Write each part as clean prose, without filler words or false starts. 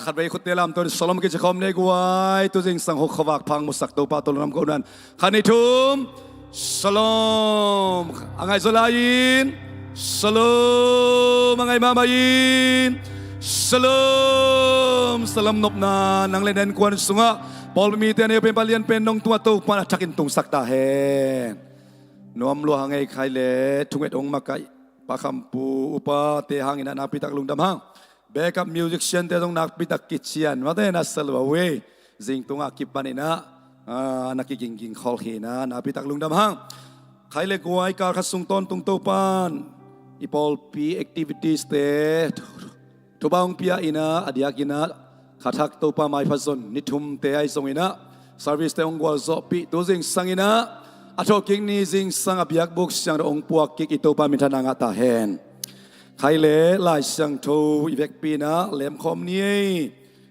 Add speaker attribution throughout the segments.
Speaker 1: ขัดไปขุดเตลามตัวสลมกิจคอมในกวยตัวจริงสังหกขวักพังมุสักตัวปาตัวน้ำกูนั้นขันในทุ่มสลมอังไงสลายินสลมอังไงมาบายินสลมสลมนบนานังเลนกวนสุงะพอลมีเตนเอเป็นปาเลียนเป็นนงตัวตัวปานักกินตุงสักตาเฮนวมลัวหังไงใครเล่ทุงเอ็ดองมาไกปะคำปูอุปาเตหังอินานาปิตักลุงดำหังbackup musician te tong nakpitak kitchian mate na salwa we jing tunga kipanina nakiging khol hina napitak lungdam hang khaile guai kar khasung ton tung topan ipol pi activities te thubang pia ina adiakina khathak topa mai phazon nithum te ai songina service te ongwal zo pi to jing sangina athoking ni jing sang abiak bok sang ong puak ki itopa mithananga ta henใครเล่ลายสังโทอีเวกปีนะเล่มคอมนี้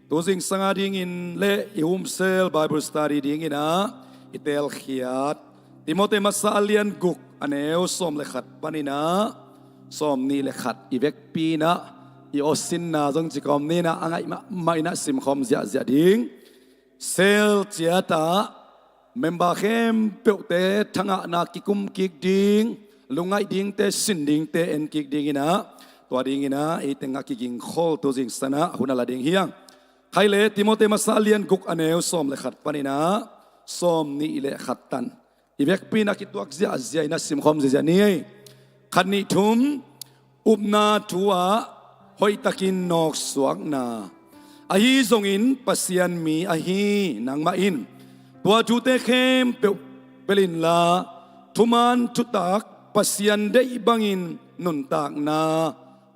Speaker 1: ตัวสิ่งสังอาดิ่งอินเล่อิฮุมเซลไบเบิลสตาร์ดิ่งอินะอิเตลขียดติโมเตมัสซาเลียนกุกอันเอวสมเลขัดปานินะสมนี่เลขัดอีเวกปีนะอีโอสินนาจงจิกอมนี่นะอังไงไม่นะสิมคอมเสียดิ่งเซลเจียตาเมมบาเข้มเปิลเตทั้งอากิกุมกิกดิ่งลุงไอดิ่งเตสินดิ่งเตเอ็นกิกดิ่งอินะตัวดิ่งนะไอ้เต็งกิกิงโคลตัวจริงสนะหุ่นละดิ่งเฮียงใครเล่ติโมเตมาซาเลียนกุกอันเอวส้มเลขัดปานินะส้มนี่เลขัดตันอีเวกปีนักตัวเสียเสียนัสิมคอมเสียนี่ขันนิทุมอุบนาทัวหอยตะกินนอกสวงนาอาฮีทรงอินปัสยันมีอาฮีนางมาอินตัวจูเตเข้มเปลินลาทุมันทุตักปัสยันได้บังอินนุนตากนา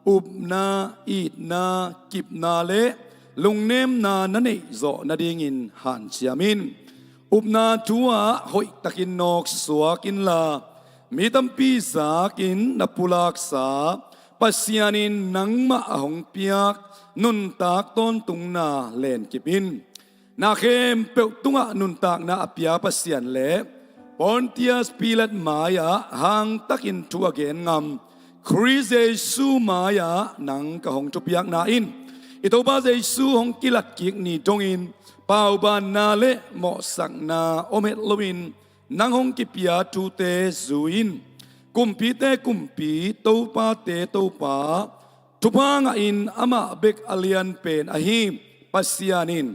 Speaker 1: อุบนาอีดนากิบนาเลลุงเนมนานั่นเองโจนาดิ่งอินหันเชียมินอุบนาทัวหอยตะกินนอกสวกินลามีตัมปีสากินนับปุลักษาปัสยานินนังมาหงเปียกนุนตากต้นตุงนาเลนกิบินนาเข้มเปิลตุงะนุนตากนาอภิยาปัสยันเลปอนเตียสปีลัดมายาหางตักินทัวเกนงามคริสเยซูมายานังกะหงจุบยักนาอินอิโตบาเยซูหงกิลัดกิกนีจงอินปาวบานนาเลหมอสังนาโอเมลวินนังหงกิปยาทูเตซูอินกุมปีเตกุมปีโตปาเตโตปาทุพางอินอามาเบกอเลียนเป็นอหิมปัสยานิน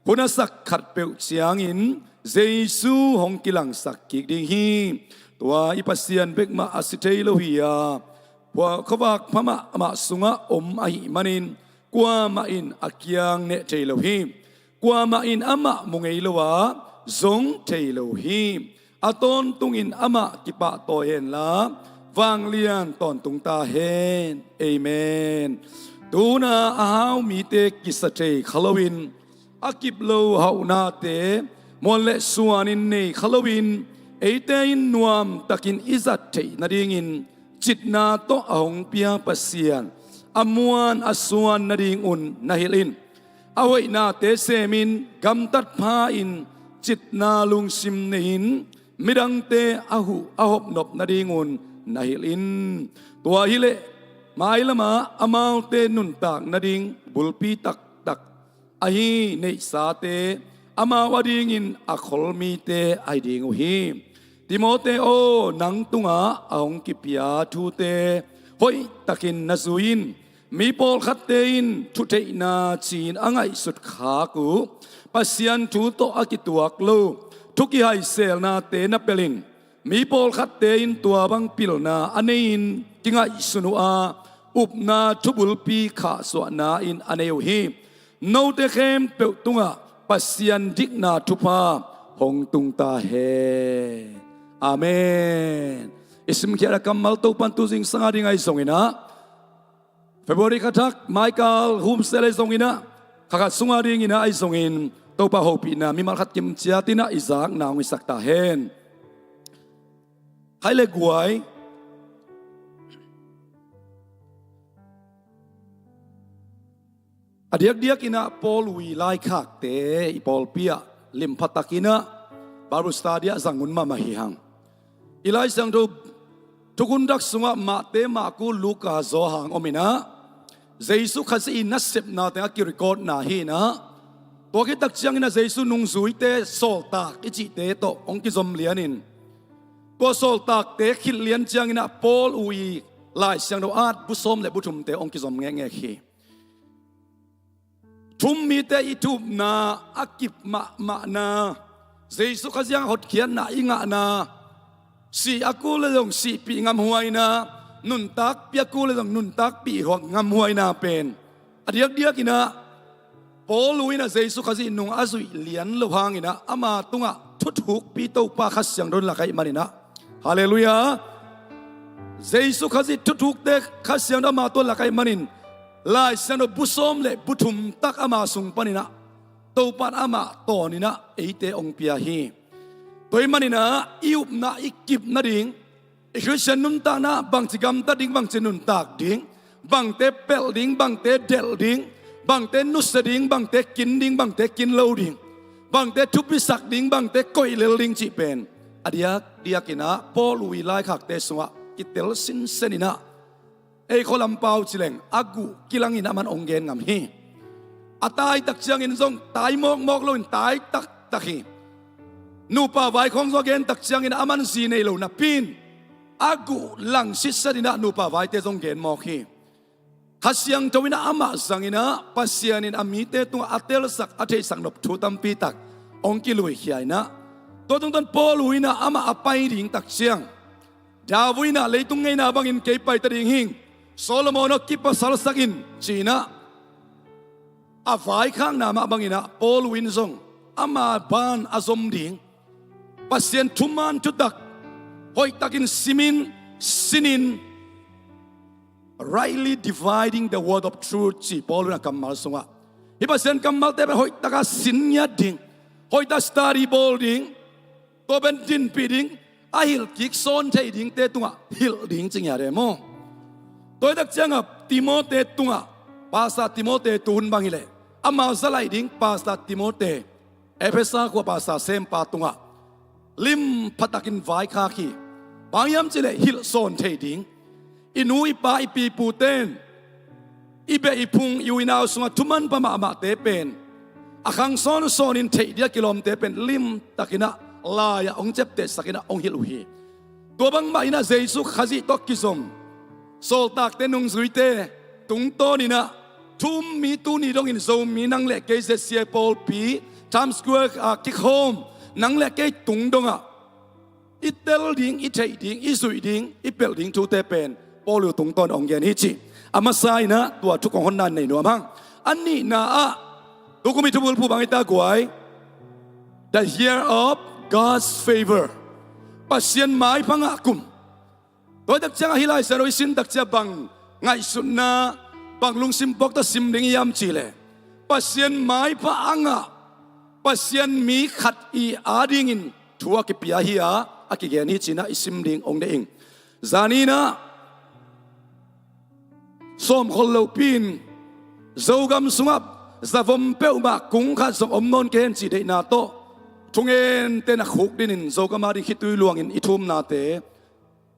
Speaker 1: คุณสักขัดเปลเสียงอินเยซูหงกิลังสักกิกดิฮีตัวอิปัสยันเบกมาอสิเทโลฮิยาพวกขวักพม่ามาสุงะอมอหิมันินกว่ามาอินอักยังเนเทโลฮิมกว่ามาอินอามามุงเอโลวาจงเทโลฮิมอาตอนตุงอินอามากิปะโตเห็นละฟังเลียนตอนตุงตาเห็นเอเมนตูนาอาหาวมีเตกิสเตคาลวินอากิบโลฮาวนาเตมอลเลสวานินเนคาลวินเอเตอินนวมตะกินอิจัตเทนาดิงินจิตนาโตอหงเปียปัสยานอมวนอสวนนาดิงอุนนาฮิลินเอาไว้นาเตเซมินกำตัดพาอินจิตนาลุงซิมเนหินมิดังเตอาหูอาหบนบนาดิงอุนนาฮิลินตัวฮิเลมาอิละมาอมาเตนุนตากนาดิงบุลปีตักตักอหีเนสาเตอมาวดิงินอคอลมีเตไอดิงอุฮีติโมเตโอนังตุงาอองกิปยาทูเตหอยตะกินนาซูอินมีปอลขัดเตอินทุเทนาจีนอังไอสุดขากูปัสยันทูโตอากิตัวกลูทุกิไฮเซลนาเตนับเปลินมีปอลขัดเตอินตัวบังปิลนาอันอินจิงไอสุนุอาอุบนาทุบุลปีขาสวนาอินอันเอวฮีโนเตเข้มเปตุงาปัสยันดิกนาทุพาหงตุงตาเฮอาเมนอิสมเขียนกำมัลตุปันตุสิงสังอาดิงไอส่งอินะเฟบริกาทักไมเคิลฮุมเซเลส่งอินะขัดสุงอาดิงอินะไอส่งอินตุปะโฮปีนะมีมาขัดกิมเจียตินะอิซักนางวิสักตาเฮนให้เล็กไว้อเดียกเดียกินะปอลวีไลคักเตอีปอลเปียลิมพัตกินะบารุสตาเดียสังุนมามาฮิฮังอีไลสังทุกคนรักสุงะมาเตมากูลูกาโซฮังอมินะ Giêsu khasi na sep na te akirikot na hi na to ki tak chiang ina Giêsu nung zui te sol tak ichi te to ong ki zom lianin to sol tak te khil lian chiang ina Paul ui lai siang do at bu som le bu thum te ong ki zom nge nge khi thum mi te I thup na akip ma na Giêsu khajiang hot khian na inga na si akul le dong si pi ngam huai na nun tak pi akul le dong nun tak pi hok ngam huai na pen adiak diak ina Paul uina Giêsu khaji nung azui lian lo hangina ama tunga thuthuk pi to pa khas siang don la kai manina hallelujah Giêsu khaji thuthuk te khas siang da ma to la kai manin lai siang do busom le buthum tak ama sung panina to pan ama to nina eite ong pia hi toy manina iup na ikip na ding Christian nun ta na bang chigam ta ding bang chenun tak ding bang te pel ding bang te del ding bang te nus ding bang te kin lo ding bang te thupi sak ding bang te koi lel ding chi pen adiak diakina Paul wi lai khak te suwa kitel sin senina ei kholam pau chileng agu kilangin aman ongen ngam hi atai tak chiang in zong tai mok lo in tai tak hi nu pa vai khong zo gen tak chiang in aman si nei lo na pin agu lang sit sadina nu pa vai te zong gen mok hi khasiang tawina ama zangina pasianin amite tung atel sak athe sak nop thu tampi tak ongki lui hiaina to tung ton Paul uina ama apai ring tak chiang Davuina leitung ngai na bangin ke pai ta ding hing Solomon no kipa sal sakin china avai khang na ma bangina Paul win zong ama ban azom ding pasien thuman chudak hoi takin sinin rightly dividing the word of truth chi Paul na kamal sunga hiba sen kamal te hoi taka sinya ding hoi ta study bol ding to ben din piding ahil kik son thei ding te tunga hil ding chingya re mo toy dak changa Timote tunga pasa Timote tun bangile ama zalai ding pasa Timote Ephesa ko pasa sem pa tunga lim phatakin vai kha ki pangyam chile hil son thei ding inui pa ipi puten ibe ipung yuinaw sunga tuman pa ma te pen akhang son in thei dia kilom te pen lim takina laya ong chep te sakina ong hil uhi to bang ma ina Giêsu khaji to kisom sol tak te nung zuite tung to ni na thum mi tu ni dong in zo mi nang le ke se sia Paul pi Times Square kick home nang le ke tung donga itel ding I thei ding I zui ding I pel ding tu te pen Paul tung ton ong gen hi chi ama sai na tua thu kong hon nan nei no mang anni na a tu ko mi thu bul pu bang ita guai the year of God's favor pasien mai panga kum toy dak changa hilai saroi sin dak cha bang ngai sunna bang lung sim bok ta sim ding yam chile pasien mai pa anga pasien mi khat I ading in thua ki pia hi a akigen hi china isim ding ong de ing zanina som khol lo pin zogam sungap zavom peu ma kung kha som om non ken chi de na to thungen te na khuk dinin zogama ri khitui luang in ithum na te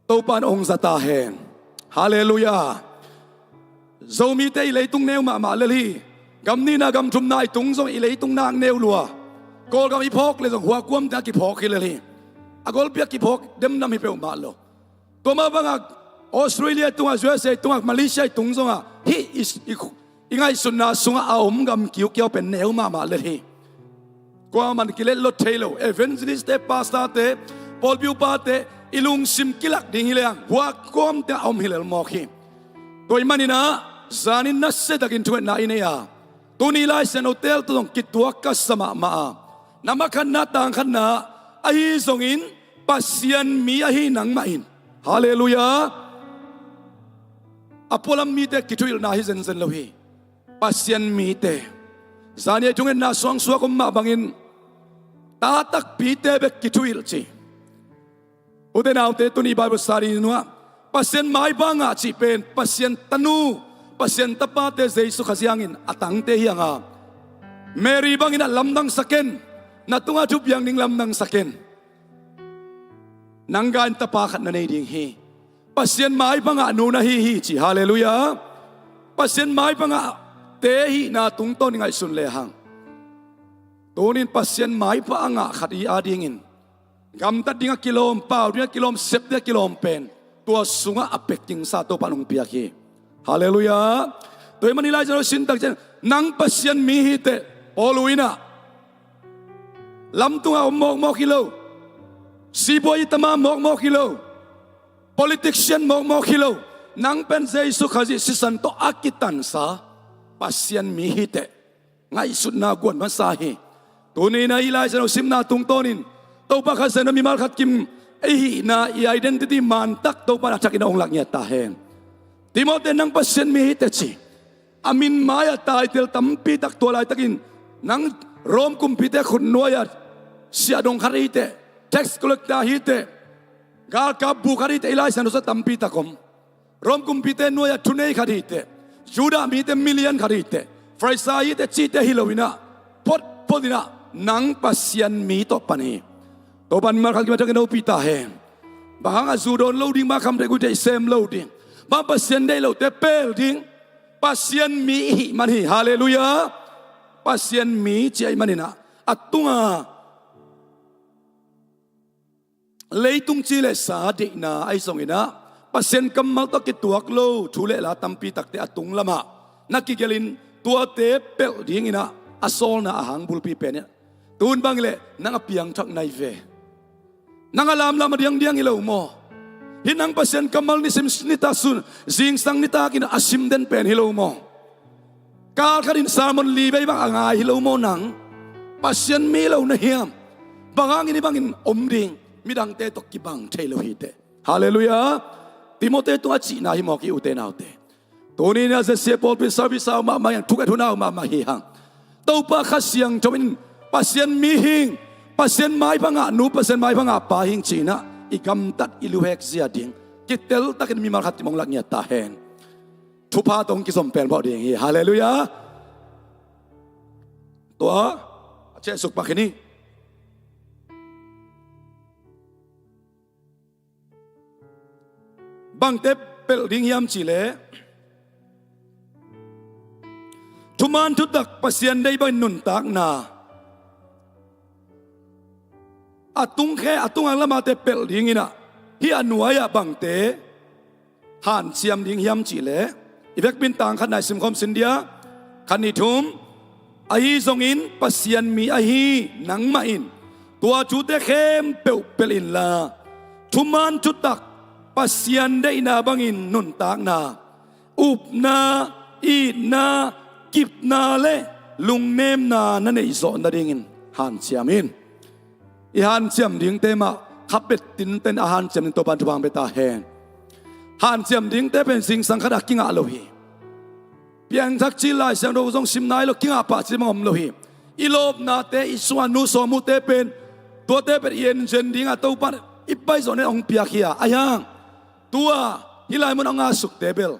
Speaker 1: to pan ong zata hen hallelujah zomi te leitung neu ma le hi gam ni na gam thum nai tung zong I leitung nang neu lua kol gam I phok le zong hua kwam ta ki phok hi le hi agol pia ki phok dem nam hi pe ma lo to ma banga Australia tunga USA tunga Malaysia tung zonga hi is ingai sunna sunga aom gam kiu kiu pen neu ma le hi kwa man kile lo thelo evangelist te pastor te Paul biu pa te ilung sim kilak ding hilang hua kom te om hilal mo khi toy manina zanin na se takin tu na ineya tuni lai sen hotel tong kitwa ka sama ma namakan na tang khan na ai zongin pasian mi a hi nang ma in hallelujah apolam mi te kituil na hi zen zen lo hi pasian mi te zani tungen na swang suwa kom ma bangin ta tak pi te be kituil chi uden autte tuni bible study nuwa pasien mai banga chi pen pasien tanu pasien tapa te Giêsu khaziangin atang te hianga Mary bangin lamdang saken natunga thup yang ning lamdang saken nanggan tapa khat na nei ding hi pasien mai banga nu na hi chi hallelujah pasien mai panga te hi na tung ton ngai sun le hang tonin pasien mai pa anga khati adingin gam ta dinga kilom pau dinga kilom sep dia kilom pen tua sunga apecting sa to panung pia ki hallelujah toy manilai jaro sin tak chen nang pasien mi hi te oluina lam tunga mok kilo siboi tama mok kilo politician mok kilo nang pen jesu khaji sisan to akitan sa pasien mi hi te ngai sut na gon ma sa hi tuni na ilai jaro sim na tung tonin to pa kha sen mi mal khat kim hi na i identity man tak to pa chakin ong lak nya ta hen timote nang pasien mi hi te chi amin maya title tampi tak to lai takin nang rom kumpite khun noya sia dong kharite tax collector hite gal ka bu kharite ilai san so tampi takom rom kumpite noya thunei kharite juda mi te million kharite fraisa hite chi te hilowina pot podina nang pasien mi to pani to ban mar khal ki ma no pita he bahang azu don loading ma kham te ku te sem loading ba pasien dei lo te pel ding pasien mi man hi hallelujah pasien mi chi ai manina atunga leitung chi le sa de na ai songina pasien kamal to ki tuak lo thule la tampi takte atung lama nakigelin tua te pel ding ina asol na ahang bulpi pen tun bang le nang apiang thak nai ve nang alam lam diang ilo mo hinang pasien kamal ni sim nita sun jing sang nita kin asim den pen hilo mo kal kharin salmon li bai bang angai hilo mo nang pasien mi lo na hiam bangang ini bangin om ding midang te to ki bang thelo hi te hallelujah timote to achi na hi mo ki ute na ute toni na se se pol pin service ma ma yang thuka thuna ma hi hang to pa khasiang chomin pasien mi hing pasien mai banga nu pasien mai banga pa hing china ikam tat ilu hek zia ding kitel takin mi mal khat mong lak nya ta hen thupa tong ki som pen bo ding hi hallelujah to che suk pa khini bang te pel ding yam chi le thuman thu tak pasien dei ba nun tak na atung khe atung ang lama te pel ding ina hi anuaya bang te han siam ding yam chi le ivek bin tang khan nai sim khom sin dia khan ni thum ai zong in pasien mi a hi nang ma in tua chu te khem pel in la thuman thu tak pasien dei na bangin nun tak na up na i na kip na le lung nem na na nei zo na dingin han siamin i han siam ding te ma khapet tin ten a han siam to ban bang beta hen han siam ding te pen sing sang khada kinga lo hi pian thak chi lai sang do zong sim nai lo kinga pa chi mong lo hi i lob na te i suan nu so mu te pen to te pen yen jen ding a to pan i pai zo ne ong pia khia ayang tua hilai mun anga suk tebel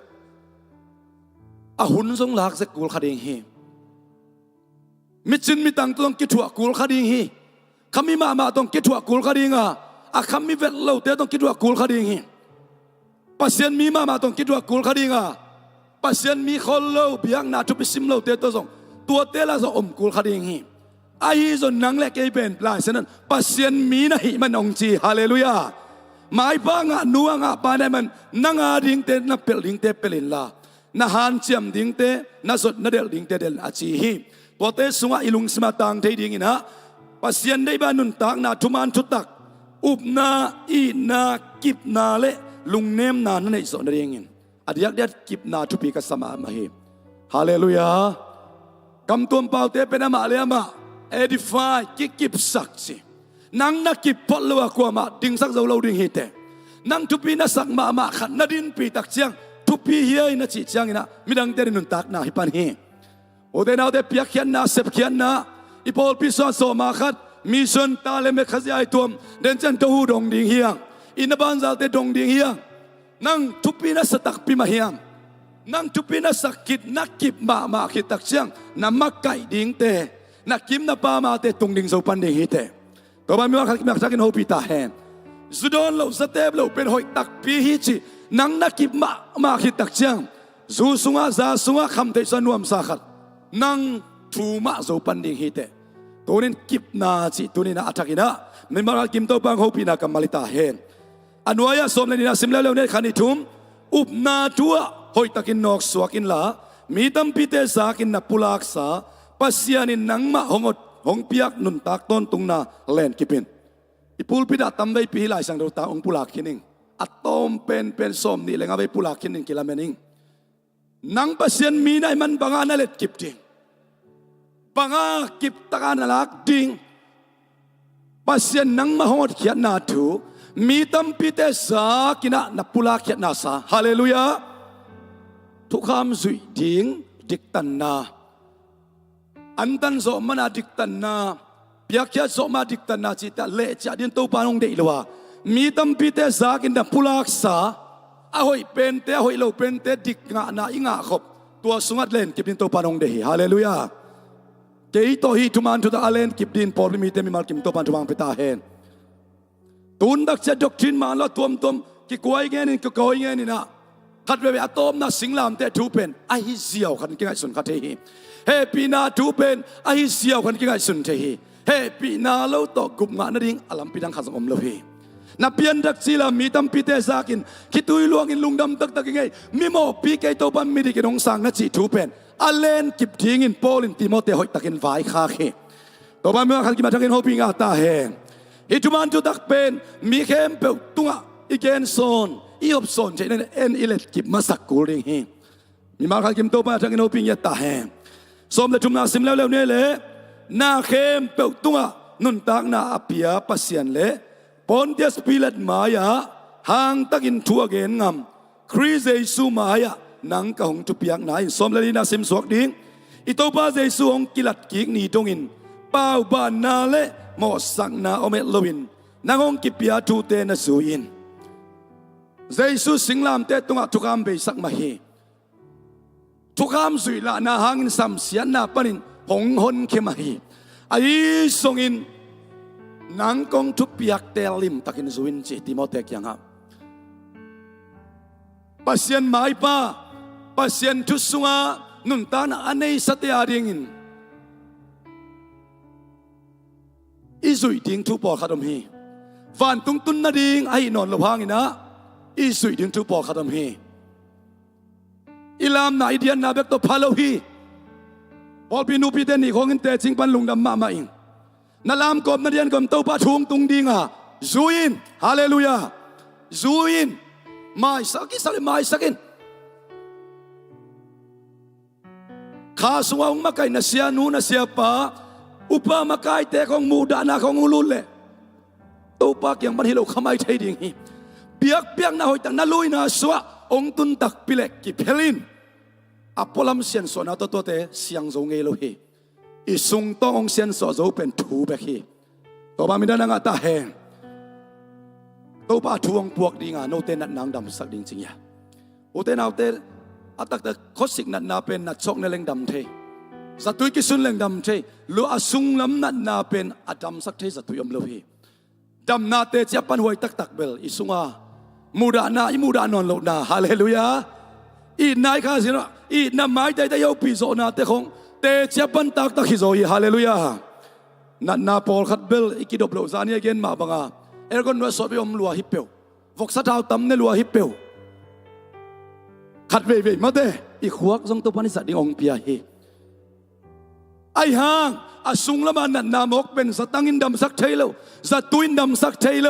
Speaker 1: ahun zong lak se kul khading hi michin mitang tong ki thua kul khading hi khami ma tong ki thua kul khadinga a khami vet lo te tong ki thua kul khading hi pasien mi ma tong ki thua kul khadinga pasien mi khol lo biang na thu pisim lo te to zong tua te la zo om kul khading hi ai zo nang le ke ben pla senan pasien mi na hi man ong chi hallelujah mai pa nga nuwa nga pa na man nanga ding te na pel ding te pelin la na han chiam ding te na sot na del ding te del achi hi pote sunga ilung sima tang thei ding ina pasien dei ba nun tak na thuman thu tak up na i na kip na le lung nem na na nei so na ding in adiak det kip na thu pi ka sama ma hi hallelujah kam tuam pau te pe na ma le ma edify kip sak chi nang nakip pot lo akwa ma ding sak zo lo ding hite nang tupi na sak ma khat na din pi tak chiang tupi hiai na chi chiang ina midang te nun tak na hi pan hi o de naw de piak khian na sep khian na ipol pi so ma khat mission ta le me khazi ai tuam den chan to hu dong ding hiang in ban zal te dong ding hiang nang tupi na satak pi ma hiang nang tupi na sakit nakip ma khit tak chiang na makai ding te nakim na pa ma te tung ding zo pan ding hite to ba mi wa khak mak sakin ho pi ta hen zudon lo zateb lo pen hoi tak pi hi chi nang nakip ma khit tak chiang ซูสุงาซาสุงาคำเทศนวมสักนังทูมาโจปันดิ่งฮิเตตัวนี้กิบนาจิตัวนี้นะอัฐกินะไม่มากิมโตบังฮูปีนักกัมมาลิตาเฮนอันวายาสมเลนินาสิมเลวเนี่ยขันิทุมอุปนาทัวหอยตะกินนอกสวกินละมีตั้มพิเตสากินนับปุลักษาปัสยานินนังมะหงดหงเปียกนุนตักต้นตุงนาเลนกิปินอีปูลพิดาตั้มได้ปีหลายสังเราตาองปุลักขินิงอัตโตมเป็นสมนี่เลยงาไปปุลักขินิงกิลาเมนิงนังปัสยานมีได้มันบังอาณาเล็ดกิบจริงบังอากิบตะการลักดิงปัสยานนังมะหงดเขียนนาทูมีตั้มพิเตสากินะนับปุลักเขียนนาสาฮาเลลูยาทุกคำสุยดิ่งดิกตันนาอันตันโสมานาดิกตันนาเปียกแค่โสมาดิกตันนาจิตเละจะดินตัวปานองเดลวามีตั้มพิเตสากินดับพุลักษาอาหอยเป็นเตหอยโลเป็นเตดิกงานาอิงาขบตัวสุงัดเลนกิบดินตัวปานองเดฮาเลลูยาเกยโตฮีทุมันทุตาเลนกิบดินปอริมีเตมิมากิมตัวปานทุวังพิตาเฮนตุนดักจะดอกทินมาแล้วตัวมกิกวยเงี้ยนี่กิกวยเงี้ยนี่นะขัดเวอะตอมน่ะสิงลามแต่ทูเป็นไอฮิเซียวขันกิงไอสุนขัดเฮเฮปีนาทูเป็นไอฮิเซียวขันกิงไอสุนเทเฮปีนาเล่าต่อกุมงานนั่นเองอลัมปีดังขัดสมอมโลเฮนับเพียนดักซีลามีตั้มปีเตสากินคิดตุยลวงอินลุงดำตักยังไงมีโมปีเกยโตบันมีดิกินองสังนัจีทูเป็นอเลนกิบทิ้งอินโปลินติโมเตหอยตักินไฟคาเคตัวบันเมื่อขันกิมาตักินโฮปิงอาตาเฮอิทุมันจุดักเป็นมีเข้มเปิลตุงะอีเกนโซนอีอบโซนใช่ไหมเอ็นอิเลตกิบมาสักกูริงเฮมีมาขันกิมโตบันตักินโฮปิงยาตาเฮสมเลทุมนาสิมแล้วเนี่ยเลยนาเข้มเปิลตุงะนุนตักนาอภิยาปัสยันเล่ปอนเดียสปิเลตมายาหางตักินทัวเกนงามคริสเยซูมายานังกะหงจุเปียกนายสมเลนีนาสิมสวกดิ้งอิโตปาเยซูองกิลัดกิกนีตงอินเป้าบานนาเลมอสักนาอเมลวินนางองกิเปียทูเตนสูอินเยซูสิงลามเตตุงะทุกามเบสักมาเฮทุกามสุยละนาหางอินสัมเสียนาปนินหงหนเคมาเฮไอสงอินนางกงทุบยักเตลิมตักินสุวินจิติโมเตกยังครับปัสยันไม้ป้าปัสยันทุสุงานุนตานะอันนี้สติอาดิงินอิสุยดิ้งทุปอขัดมฮีฟันตุงตุนนาดิ้งไอ้นอนละพังอินะอิสุยดิ้งทุปอขัดมฮีอิลามนาอิเดียนนาเบกโตพาโลฮีพอพี่นูพี่เตนี่ของอินเตจิงปันลุงดำมาอิงนาลามกบนาเดียนกบเต้าปะทุงตุงดิงอ่ะซูอินฮาเลลูยาซูอินไม่สักิสักไม่สักินข้าสวงมาไกนัสยานูนัสยาปะอุปมาไกเตของมูดานาของอุลุเลเต้าปะยังมันฮิโลขมายไทยดิ่งฮีเปียกนาหอยตังนาลุยนาสวะองตุนตักพิเลกกิเพลินอพอลัมเซียนสวนาตัวเตเสียงโจงเอโลฮีอิสุงต้ององเซียนสอโจเป็นทูเบคีตัวบามิดานังอัตาเฮงตัวป้าทวงพวกดีงาโนเตนัดนางดำสักดิ่งจริงยาโอเตนเอาเตอัตักแต่ข้อสิกนัดนาเป็นนัดชกในแรงดำเทสัตุยกิสุนแรงดำเทลูอาสุงลำนัดนาเป็นอดัมสักเทสัตุยอมโลฮีดำนาเตจะปันหวยตักเบลอิสุงามูดานาอิมูดานอนโลนาฮาเลลูยาอีนายข้าสินะอีนามายแต่ยาวปีโซนาเตคงเตจะปันตักฮิโซฮีฮาเลลูยานัดนาพอลขัดเบลอิกิดบโลซานีเกนมาบังอาเอร์กอนวัสอบยอมลัวฮิปเปลวกสัตว์เอาตั้มเนลัวฮิปเปลขัดเว่ยมาเตอีขวกทรงตัวพันิสัตดิองเปียเฮไอห่างอสุงละมันนัดนามกเป็นสตังอินดำสักเทโลสตุอินดำสักเทโล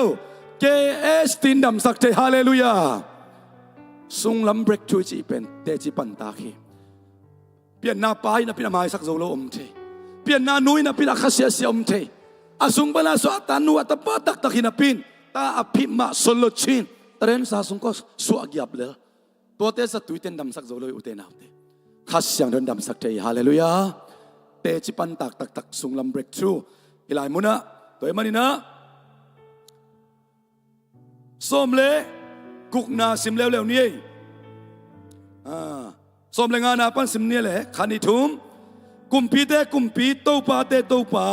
Speaker 1: เกเอสตินดำสักเทฮาเลลูยาสุงลำเบรกช่วยจีเป็นเตจิปันตาเฮเปลี่ยนนาปายนาพินาไม้สักโซโลอมเทเปลี่ยนนานุยนาพินาคาเซียเซียอมเทอาสุงบาลาสวาตานุอัตปาตักตักินาปินตาอภิมาสโลชินตเรนสาสุงก็สวากิบเลตัวเตสตุยเตนดำสักโซโลอุเตนาเตขัดเสียงเดินดำสักเทฮาเลลูยาเตจิปันตักสุงลำเบรกทรูอิลายมุนะตัวมันนี่นะส้มเล่กุกนาสิมเร็วๆนี่ส้มเลงานาปันสิมเนี่ยแหละขันอิทุมกุมพีเตกุมพีโตปาเตโตปา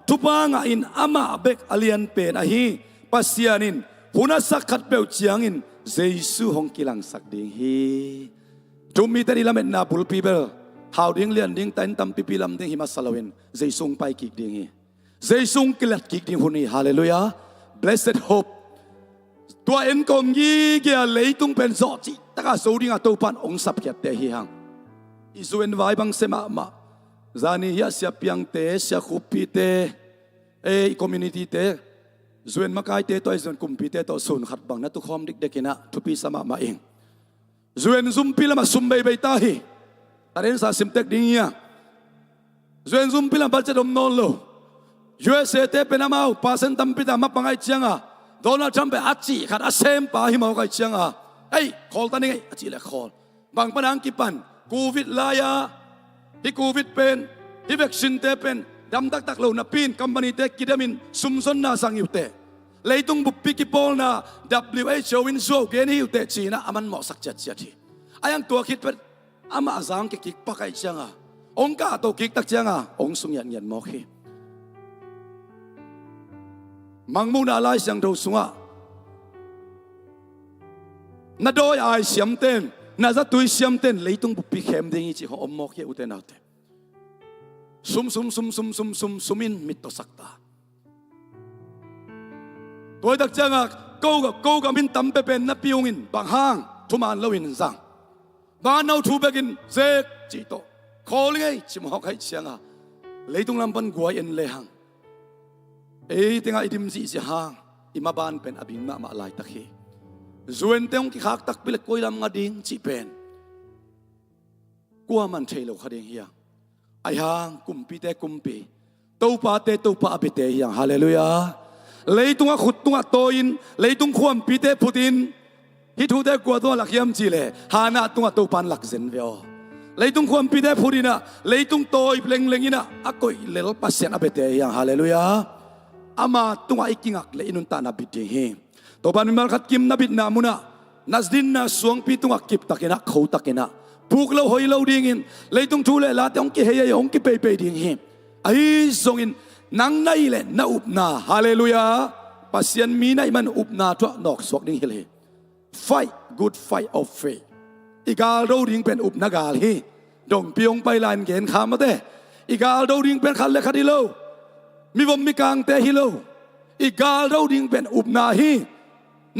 Speaker 1: ทุปางอินอามาเบกอเลียนเป็นอหีปัสยานินหุนัสักขัดเปลเจียงอินเจสุฮงกิลังสักดิ่งฮีท ทุมมีแต่ดิลาเมนนาบุลปีเบลหาวดิ้งเลียนดิ้งแต่นตัมปิปิลำดิ้งหิมาสลาวินเจซุงไปกิกดิ้งฮีเจซุงกิลัดกิกดิ้งหุ่นนี้ฮาเลลูยา blessed hope ตัวเอ็นกงยีเกียเลยตุงเป็นจอจิตะกาสูดิ้งอ่ะตัวปันองสับเกียเตะฮีฮังอิสุเอนไวบังเซมามาจานี่ยาเสียเปียงเตะเสียคุปปีเตะcommunity เตะจวนมาไกเตะตัวจวนคุมปีเตะตัวศูนย์ขัดบังนัตุคอมดิกเด็กินะทุปีสมามาเองจวนซุมปีละมาซุมใบใบตาฮีแต่เรื่องสาสิมเต็กดิ้งเงี้ยจวนซุมปีละบัลเจดมโนโลUSA เตะเป็นอามาปาเซนตัมปิดามาปังไอเชียงอ่ะโดนัลด์ทรัมป์เป็นอาจีขัดอาเซมปาหิมาไอเชียงอ่ะคอลตันนี่ไงอาจีเล็กคอลบางปนังกิปันโควิดลายาที่โควิดเป็นที่วัคซีนเตะเป็นดำตักเหล่านับปีนคอมพานีเตะกิดามินซุมซนนาสังอยู่เตะเลยต้องบุปผิกิปอลนะ WHO วินโซเกนี่อยู่เตะจีน่ะอามันเหมาะสักจัดจัดที่อายังตัวคิดเป็นอามาสังกิกปักไอเชียงอ่ะองค์กาตัวกิกตักเชียงอ่ะองค์สุงยันยันมอคีมังมูนาลายเสียงดูสุงะนาโดยไอเสียมเต้นนาจะตุยเสียมเต้นเลยต้องบุปผิเข้มดิ้งจีของอมมอคีอุเตนเอาเตซุมินมิตรสักตาตัวดักจังอ่ะกูกับมินตั้มเป็นนับพิวงินบางห้างทุมานเลวินซังบ้านเราทูเบกินเซกจีโตคอลิงไอชิมฮอกให้เชียงอ่ะเลยต้องลำบันกวยเอ็นเลยหังติงอ่ะอิดิมจีสิหังอิมาบานเป็นอบินมาลายตะคีจวนเตงกิขักตักปิลกวยลำงาดิ้งจีเป็นกัวมันเทโลคดีเฮียไอหังกุมปีเตกุมปีตัวปาเตตัวปาปิเตยังฮาเลลูยาเลยตุงขุดตุงโตอินเลยตุงขวมปีเตพุดินฮิทูเตกัวตัวหลักยามจีเลฮานาตุงตัวปันหลักเซนเวลเลยตุงขวมปีเตพุดินะเลยตุงโตอีเล็งเล็งอินะอักโกอิเลลปัสเซนอเปเตยังฮาเลลูยาอามาตุงอิกิงักเลยอินุนตานาบิดเฮตัวปันมาขัดกิมนาบิดนามุนะนัสดินนาสวงปีตุงกิบตักเนะเขาตักเนะพูกเราหอยเราดิ่งอินเลยตุงทูเลลาตองกิเฮียองกิเปย์ดิ่งเฮไอ้ส่งอินนังในเลนอุบนาฮาเลลูยาปัสยันมีในมันอุบนาทั่วนอกสวกดิ่งเฮเล fight good fight of faith อีกาเราดิ่งเป็นอุบนากาลฮีดงปียงไปลานเกณฑ์ขามาเตอีกาเราดิ่งเป็นขันเลขัดิโลมีวมมีกางเตฮิโลอีกาเราดิ่งเป็นอุบนาฮี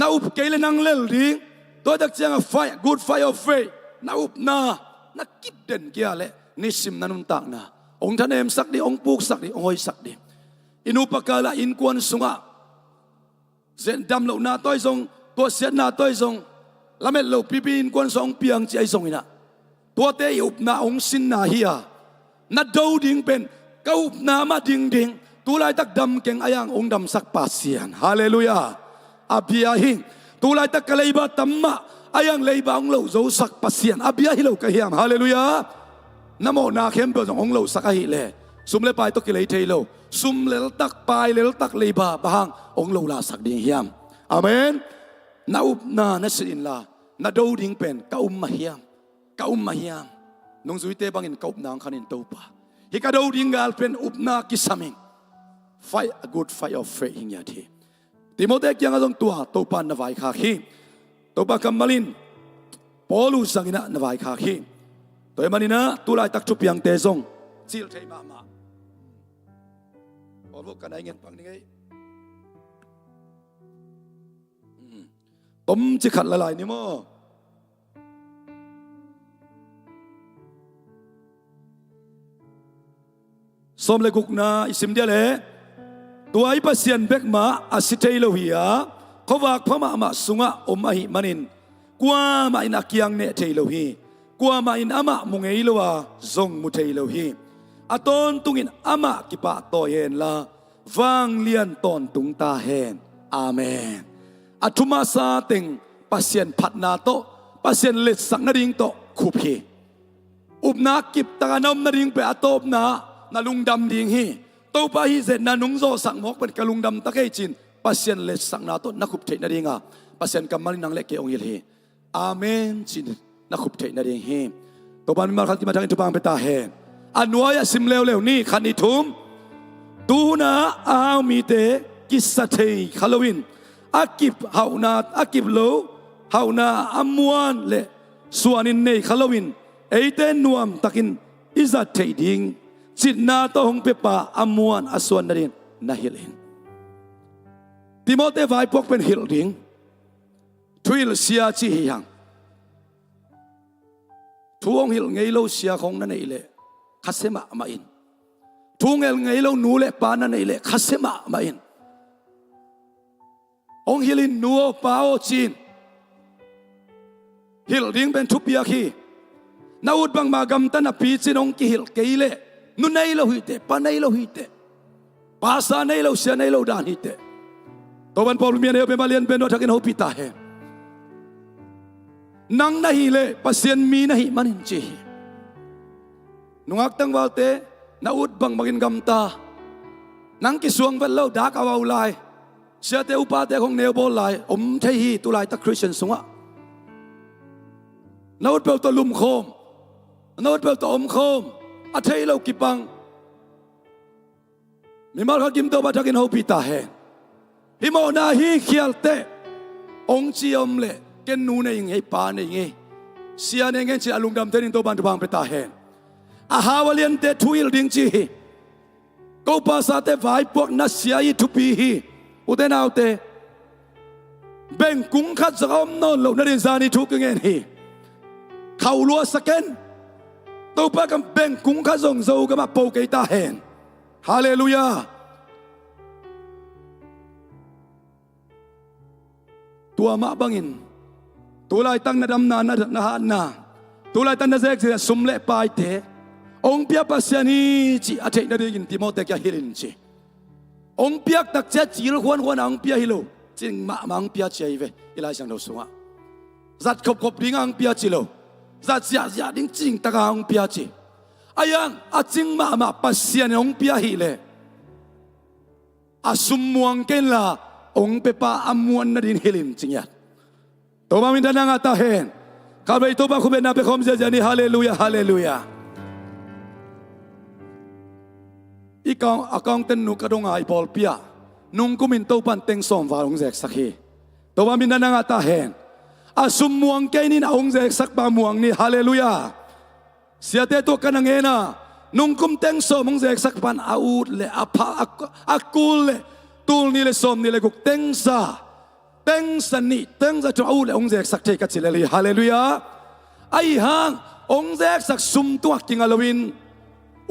Speaker 1: นาอุบเกลนังเลลดิ่งตัวดักเจียง fight good fight of faith นาอุบนานักกิบเด่นเกียร์เลนิสิมนันุนตักนาองค์ท่านเอ็มสักดิองค์ปุกสักดิองค์หอยสักดิอินุปกาลาอินกวนสุงะเส้นดำเหล่านาต้อยทรงตัวเสียนาต้อยทรงละเม็ดเหล่าปีอินกวนทรงเปียงใจทรงอินะตัวเตยอุบนาองค์สินนาเฮียนัดดูดิ่งเป็นก้าอุบนามาดิ่งดิ่งตัวลายตักดำเก่งอายังองค์ดำสักปัสเซียนฮาเลลูยาอาบิยาหิงตัวลายตักกะเลยบาตัมมะอายังเลยบาองค์เหล่าโจสักปัสเซียนอาบิยาหิเหล่ากะเฮียมฮาเลลูยานโมนาเข้มเปิดของเราสักหิเลซุมเลไปตกิเลเทโลซุมเลตักไปเลตักเลบาบางองเราลาสักดิ่งเฮียมอาเมนนาอุบนาเนสินลานาดูดิ่งเป็นก้ามาเฮียมก้ามาเฮียมนงจุยเตบังอินก้านางขันินตัวปะฮิกาดูดิ่งกาลเป็นอุบนากิสามิง fight a good fight of faith หิงยาทีติโมเตกยังต้องตัวปานนวายคาคีตัวปากัมมาลินปอลูสังอินะนวายคาคีตัวมันนี่นะตุลายตักชุบยังเตซงซิลเทมามาพอลูกกันไอ้เงี้ยปังนี่ไงต้มจิขัดละลายนี่มั้งสมเลกุกนาอิสิมเดียเลยตัวไอ้ปัสยันเบกมาอาศิเทโลหิยาเขาวากพม่ามาสุงะอมหิมันินกว่ามาอินักยังเนเทโลหิกว่ามาอินอามามุงเอลวาซงมุเทโลฮีอาตอนตุงินอามากิปะโตเฮนลาฟังเลียนตอนตุงตาเฮนอาเมนอาทุมาซาเต็งปัสยันพัดนาโตปัสยันเล็ดสังนริงโตคุพีอุบนักกิบตานอมนริงเปอโตบนาลุงดำดิงฮีโตปะฮีเซนานุงโซสังมกเป็นกะลุงดำตะเกจินปัสยันเล็ดสังนาโตนักขุบเทนริงาปัสยันกำมันนังเล็กเกองเยลฮีอาเมนจินนักขุบเทนเองเฮตัวบ้านมาขัดที่มาจากอินทุบางไปตาเฮนอันวายสิมเลวเลวนี่ขันอิทุมตูนาอามีเตกิสเทฮาโลวินอากิบฮาวนาอากิบโลฮาวนาอัมวานเล ส่วนในขลวินเอเตนนวมตักินอิจัดเทดิงจิตนาโตหงเปปาอมวนอส่วนนั่นน่าฮิลินติโมเตไวพวกเป็นฮิลดิงทุยลเสียจีฮิยังทุงฮิลไงเราเสียของนั่นเองเลยคัสเซมามาอินทุงฮิลไงเราหนูเล่ปานั่นเองเลยคัสเซมามาอินองฮิลินนัวปาโอจีนฮิลดิงเป็นทุบยาคีนาอุดบังมากำตันปีจินองกิฮิลเกยเลนุนายเราหิตปานายเราหิตภาษานายเราเสียนายเราดานหิตตัวบันพอลมีนเอเปมาเลียนเป็นวัฒกินหูปิตาเฮนังนาฮิเลปัสเซียนมีนาฮิมันินจีนุงักตั้งวัลเตนาอุดบังมากินกำตานังกิสวงเป็นเล่าดักเอาไลเสียเตอุปาเตของเนวบอลไลเทฮีตุไลตักคริสเตียนสงะนาอุดเปลตัวลุมโคมนาอุดเปลตัวอมโคมอาเทยเรากิปังมิมาร์กิมตัวบัตรกินหูปิตาเฮฮิโมนาฮีเขียลเตองจีอมเลเกนนูเนยังไงปานยังไงเสียเนยังจีอลุงดำเทนินตัวบันทุบังเปตาเฮอาฮาวเลียนเตทุยลดิงจีกูภาษาเตไวพวกนัสเสียอีทุปีฮีอุเตนเอาเตเบ่งกุ้งขัดสกอมนนเราเนรินซานิทุกเงินฮีเขาลัวสเกนตัวปากำเบ่งกุ้งขัดส่งโซ่กับมาโปเกตาเฮนฮาเลลูยาตัวมาบังอินตัวลายตั้งนาดำนานาหานาตัวลายตั้งนาเซกเสียสมเละปายเตองเปียปัสยานีจีอาเจนาดีกินติโมเตกยาฮิลินจีองเปียกตักเจ้าจีรขวัญองเปียฮิโลจิงมาองเปียเจยเวอิลายสังโดสุงะจัดขบดิ้งองเปียจิโลจัดยาดิ้งจิงตะกองเปียจีอายังอาจิงมาปัสยานองเปียฮิเลอาสุมมวงเกนลาองเปปาอมวนนาดินฮิลินจริงยัดตัวมามินดานังอัตาเฮนข้าพเจ้าบังคุเบนาเปคอมเจจานีฮาเลลูยาฮาเลลูยาอีกองเต็นนุกระดงไอพอลเปียนุงกุมินตัวปันเต็งสอมวาองเจกสักฮีตัวมามินดานังอัตาเฮนอาสุมมวงเกนินองเจกสักปามวงนี่ฮาเลลูยาเสียเตตัวกันเงนะนุงกุมเต็งสอมองเจกสักปันอาอูดเลอาพาอากูลเลตูลนี่เลยสมนี่เลยกุกเต็งซานี่เต็งซาจะเอาเลยองค์เจกสักเทกัดสิเลยฮาเลลูยาไอ้ห่างองค์เจกสักซุ่มตัวกิงอลวิน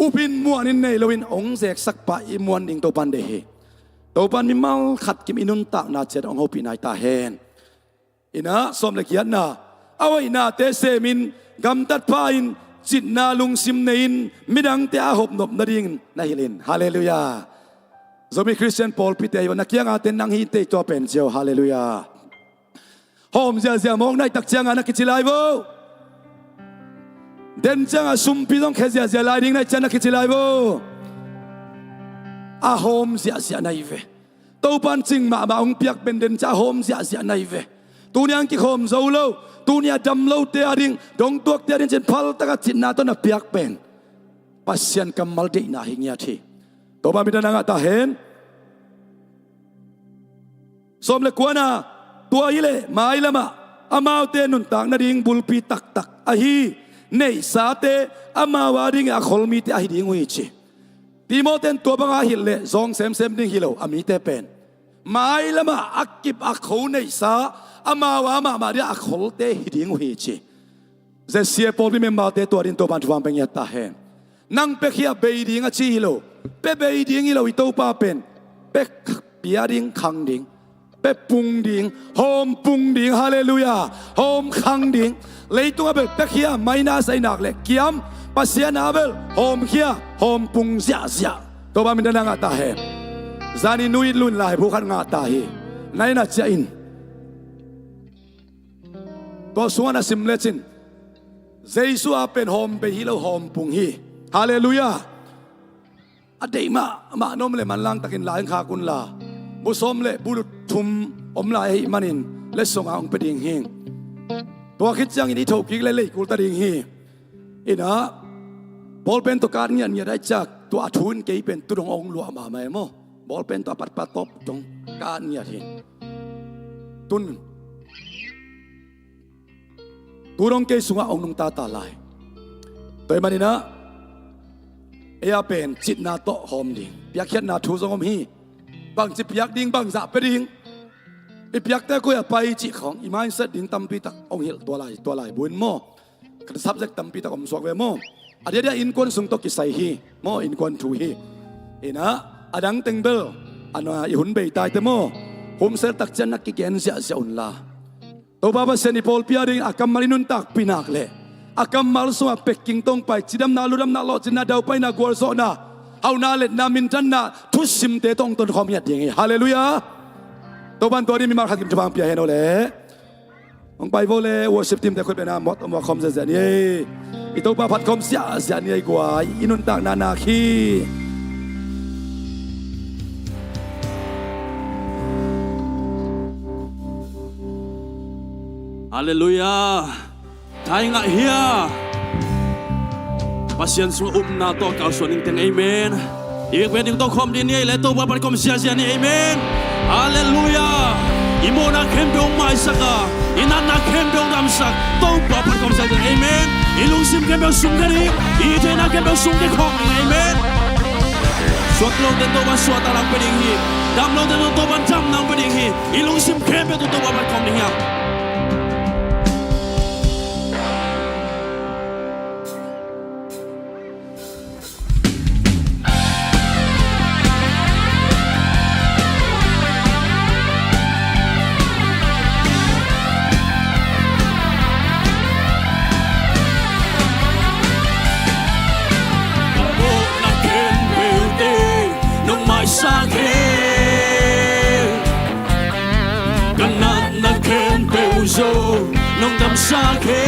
Speaker 1: อุปินมัวนินเนลวินองค์เจกสักปะอิมวนดิงตัวปันเดฮีตัวปันมิมัลขัดกิมอินุนตะนาเจดองค์หูปีนายตาเฮนอินะสมเลกียนนาเอาไว้นาเตเซมินกำตัดพาอินจิตนาลุงซิมเนินมิดังเตอาหบนบนาดิงนาฮิลินฮาเลลูยาZombie Christian Paul Peter วันนักยังอาเต็นนังฮิตตัวเป็นเจ้าฮาเลลูยาโฮมเจ้ามองในตักจังอานักจิไลโบเดินจังอาสุมพิต้องแค่เจ้าไลดิ้งในจังนักจิไลโบอาโฮมเจ้าในเวตัวปันจิงมาองเปียกเป็นเดินจ้าโฮมเจ้าในเวตัวนี้อังกิโฮมโซโลตัวนี้ดำโลเตียดิ้งดงตัวเตียดิ้งเช่นพัลตะกัดจินนาตัวนักเปียกเป็นปัสยันกำมัลดีนาหิงยาทีตัวบ้านมิดานังอัตาเฮนสมเลกวนาตัวฮิเลมาอิลมาอามาวเตนุนตักนาดิงบุลปีตักอฮีเนยสาเตอามาวาดิงอคอลมีเตอฮีดิงวิจิติโมเตนตัวบังอาฮิเลซองเซมดิงฮิโลอามีเตเป็นมาอิลมาอักกิบอักเขาเนยสาอามาวามาเดียอักคอลเตฮิดิงวิจิเจเซียปอลิเมมาเตตัวดินตัวบันทวามเป็นยัตตาเฮนนังเปขี้ยเบยดิงอชีฮิโลเปเบยดิงฮิโลอิโตปาเป็นเปเปียดิงคังดิงเปปุงดิงโฮมปุงดิงฮาเลลูยาโฮมคังดิงเลยตัวเบลเปขี้ยไม่น่าใส่หนักเลยเกี่ยมปัสยานาเบลโฮมขี้ยโฮมปุงเสียตัวบ้านมินดานังอัตาเฮจานินุยลุนลายผู้ขันงาตาเฮในนัดเจอินตัวส่วนสิมเลจินเจสุอาเป็นโฮมเปฮิโลโฮมปุงฮีฮาเลลูยาอดีมาโนมเลมันลังตะกินหลายขากุนลาบุษมเลบุรุษทุมอมลายมันินเลส่งอาองไปดิ่งหิงตัวคิดจังอินที่ถูกกิกเลยกุลตะดิ่งฮีอินะบอลเป็นตัวการเนี่ยได้จากตัวทุนเกี่ยเป็นตัวดงองหลวงมาไหมโมบอลเป็นตัวปัดตบตรง การเนี่ยทีตุน tu rong ke sunga ong nung ta ta lai toy manina ea pen chit na to hom ding piak khiat na thu zong om hi bang chi piak ding bang za pe ding i piak te ko ya pai chi khong i mindset ding tam pi tak ong hil tua lai buin mo kan subject tam pi tak om suak ve mo adia dia in kon sung to ki sai hi mo in kon thu hi ina adang teng bel anwa i hun bei tai te mo hum sel tak chen nak ki ken sia un la to baba seni pol pia ding akam malinun tak pinak le akam mal so pekking tong pai chidam na ludam na lo china dau pai na gor so na hau na let na min tan na thu sim te tong ton khom yat ding hallelujah to ban to ni mi mar khat kim chapang pia he no le ong pai vo le worship team te khot be na mot om khom za ni i to pa phat khom sia ni gwa inun tak na na khi
Speaker 2: Hallelujah. Tayo nga hiya. Pasyan sung na to kausuaning ting amen. Ibig pwedeng to kom din niya. Leto babat kom siya ni amen. Hallelujah. Imo na kembong maisaka. Ina na kembong damsak. To babat kom siya ni amen. Ilungsim kembong sungkari. Ite na kembong sungkari kom ni amen. Suat lo den to ban suat alang pwedeng hi. Dam lo den to ban jam nang pwedeng hi. Ilungsim kembong to babat kom niya. Nông đầm xa khê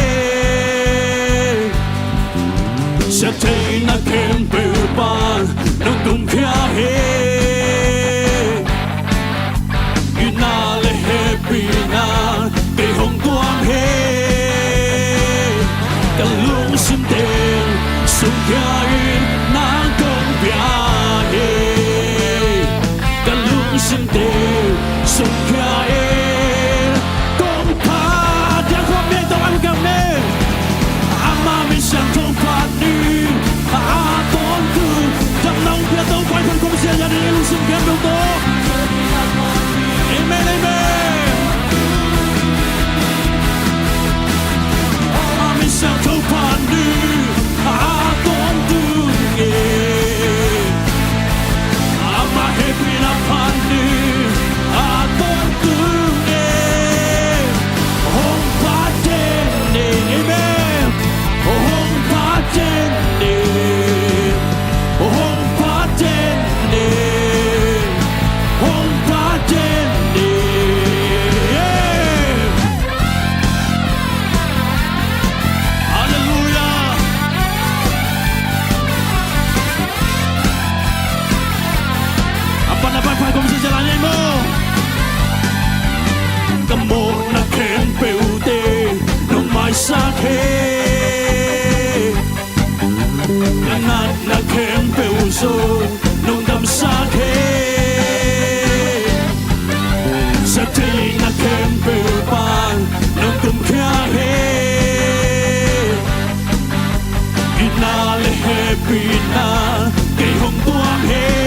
Speaker 2: sẽ thấy na kem bèo ban nông cùng khia hê như na lệ happy na cây hồng quang hê cả lũ sim tên sung khia in na công bia hê cả lũ sim tên sung khia in Hãy subscribe cho kênh Ghiền Mì Gõ Hãy subscribe cho kênh Ghiền Mì Gõ để không bỏ lỡ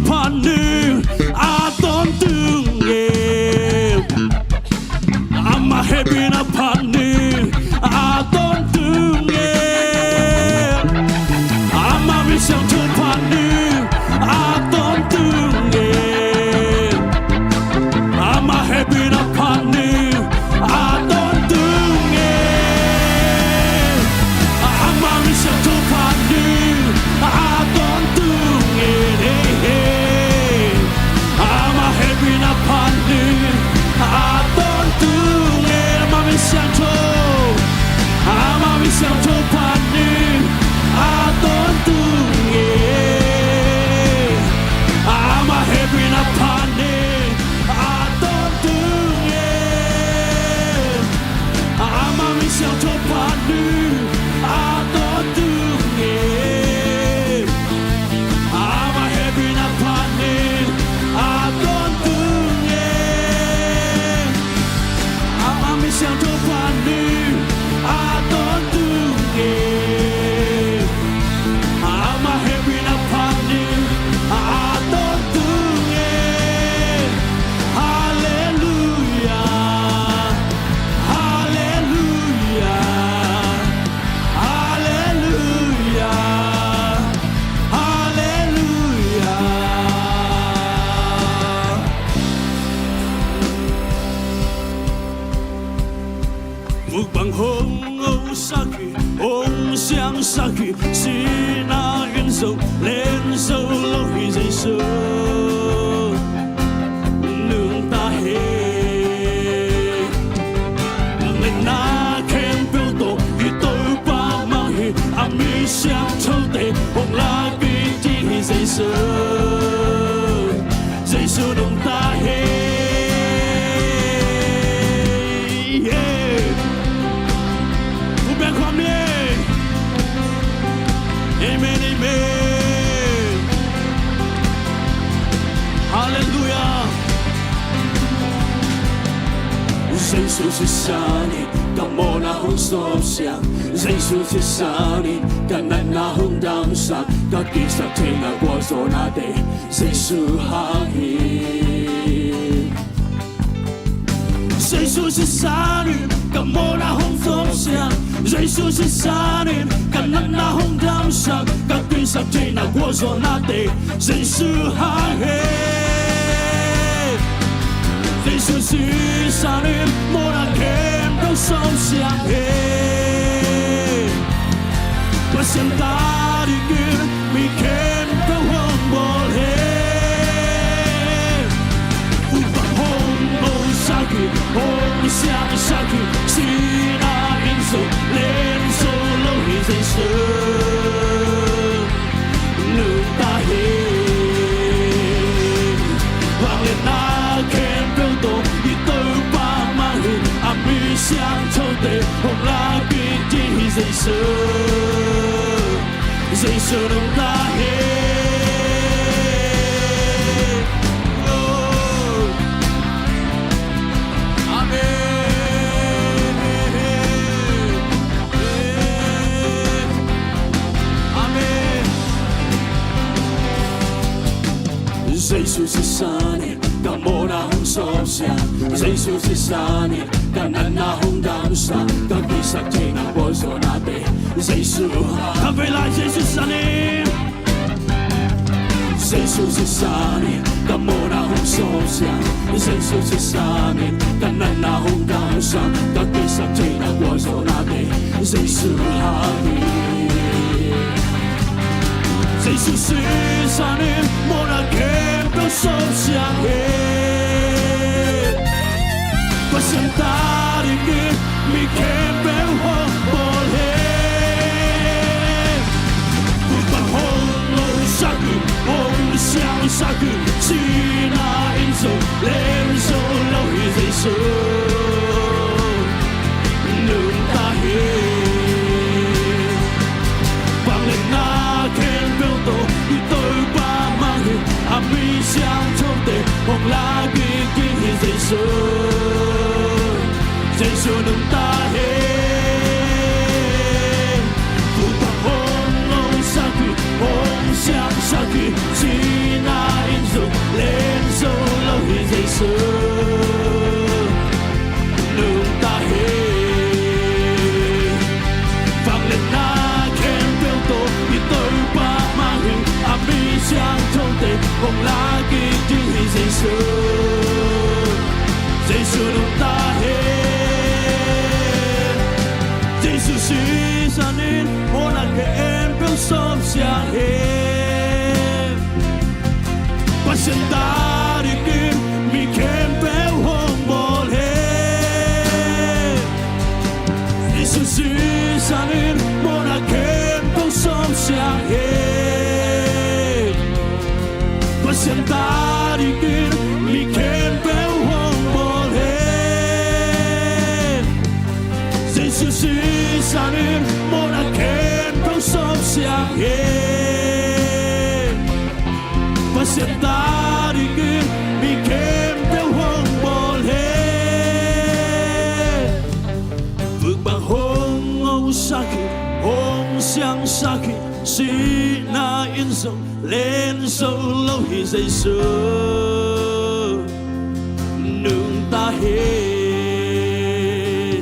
Speaker 2: paning aton tunge ama happy na paning aton tunge ama wisang tu paning aton tunge ama happy na paning aton tunge ama wisang tu paning aton tunge ama happy na paning aton tunge ama wisang tu paning aton tunge ama happy na paning aton tunge ama wisang tu paning aton tunge ama happy na paning aton tunge ama wisang tu paning aton tunge ama happy na paning aton tunge hallelujah hallelujah hallelujah hallelujah Phước bằng hồng âu sa kỳ ôm xiang sa kỳ xin na yên dầu lên dầu lâu khi dây sơ nương ta hê lên na khen biểu tổ khi tôi ba mang hi ami xiang châu tề hồng la kỳ chi dây sơ nương ta hê Amen, amen. Hallelujah. Giêsu是上帝，当我那红所想，耶稣是上帝，当咱那红当上，当地上天那我所那地，耶稣行义。耶稣是上帝，当我那红所想，耶稣是上帝，当咱那红当上，当地上天那我所那地，耶稣行义。耶稣是上帝，我那看到手相嘿，我想大的根，没看到红波嘿，不把红波下去，红相下去，是那因素，连手都已经是，能大嘿，忘了那看。相抽的红拉比基谁说？谁说能打黑？阿门。阿门。谁说是啥呢？当我那红手下，谁说是啥呢？当咱那红当上，当地上天那我所那地，谁说他未来谁是啥呢？谁说是啥呢？当我那红手下，谁说是啥呢？当咱那红当上，当地上天那我所那地，谁说哈你？谁说是啥呢？我那看到手相嘿。我想大的根，你看变红波黑，不把红楼下去，红香下去，是那因素，连手老一在手，能大黑，帮人那看变多，你都把忙黑，阿弥相冲的，红拉给给在手。谁说能打黑？ Giêsu Giêsu nung tahe Giêsu si sanin Mona ke em biểu som sia he Pasenta di kim mi kem pel hong bol he Giêsu si sanin Mona ke em biểu som sia he Pasenta di kim mi kem pel hong bol he Giêsu si sanin Mona ke em biểu som sia he Pasenta di kim mi kem pel hong bol he Vượt bằng hong âu sakit hong xiang sakit si na in sông lên sâu lâu hi Giêsu nương ta hết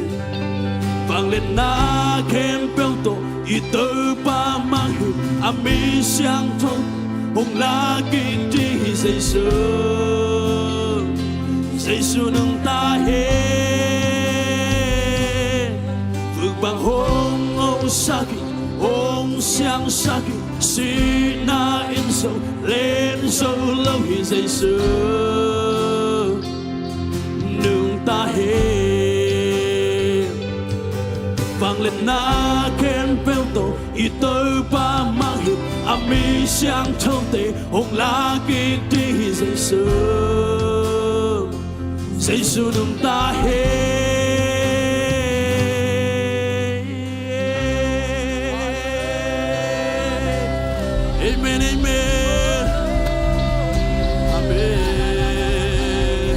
Speaker 2: vang lên na kem pel to i tơ pa mang hu ami xiang thong hong la ki ti hi Giêsu Giêsu nương ta hết vượt bằng hong âu sakit hong xiang sakit si na in sâu lên sâu lâu hi Giêsu nương ta hết vang lên na ken pel to i tơ pa mang hiệp ami xiang thong te hong la ki ti hi Giêsu Giêsu nương ta hết Amen, amen. Amen.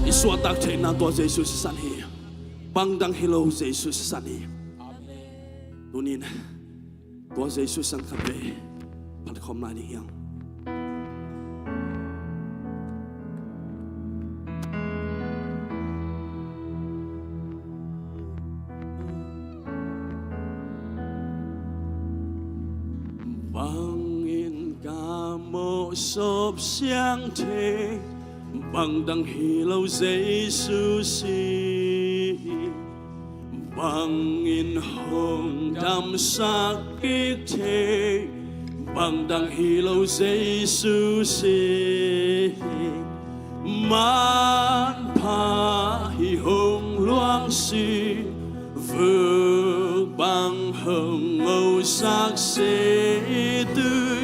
Speaker 2: Isuatak chay na to Giêsu sa sanhi. Pangdang hello Giêsu sa sanhi. Nunin. To Giêsu sang kape. Pagkom na niyang. Bangin ca mô sốp xiang thế bằng đăng hi lâu Giêsu si bangin hồng đam sắc kiết thế bằng đăng hi lâu Giêsu si man pa hi hồng loang si vượt bằng hồng màu sắc sẽ tươi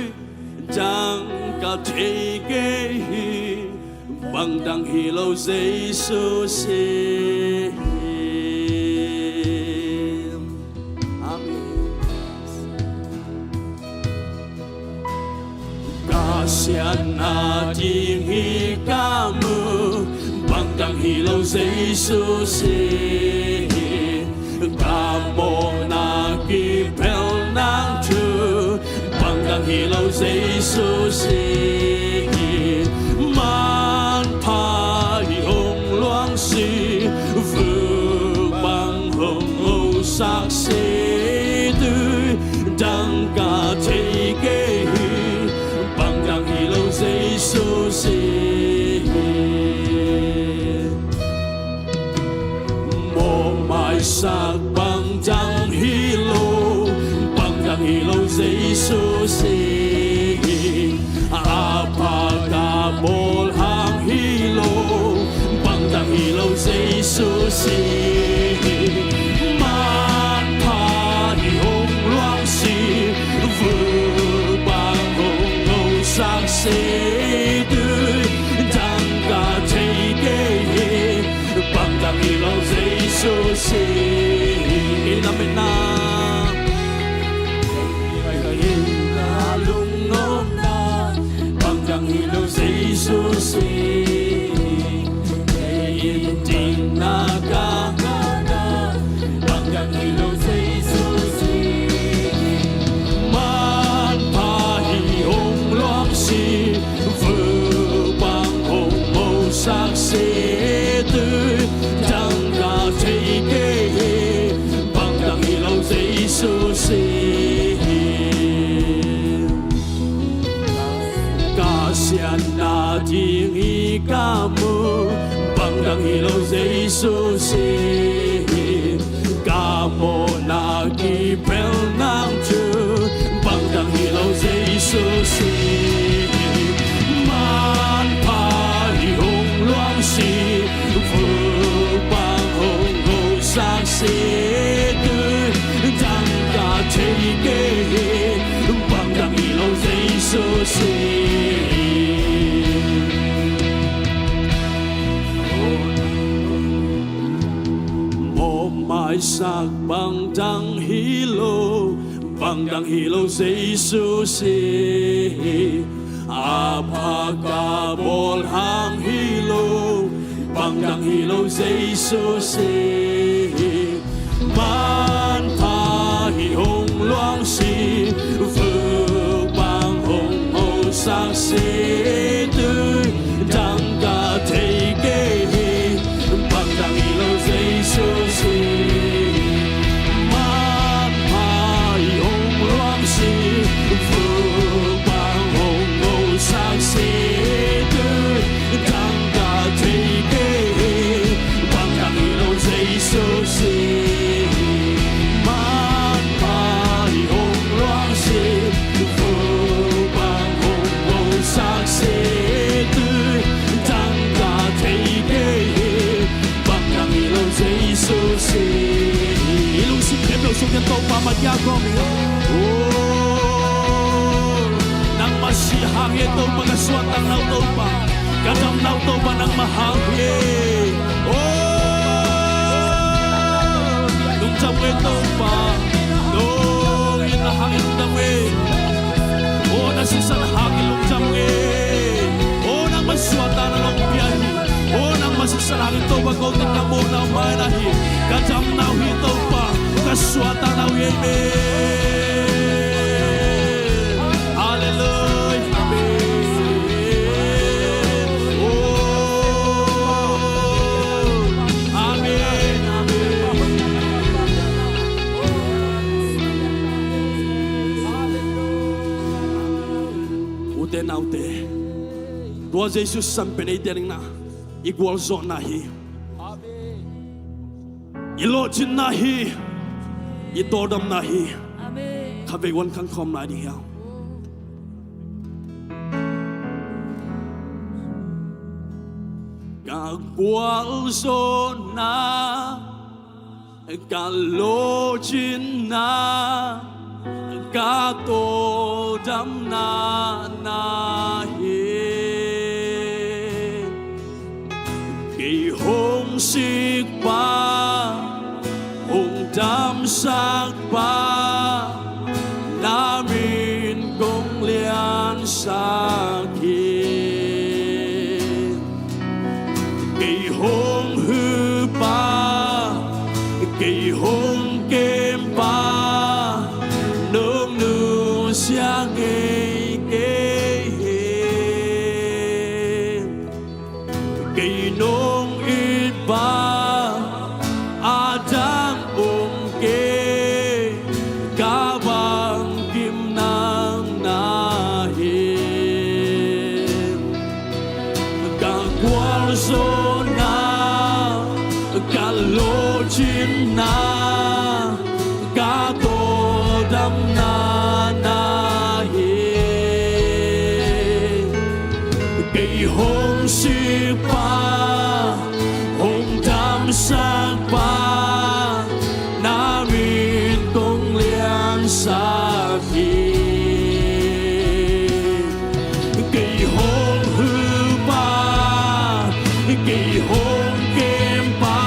Speaker 2: chẳng cả thế kế hi bằng đăng hi lâu Giêsu sẽ Amen ca xian na tiếng hi ca mơ bằng đăng hi lâu Giêsu sẽ ca mô na ki pel nang chu bằng đăng hi lâu Giêsu si man pa hi hong loang si vượt bằng hồng âu sắc sẽ tươi đăng cả thế kế bằng đăng hi lâu Giêsu si sắc bằng đăng hi lô Giêsu si apa ka bol hang hi lô bằng đăng hi lô Giêsu si man pa hi hong loang si vượt bằng hồng âu sắc sẽ tươi đăng cả thế kế bằng đăng hi lô Giêsu si Amen na na lung nôm na bằng đăng hi lô Giêsu si yên tình na ca hilaw sa isusin Kamo nagipel ng Diyo Bandang hilaw sa isusin Man palihong luang si Phước bang hồng hồ sang si Đang cả thế kế Bandang hilaw sa isusin Mai sak bandang hilaw sa isusi Apakah bolhang hilaw bandang hilaw sa isusi Man pahihong luang si Phước bang hồng hồ sang si Đang cả thế kế bandang hilaw sa isusi Sung yan tong pamagyagong Nang masihangin tong mga swatang nauto pa Kadam nauto pa ng mahangin Nung jawe tong pa Nung inahangin dawe Nasisan hangin nung jawe Nang maswata na nung biyahe Nang masasarangin to bagotin na muna manahi Kadam nauhin to pa Kaswata na amen. Hallelujah. Amen. Amen. Amen. Ute na ute. Tua Jesus sampai na itiaring na. Igual zon nahi. Ilojin nahi. Itodam nahi Kabewan kang kom na dihaw Kagwal zona Kalojin na Katodam na nahi Kihong sikpa Dam sak pa namin kong lian sakit Kay hong hupa Kay hong kempa Nung nusyang Kay nung iba Adang Kabang kimnang nahim Kagwal zona Kalojin na Katodam na nahim Kay hong sipa Hong damsak pa Namin kong liang sakit Kay hong hupa Kay hong kempa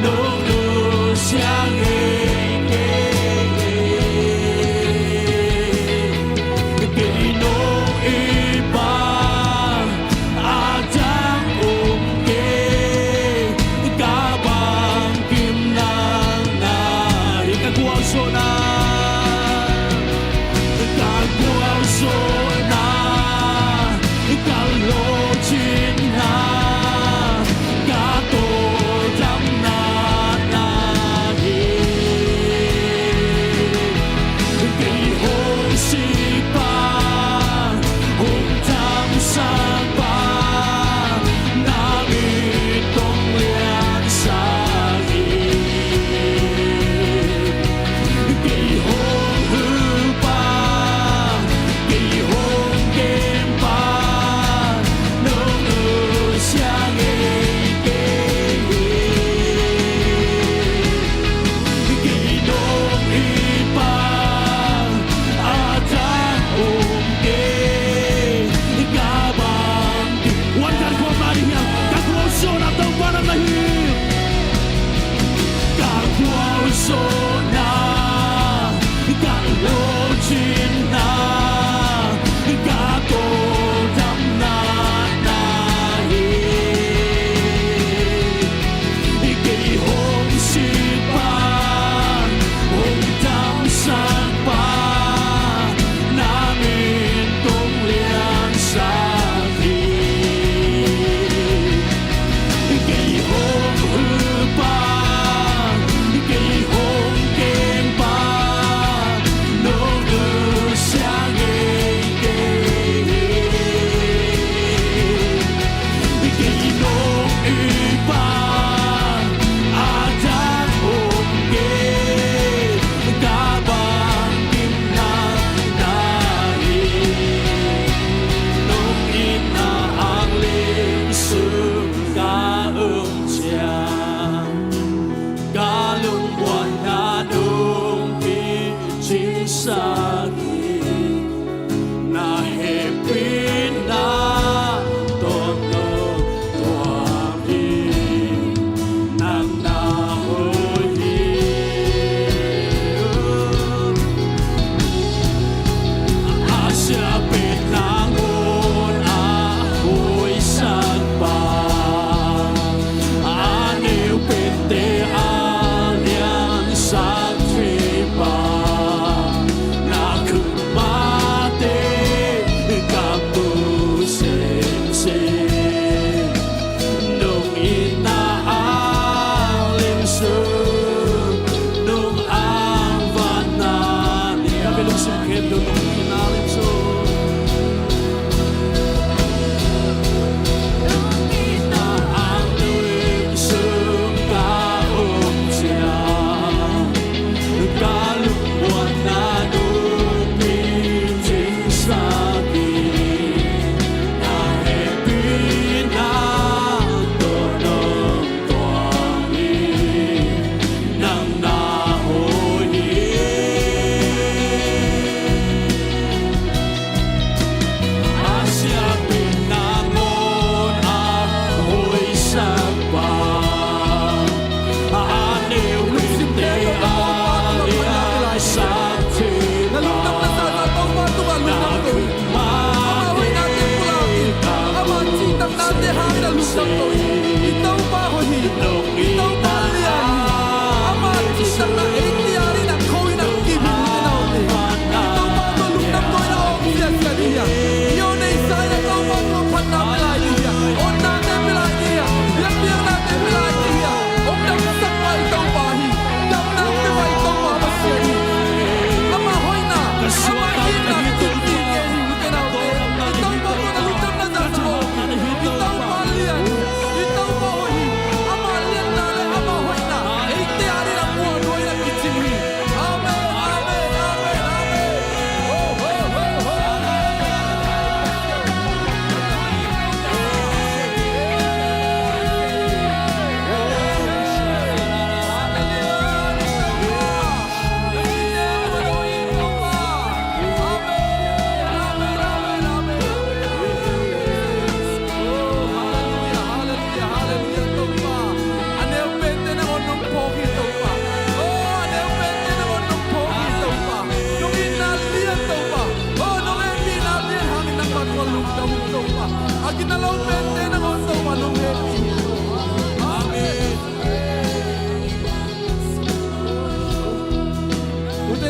Speaker 2: Nung nusyang Kay nung iba Adang Kabang kimnang nahi Kagwal zona Kagwal zona Kalojin na Katodam na nahi Kay hong sipa Hong damsak pa Namin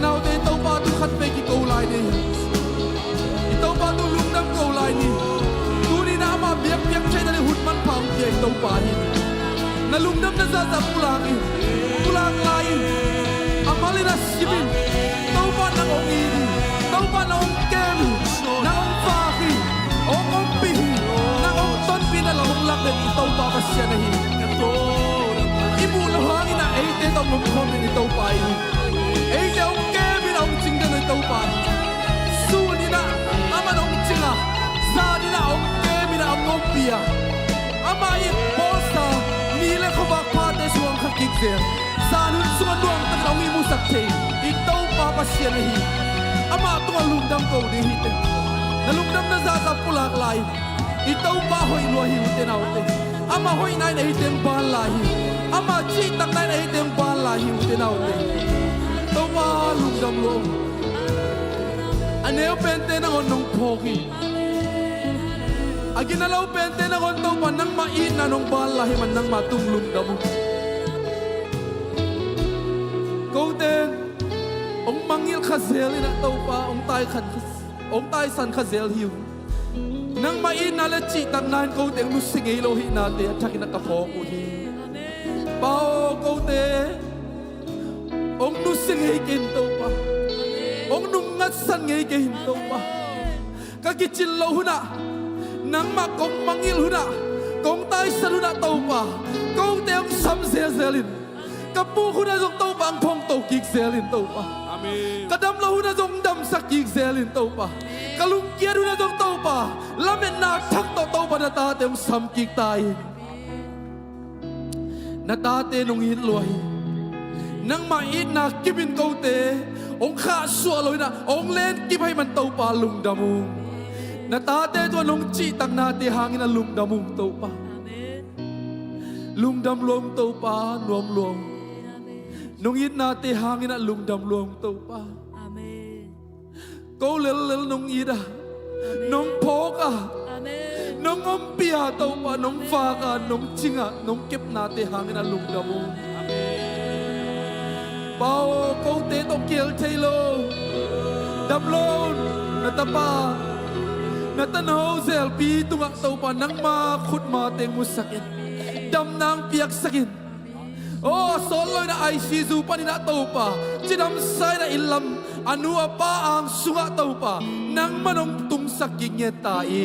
Speaker 3: nào thế tàu ba tu khát về cái câu lại đi tàu ba tu lung đâm câu lại đi tu đi na mà biếc biếc chơi na đi hụt man phẳng về tàu ba đi na lung đâm na ra pulang lại amali na sibin tàu ba na ông đi tàu ba na ông kem na ông pha khi ông pi na ông ton pi na lòng lạc đến tàu ba bác sĩ na hi ibu na hangin na ay te tàu lung khom ni tàu ba hi ay te ông kem na ông ching na tàu ba su ni na ama na ông ching a sa ni na ông kem na ông pia ama i posa ni le ko ba pa te suang khak kik ze sa nun suan duang ta nong i mu sak the i tàu ba bác sĩ na hi ama to lung dam ko ni hi te na lung dam na za pulak lai i tàu ba hoi lo hi te na te ama hoi nai na hi tem ban lai ama chi tak nai na hi tem ban lai hi te na te tàu ba lung dam lo aneo pente na on nong phoki agina lo pente na on tàu ba nang ma i na nong ban lai man nang ma tung lung dam câu tên ông mangil khazel na tàu ba ông tai san khazel hiu nang ma in na le chi tak nan ko te lu singei lo hi na te thakina ka pho ko hi bao ko te ong nu singei kin to pa ong nu ngat san ngei ke hin to pa ka ki chil lo huna nang ma kong mangil huna kong tai san huna to pa ko te ong sam zelin ka pu huna jong to bang phong to kik zelin to pa
Speaker 2: amen
Speaker 3: kadam lo huna jong dam sak kik zelin to pa kalung kia du na dong tàu pa lamen na thak tàu pa na ta te ông sam kik tai na ta te nong hit loi nang ma it na kibin ko te ông kha suwa loi na ông len kip hai man tàu pa lung damu na ta te to nong chi tak na te hangin na lung damu tàu pa lung dam luang tàu pa nuam luang nong it na te hangin na lung dam luang tàu pa câu lel nong ida nong poka nong ompia tàu pa nong faga nong chinga nong kep na te hangin na lung damu bao câu te to kiel thailo dam lon na tapa na tanaw zel pi tunga tàu pa nang ma khut ma teng musakin dam nang piak sakin oh soloy na ai sizu panina tàu pa chinam sai na ilam anu apa ang sunga tàu pa nang manong tung sakking ye tai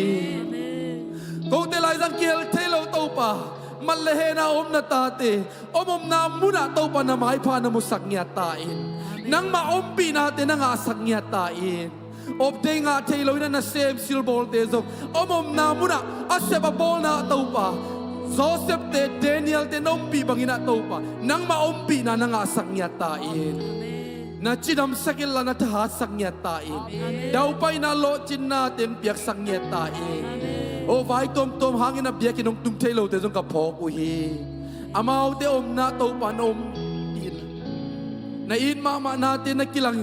Speaker 3: ko te lai jang kiel thelo tàu pa malhe na om na ta te om na muna tàu pa na mai pha na musak nya tai nang ma om pi na te na nga sak nya tai op te nga thelo na sem sil bol te zo om na muna aseba bol na tàu pa Joseph te Daniel te nom pi bangina tàu pa nang ma om pi na nga sak nya tai na chinam sakil la na tha sak nya tai dau pai na lo chin na tem piak sak nya tai o vai tom hangin na biak inong tum thailo te jong ka pho ku hi amau te om na tàu pa nom in na in ma na te na kilang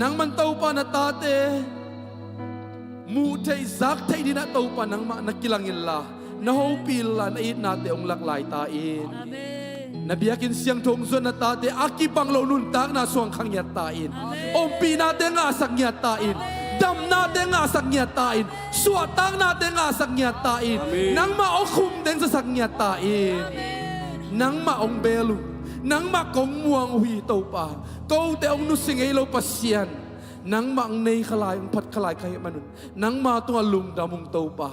Speaker 3: nang man tàu pa na ta te mu thai zak thai di na tàu pa nang ma na kilang in la na ho pil la na in na te ong lak lai ta in nabiyakin siyang thong zon na tate akipang lo nun tak na suang khang yat tain ompi na te nga sak nyat tain dam na te nga sak nyat tain suatang na te nga sak nyat tain nang ma okhum deng sa sak nyat tain nang ma ong belu nang ma kong muang hui to pa ko te ong nu singei lo pasian nang ma ang nei khalai ong phat khalai khai manun nang ma tu alum damung to pa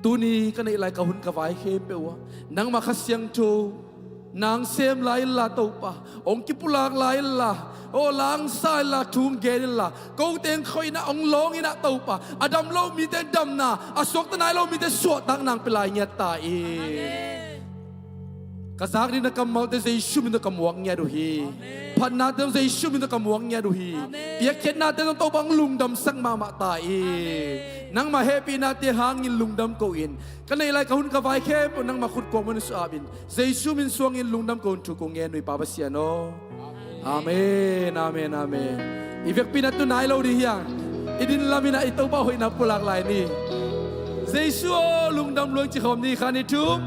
Speaker 3: tu ni kan ai lai ka hun ka vai khe pe wa nang ma khasyang chu nang sem lai la to pa ong ki pulak lai la o lang sai la thung ge la ko teng khoi na ong long ina to pa adam lo mi te dam na asok ta nai lo mi te so tak nang pelai nya ta e kasak ni na kamal te sei shum na kamwang nya du hi phat na te sei shum na kamwang nya du hi pia khet na te to bang lung dam sang ma ma ta e nang ma happy na te hangin lungdam ko in kanai lai kahun ka vai khe po nang ma khut ko man su abin jesu min suang in lungdam ko thu ko nge noi pa ba sia no amen amen amen ivek pina tu nai lo di hiang idin lamina ito ba hoi na pulak lai ni jesu lungdam luang chi khom ni khani thum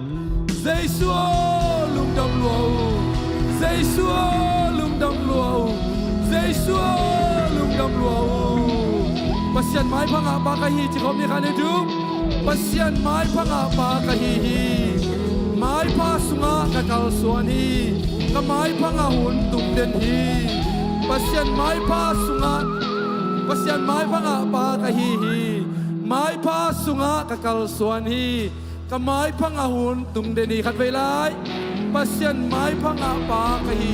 Speaker 3: jesu lungdam luang jesu lung ดำลัวเจสัวลุงดำลัวปัสยันไม้พังอาปากะฮีจิคอมนี่คันดูปัสยันไม้พังอาปากะฮีไม้พาสุงากะกัลสวนีกะไม้พังอาหุนตุมเดนฮีปัสยันไม้พาสุงาปัสยันไม้พังอาปากะฮีไม้พาสุงากะกัลสวนีกะไม้พังอาหุนตุมเดนีขัดเวลาปัสยันไม้พังอาปากะฮี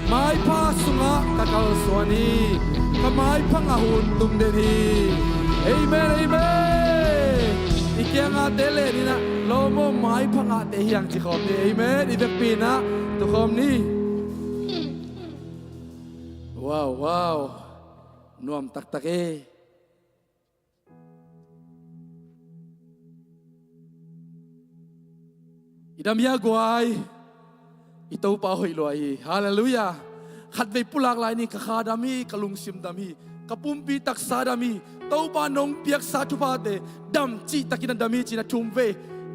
Speaker 3: ไม้พาสุงากะกัลสวนีกะไม้พังอาหุนตุมเดนีเอเมนเอเมนอีกอย่างอาเตเลนี่นะโลโมไม้พังอาเตยังจิคอมนี่เอเมนอีเบกปีนะตุคอมนี่ว้าวว้าวนวมตักตักเออิดามยากวายอิตาปาหอยลอยฮาเลลูยาขัดไปปุลากลายนี่กะขาดามีกะลุงซิมดามีกะปุ่มปีตักซาดามีเต้าปานงเปียกซาทุพาเตดำจีตักินันดามีจีนะชุมเว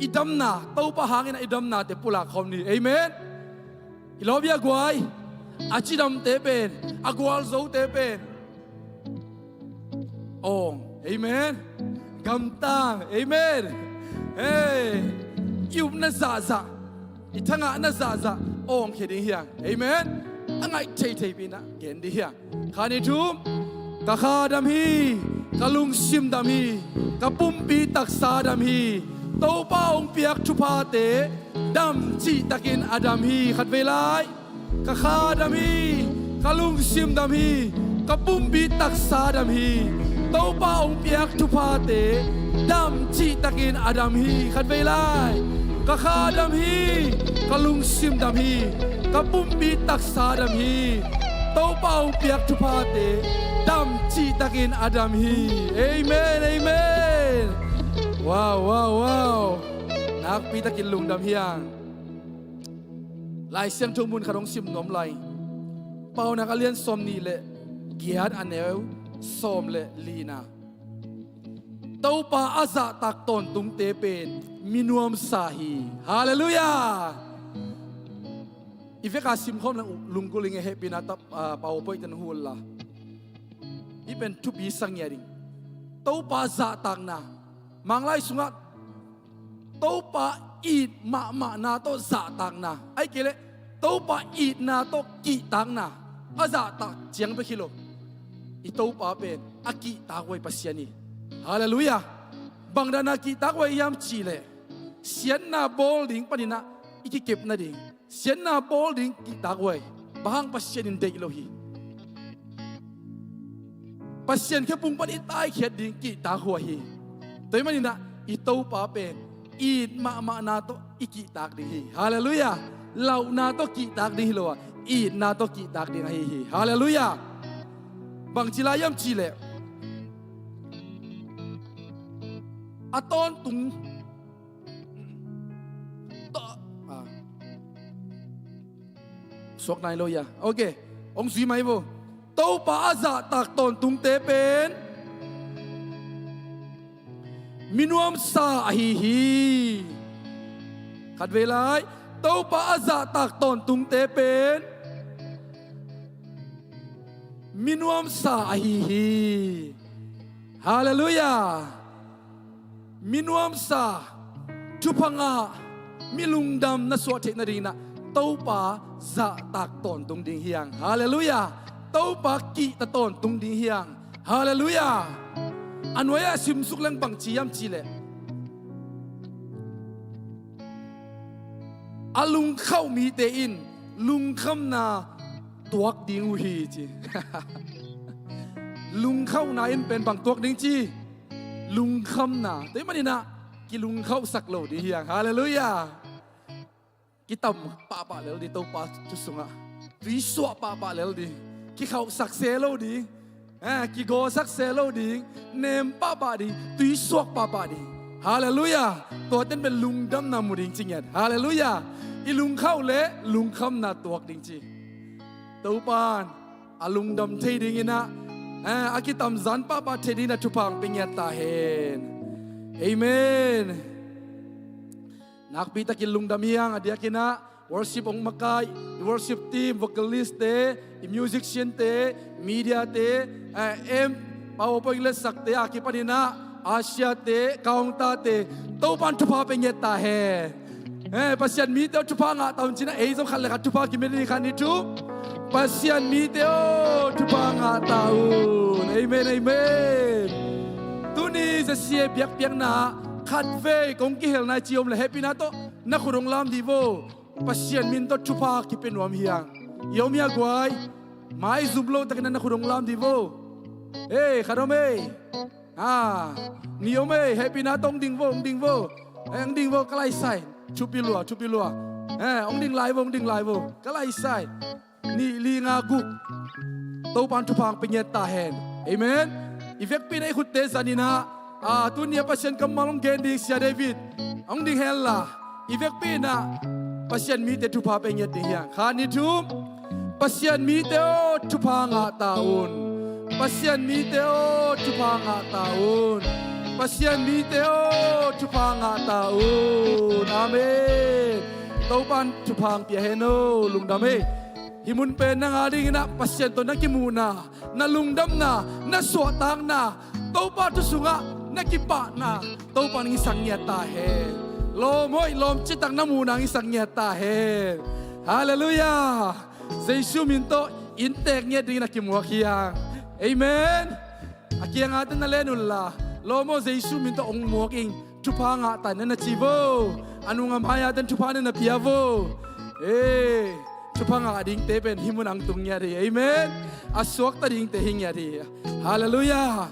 Speaker 3: อิดามนาเต้าปาหางอินะอิดามนาเตปุลากคอมนี่เอเมนอิลอบยากวายอาจิดามเตเป็นอากวาลโซเตเป็นองเอเมนกำตังเอเมนเฮ้ยูบนาซาซาอีทั้งนาซาซาองเคดิเฮียเอเมนอังไงเทเทปีนะเกนดิเฮียขานิทุมกะขาดามฮีกะลุงซิมดามฮีกะปุ่มปีตักซาดามฮีโตป้าองเปียกชุพาเตดำจีตักินอาดามฮีขัดเวลากะขาดามฮีกะลุงซิมดามฮีกะปุ่มปีตักซาดามฮีโตป้าองเปียกชุพาเตดำจีตักินอาดามฮีขัดเวลากะขาดามฮีกะลุงซิมดามฮีกะปุ่มปีตักซาดามฮีโตป้าองเปียกชุพาเตดำจีตักินอาดามฮีเอเมนเอเมนว้าวว้าวว้าวนักปีตักินลุงดำเฮียงลายเสียงทุ่งมุนขนมซิมนมไหลเป่านักเรียนสมนีเละเกียรติอันเนวสมเละลีนาเต้าป่าอาซาตักตนตุงเตเป็นมินวมสาฮีฮาเลลูยาอีเฟกาซิมคอมลุงกุลิงเฮปินาตับเป่าไปจนหัวละอีเป็นทุบีสังยาดิงเต้าป่าซาตักนามังไลสุงัดเต้าป่าอีดมานาโตซาตักนาไอ้เกลเต้าป่าอีดนาโตกีตักนาอาซาตักเจียงไปคิโลอีเต้าป่าเป็นอากีตากไว้ปัสยานีฮาเลลูยาบังดานากีตากไว้ยามชีเลเสียนนาบอลดิงปนินะอีกเก็บนาดิงเสียนนาบอลดิงกีตากไว้บางปัสยานินเดกิโลฮีปัสยานแค่ปุ่งปนิตายเขียดดิงกีตากไว้ฮีแต่มันนี่นะอีเต้าป่าเป็นอีดมานาโตอีกีตากดิฮีฮาเลลูยาเหล่านาโตกีตากดิฮีโลวะอีดนาโตกีตากดิฮีฮาเลลูยาบางจิลายามชีเลอาตอนตุงสวกนายโลยาโอเคองสีไหมบ่เต้าป่าอาซาตักตอนตุงเตเป็นมินวมซาฮีขัดเวลาเต้าป่าอาซาตักตอนตุงเตเป็นมินวมซาฮีฮาเลลูยามินวมซาชุพังามิลุงดำนสวดเทนดีนะเต้าป่าซาตักตอนตุงดิงเฮียงฮาเลลูยาเต้าป่ากีตะตอนตุงดิงเฮียงฮาเลลูยาอันวายาซิมสุกลังบังจียมจีเลอาลุงเข้ามีเตอินลุงคำนาตัวดิงวีจีลุงเข้านาอินเป็นบังตัวดิงจีลุงคำนาแต่มันนี่นะกิลุงเข้าสักโลดีเฮียงฮาเลลูยากิตำป้าเลวดีตัวป้าจุสุงะวิสวะป้าเลวดีกิเขาสักเซโลดีกิโกสักเซโลดีเนมป้าดีตุยสวกป้าดีฮาเลลูยาตัวเต้นเป็นลุงดำนามุดิงจริงเงี้ยฮาเลลูยาอีลุงเข้าเละลุงคำนาตัวดิงจีตัวปานอาลุงดำเทดิงนะอากิตำจันป้าเทดินะทุพังเป็นเงี้ยตาเห็นเอเมนนักปีตะกินลุงดำเฮียงอดียกินะ worship ong makai worship team vocalist te musician te media te em powerpoint le sakte akipanina Asia te kaung ta te to pan thupa pe nyet ta he pasian mi te thupa nga taun china ei som khan le ka thupa ki me ni khan ni thu pasian mi te o thupa nga taun amen amen tu ni se sie piak piak na khat ve kong ki hel na chiom le happy na to na khurong lam di vo pasian min to thupa ki pe nuam hiang yom ya gwai mai zublo takina na khurong lam di vo kharome niome happy na tong ding vo ang ding vo kalai sai chupi lua ong ding lai vo kalai sai ni li nga gu to pan tu pang penyet ta hen amen ifek pin ai khut te sanina tu nia pasien kamalong gendi sia David ong ding hella ifek pin na pasien mi te tu pa penyet ding yang khani tu pasien mi te o tu pa nga taun pasian mi te o tupanga taun pasian mi te o tupanga taun amen topan tupang pia heno lungdame himun pen na nga ding na pasian to na kimuna na lungdam na suatang na topa tu sunga na kipa na topan ngisang nya ta he lomoi lom chitang na muna ngisang nya ta he hallelujah Jesu minto intek nya ding na kimwa khiyang Amen. Aki ang atin na lenula. Lomo Jesu minto ong muking chupa nga tanan na chivo. Ano nga maya atin chupa na piavo. Chupa nga ading tepen himun ang tungyari. Amen. Aswak ta ding tehingyari. Hallelujah.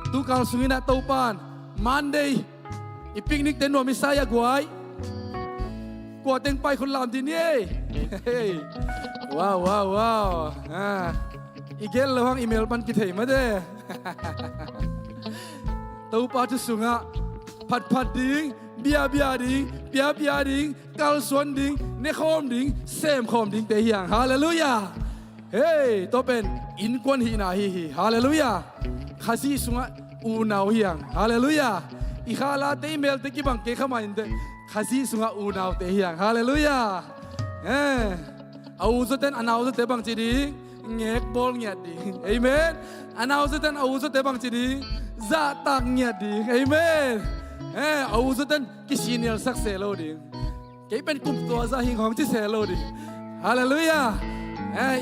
Speaker 3: Tukal sungin na taupan. Monday. Ipiknik ten wa misaya guay. Kuateng pay kulam din Hey. Wow. Igel lawang email pan kita made. Tahu patu sunga, pat ding, bia ding, pia ding, kal suan ding, nekom ding, sem kom ding tehiyang. Hallelujah. Hey, topen in kwan hina hi. Hallelujah. Kasi sunga unaw hiyang. Hallelujah. Ikhala te email te kibang ke kamain de. Kasi sunga unaw tehiyang. Hallelujah. Auzutan anauzutan bang jadi ngek bol nyadi, amen. Anauzutan auzutan bang jadi zatang nyadi, amen. Auzutan kisinil sak selo ding, kay pen kum tua zahing hong ci selo ding, hallelujah.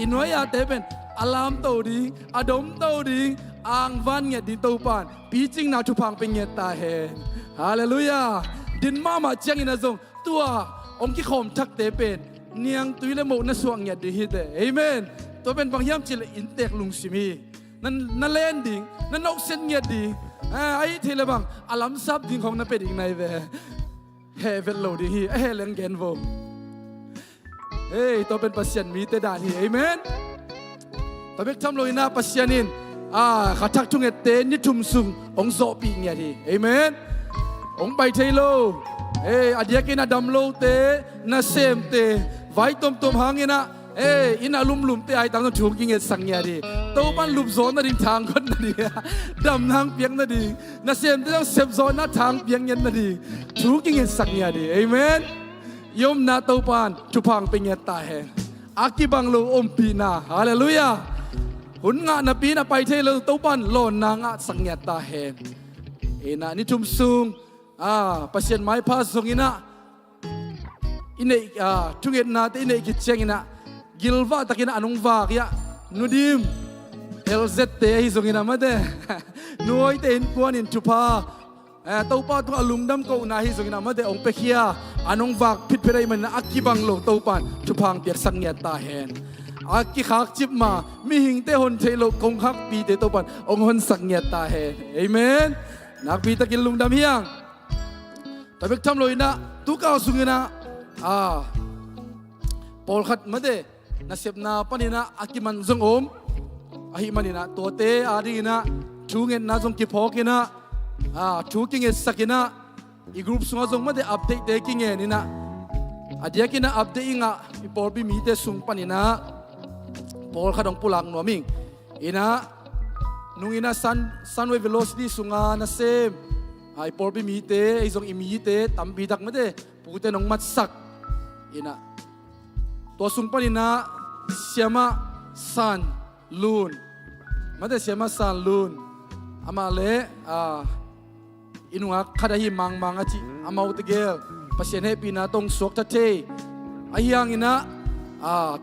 Speaker 3: Inwaya tepen alam tau ding, adom tau ding, ang van nyadi taupan, pitching na chupang penyet tahen, hallelujah. Din mama ciang inazong tua ong kikom tak tepen. Niang tuile mo na suang ya dihite. Amen. To ben bangyam chile intek lung simi. Nan landing, nan oxen ya di. Ai thile bang alam sab ding khong na peding nai ve. Heaven lo di hi. Leng gen vo. Hey, to ben pasien mi te dan hi. Amen. To bek tham lo ina pasienin. Khathak thunget te ni thum sung ong zo pi nya di. Amen. Ong pai thailo. Adia kina damlo te na sem te vai tom hangin na ina lum te ai tang chu king et sang ya di to pan lup zon na ding thang kon na di dam hang piang na di na sem te sem zon na thang piang yen na di chu king et sang ya di amen yom na to pan chu phang pe nge ta he aki bang lo om pi na hallelujah hun nga na pi na pai the lo to pan lon na nga sang ya ta he ina ni chum sung pasien mai pa sung ina tunget na te ina kicheng ina gilva takina anong va kya nudim LZ te hi sung ina made nuoi te in kuan in chupa tau pa tu alumdam ko na hi sung ina made ong pekhia anong va phit pherai man akibang lo tau pan chupang piak sang ya ta hen aki khak chip ma mi hing te hon thelo kong khak pi te tau pan ong hon sang ya ta he amen nak pi takin lungdam hiang tabek tham loina tu ka sungina Paul khat made na sep na panina akiman zong om ahi manina tote adina chungen na zong ki phokina chuking es sakina i group sunga zong made update taking e nina adia kina update inga i Paul bi mi te sung panina Paul khadong pulang noming ina nungina sunway velocity sunga na sem ไอ้ปอลไปมีเตไอ้ทรงอิมีเตตั้มปีดักมาเตปูเตนองมัดสักอินะตัวสุงปนินะเสียมาสันลูนมาเตเสียมาสันลูนอามาเลอินุงขัดหิมังอาจิอามาอุตเกลปัสเซนเฮปีนาตงสวกทัเทไอ้ยังอินะ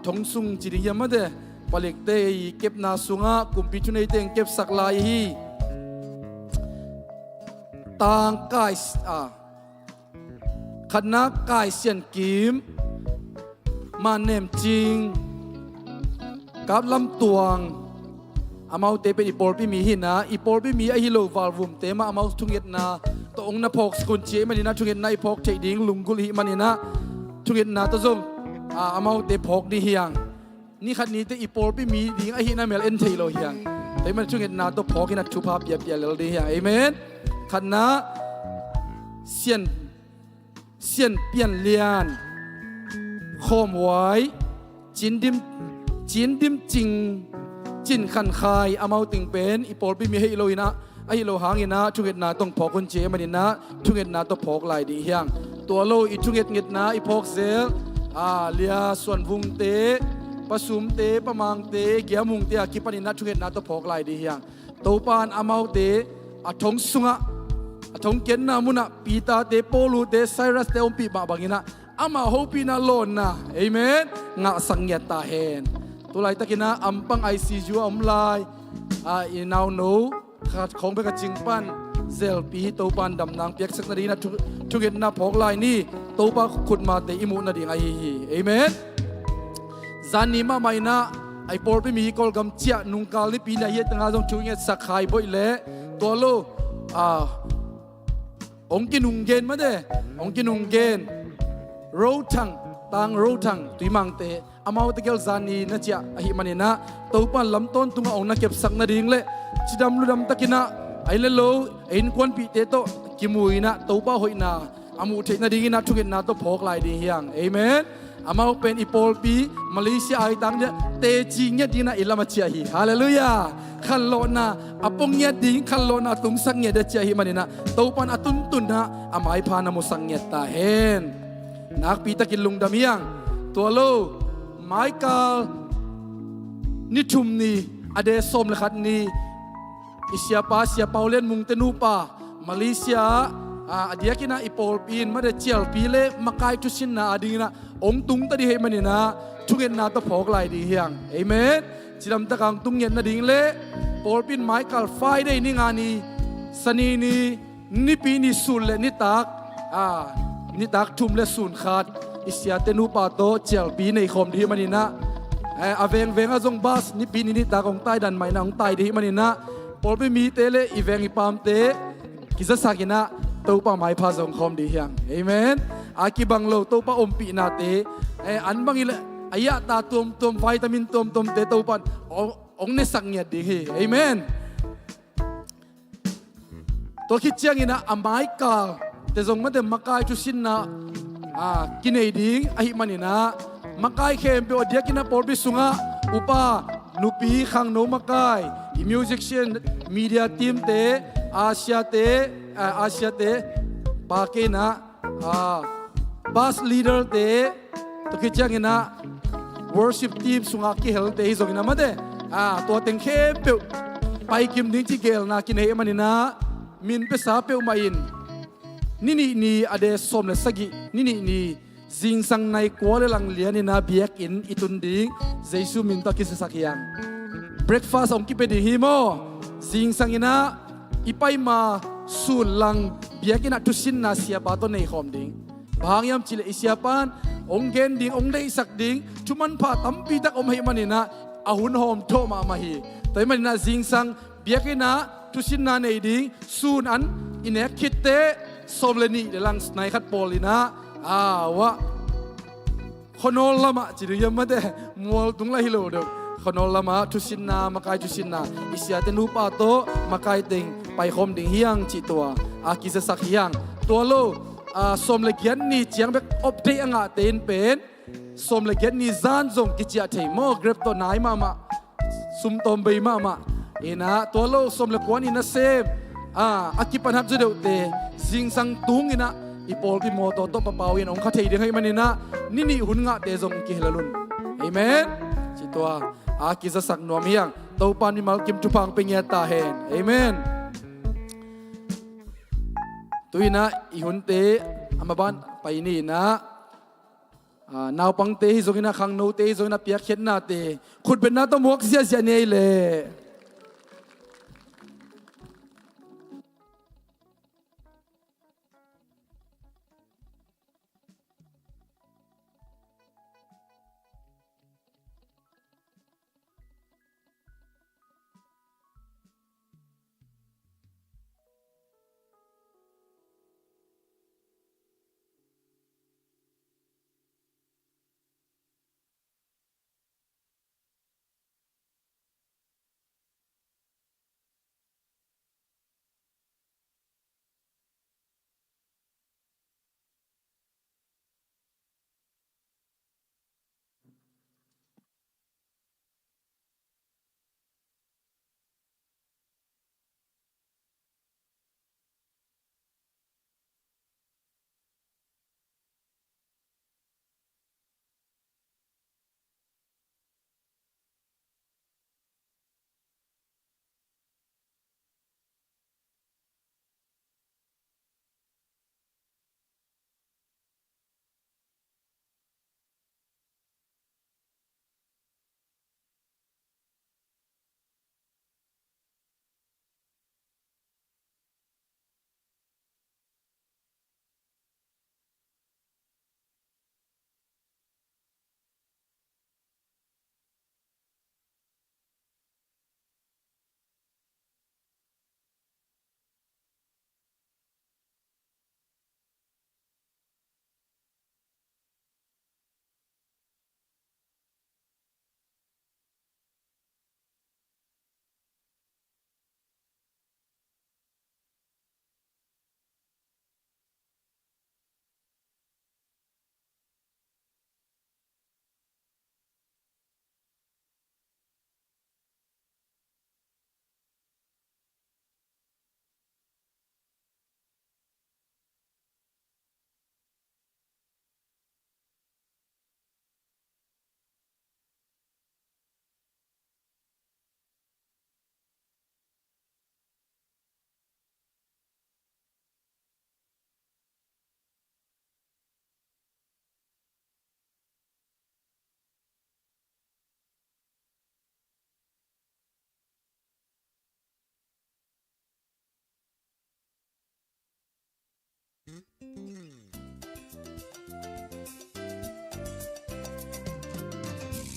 Speaker 3: ทงสุงจิริยามมาเตปลิกเตเก็บนาสุงะกุมพิจุนเอเตงเก็บสักลายฮีตางกายขณะกายเสียนกิมมาเนมจริงกับลำตวงอามาเตเป็นอีปอลพี่มีหินะอีปอลพี่มีไอฮิโลวาลวุมเตมาอามาทุงเอ็ดนาตัวองค์นับพกสกุลเจมันนี่นะทุงเอ็ดนายพกเจดิงลุงกุลีมันนี่นะทุงเอ็ดนาตัวจงอามาเตพกดีเฮียงนี่ขัดนี้เตอีปอลพี่มีดิงไอฮินาเมลเอ็นเทโลเฮียงแต่มันทุงเอ็ดนาตัวพกกินัดชุบภาพเปียเเลดีเฮียงเอเมนขัดนะเสียนเปลี่ยนเลียนโคมไว้จินดิมจริงจินขันคายอามาติงเป็นอีปอลไปมีให้โลยนะไอโลหางนะทุกเอ็ดนาต้องพอคนเจมันนะทุกเอ็ดนาต้องพอกลายดีเฮียงตัวโลอีทุกเอ็ดนะอีพอกเซลเลียส่วนวุงเตปสุมเตปมังเตเกียมุงเตกิปันินะทุกเอ็ดนาต้องพอกลายดีเฮียงตัวปานอามาเตทงสุงะทงเกนนามุนะปีตาเตโปลูเตไซรัสเตอมปีบาบังินะอามาโฮปีนาโลนนะเอเมนงะสังเกตตาเห็นตัวไรตะกินะอัมปังไอซีจูอัมลายอินาวโนขาดของไปกับจิงปันเซลปีตัวปันดำนางเปียกสักนาทีนะทุกเห็นนะพอกลายนี่ตัวปาขุดมาเตอิมุนาดิงไอฮีเอเมนจานิมาไม่นะไอปอลไปมีกอลกำเจียนุงกาลิปีนะเยตงาจงช่วยเงี้ยสักไข่บ่อยเละตัวโลองกินุงเกนมาเด้องกินุงเกนโรทังตังโรทังตุยมังเตอามาตะเกลซานีนะเจียอหิมันนี่นะตัวปันลำต้นตุงองนักเก็บสักนาดิ่งเละชิดำลุดำตะกินะไอเลโลไอินควันปีเตโตกิมุยนะตัวป้าหอยนาอามูเทนาดิ่งนะทุกเห็นนะตัวพอกลายดีเฮียงเอเมนอามาเป็นอีโปลปีมาเลเซียไอตังเนี่ยเตจิงเนี่ยดีนะอิลามาเชียฮีฮาเลลูยาขันโลนาอปงเนี่ยดิ่งขันโลนาตุงสังเนี่ยเดเชียฮีมันนี่นะตัวปันอตุนตุนนะอามาไอพานามุสังเนี่ยตาเห็นนักปีตะกินลุงดำยังตัวโลไมเคิลนิชุมนีอเดสมเลขัดนีอิเซียปาเซียเปาเลนมุงเตนูปามาเลเซียอดียกินะอีโปลปีนมาเดเจียลปีเล่มาไกทุสินนาอดีนะองตุงตะดีเฮมันนี่นะทุกเงินนาตะพอกลายดีเฮียงเอเมนจิดำตะกังตุงเงินนาดิ่งเล่โปลปีนไมเคิลไฟได้นี่งานีสนีนีนิปีนิสุลเลนิตักนิตักทุมเลสุนขาดอิสยาเตนูปาโตเจียลปีในคมที่มันนี่นะอาเวงอาจงบาสนิปีนิตาของใต้ดันไม่นะของใต้ที่มันนี่นะพอไปมีเตเลอีเวงอีปามเตกิจสักนะตัวป้าไม้พาจงคมดีอย่างเอเมนอากิบังโลตัวป้าอมปีนาเตอันบังอีเลอายะตาตัววิตามินตัวเตตัวป้าองเนสังเงียดีเอเมนตัวคิดเชียงอีนะอาไม้กาแต่จงมันเดมักไกจุสินนะกินไอดิ้งไอมันนี่นะมักไกเข้มเปียวเดียกินะปอลบิสุงะอุปานุปีขังโนมักไกอีมิวสิกเชียนมีเดียทีมเตอาเซียเตปาเกนะบัสลีดเดอร์เตตุกิจังนะวอร์ชิปทีมสุงะกิเฮลเตฮิโซกินะมาเดตัวเต็งเข้มเปียวไปกิมดิ้งที่เกลนะกินไอมันนี่นะมินเปสาเปียวมาอินนี่อเดสมเลสกินี่จิงสังในกัวเลลังเลียนี่นะเบียกอินอิตุนดิงเจสุมินตะกิสสักยังเบรกฟาสต์องกิเปดีฮิโมจิงสังอินะอีไปมาสูลังเบียกินะทุสินนาเสียปาตในคอมดิงบางยามจิเลอิเสียปานองเกนดิงองได้สักดิงชุมันพาตั้มปีตักอมให้มันนี่นะอาหุนหอมโทมามาฮีแต่มันนะจิงสังเบียกินะทุสินนาในดิงสูนอันอินเนคิดเตสมเลนีเดลังสไนคัดโปลินะวะคนนลมาจิริยามะเดมัวตุงไลฮิโลเดคนนลมาทุสินนามาไกทุสินนาอิสยาเตนูปาโตมาไกติงไปคมดิงเฮียงจิตัวกิจสักเฮียงตัวโลสมเลเกียนนี่เจียงเบกอบเทียงเตนเป็นสมเลเกียนนี่จานจงกิจยาเทโมเกรบตัวนายมาสุมตอมใบมาเอนะตัวโลสมเลกวนอินะเซม อากิปันฮับจะเดือดเตสิงสังตุงอินะอีปอลกิโมโตโตปะเปาอินองค์ข้าเทียงให้มันอินะนี่หุ่นงะเตจงกิฮลลุนเอเมนจิตว่าอากิจะสักนวมยังเต้าปานิมัลกิมจุพังเป็นยาตาเฮนเอเมนตุยนะอีหุ่นเตอามาบ้านไปนี่นะนาวปังเตฮิโซกินะขังโนเตฮิโซกินะเปียกเข็นนาเตขุดเป็นนาตมวกเสียเสียเนี่ยเลย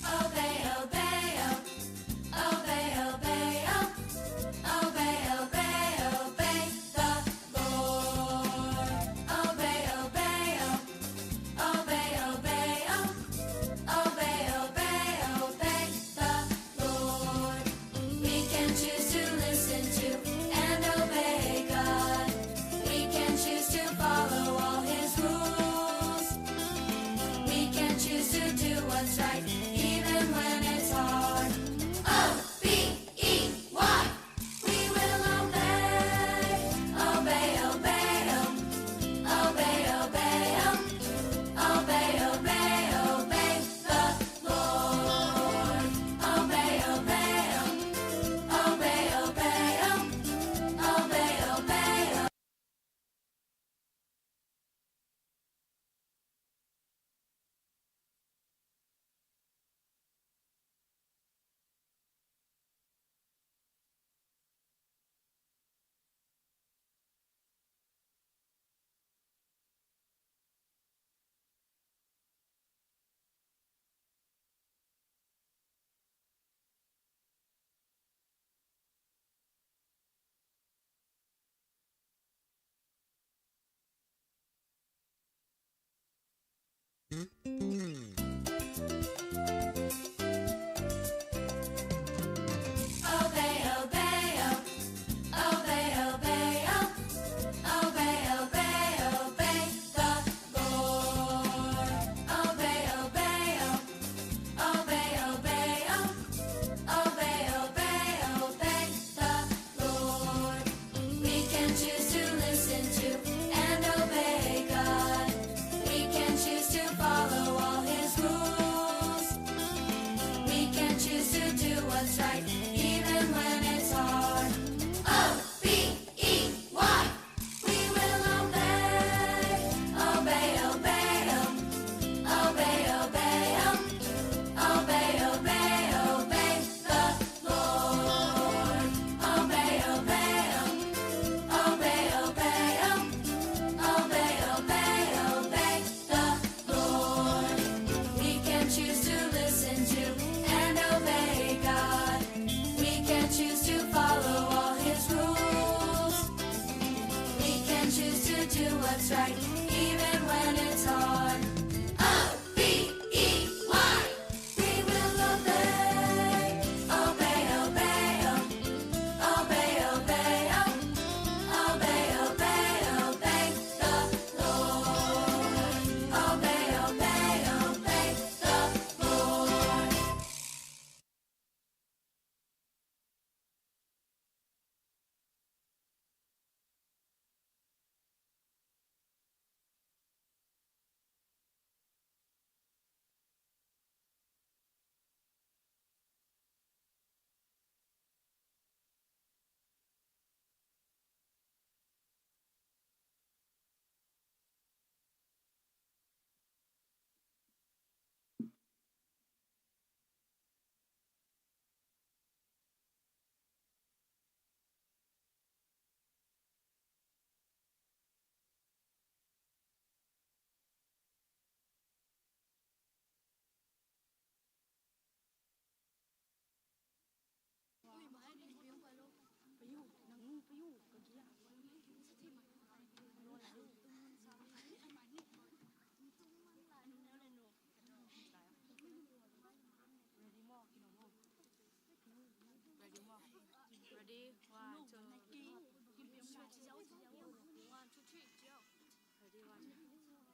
Speaker 4: Obey, obey, obey, obey, obey, obey, obey the Lord. Obey, obey, obey, obey, obey, obey, obey the Lord. We can choose to listen to and obey God. We can choose to follow all His rules. We can choose to do what's right, even when it's hard. O-B-E-Y. We will obey, obey, obey, obey, obey, obey, obey, obey the Lord. Obey, obey, obey, obey, obey, obey. Obey, obey, obey, obey, obey, obey, obey the Lord. Obey, obey, obey, obey, obey, obey, obey the Lord. We can what's right, even when it's hard. O-B-E-Y. We will obey, obey, obey, obey, obey, obey, obey, obey the Lord. Obey, obey, obey, obey, obey, obey, obey the Lord. We can choose to listen to and obey God. We can choose to follow all His rules. We can choose to do what's right, even when it's hard. O-B-E-Y. We will obey, obey, obey, obey, obey, obey, obey, obey the Lord. Obey, obey, obey the Lord.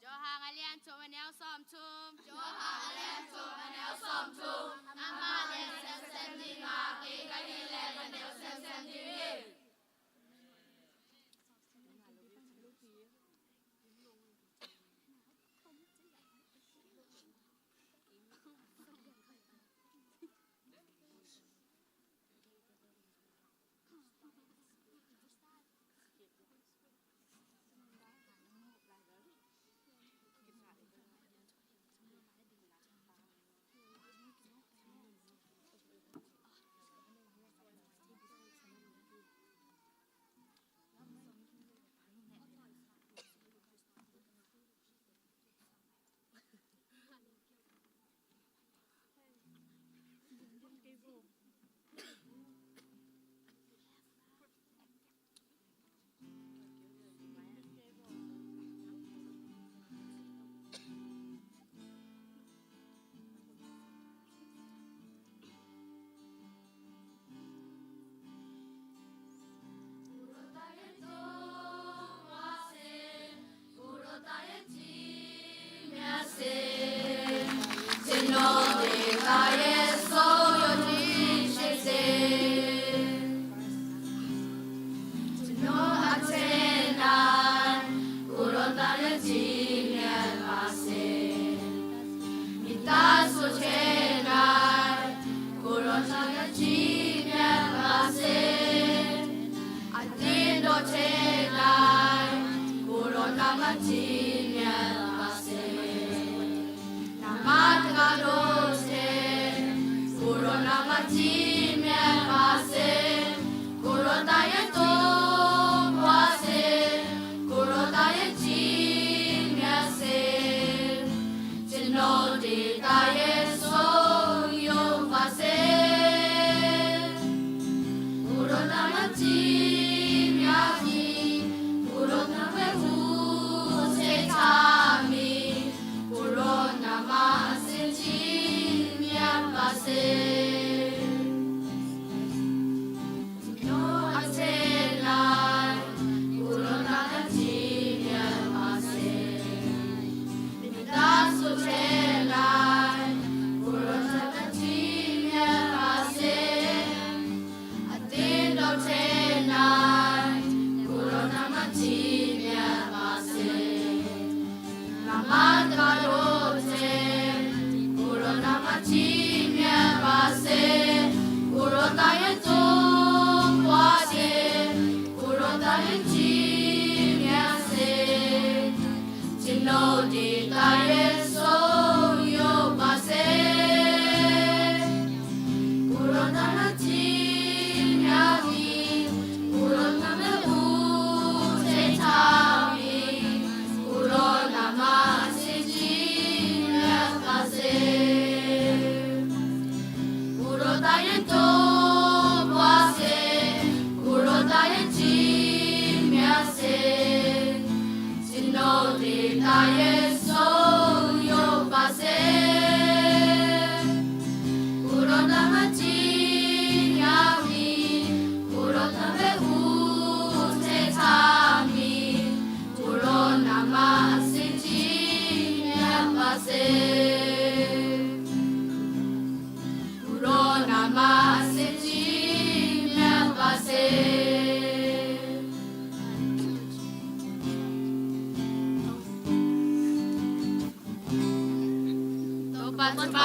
Speaker 5: cho hàng ai liên cho mình eo xòm chum cho hàng ai liên cho mình eo xòm chum amma liên xem đi mà kí cái đi lên mình eo xem đi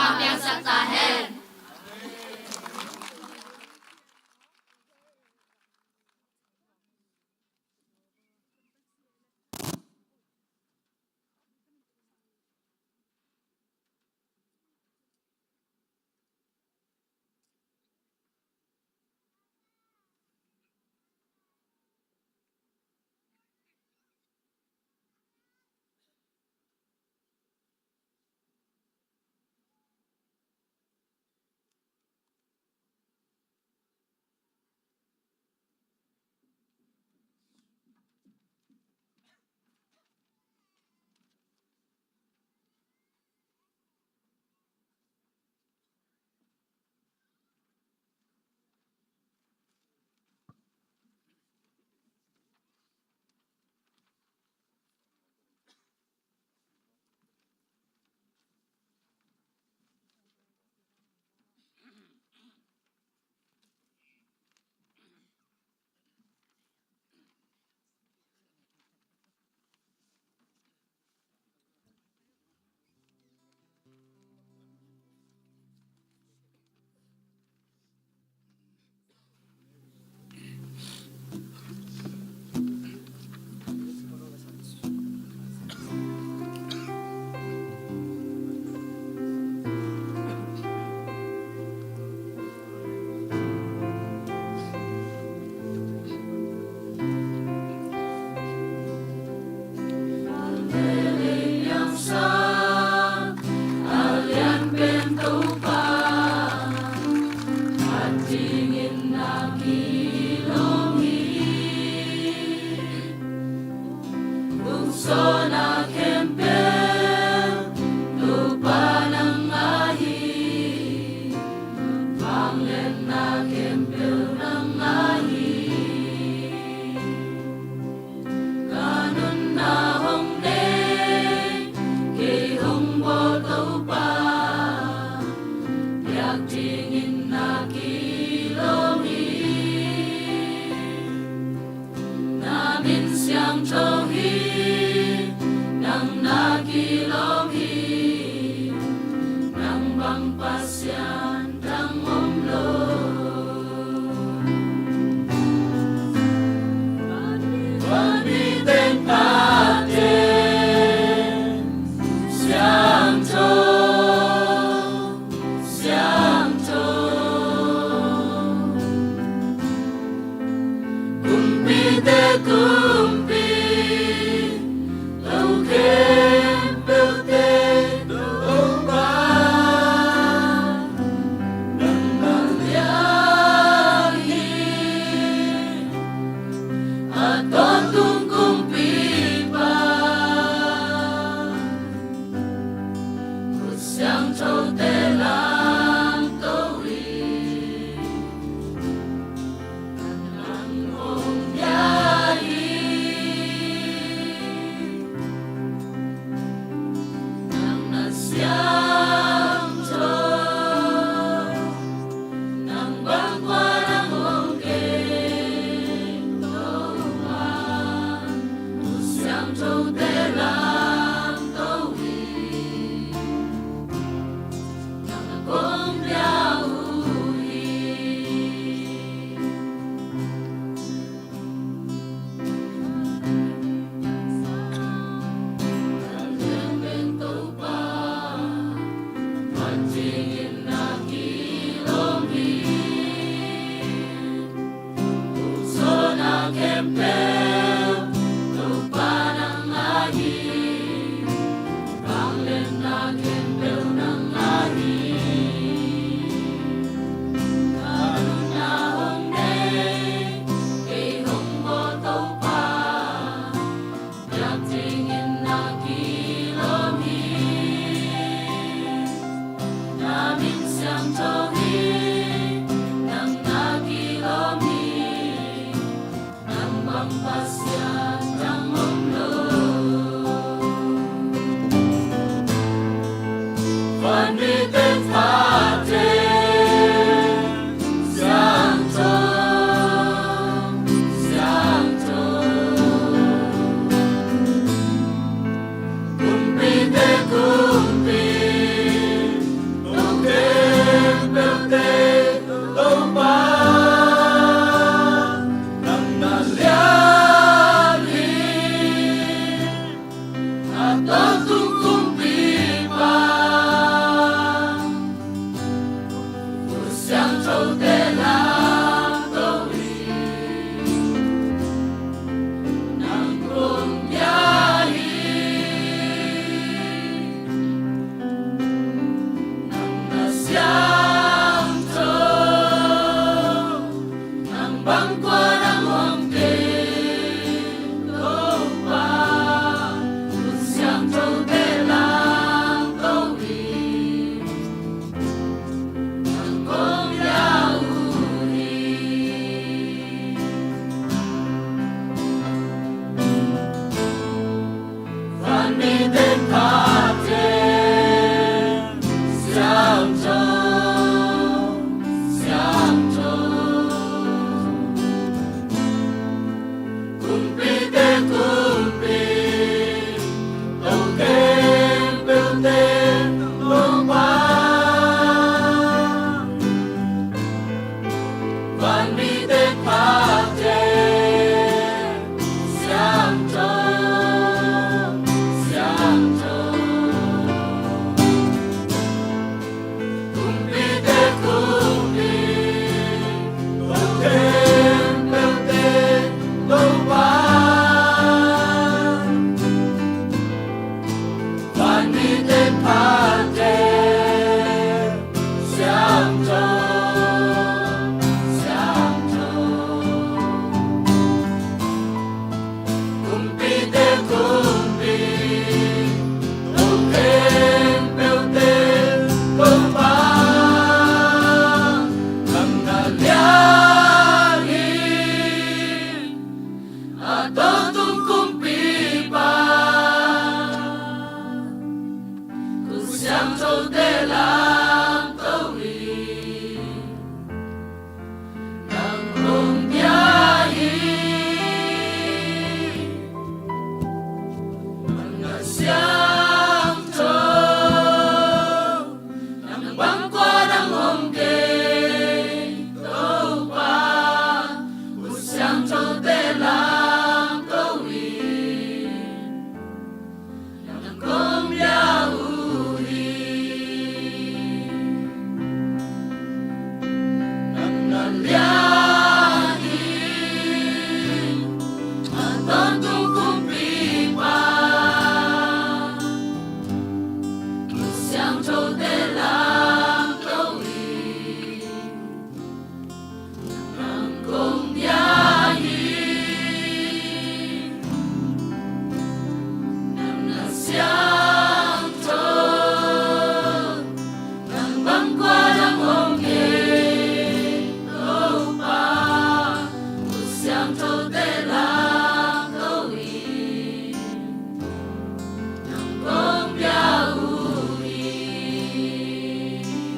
Speaker 5: Tuhan yang sertahen.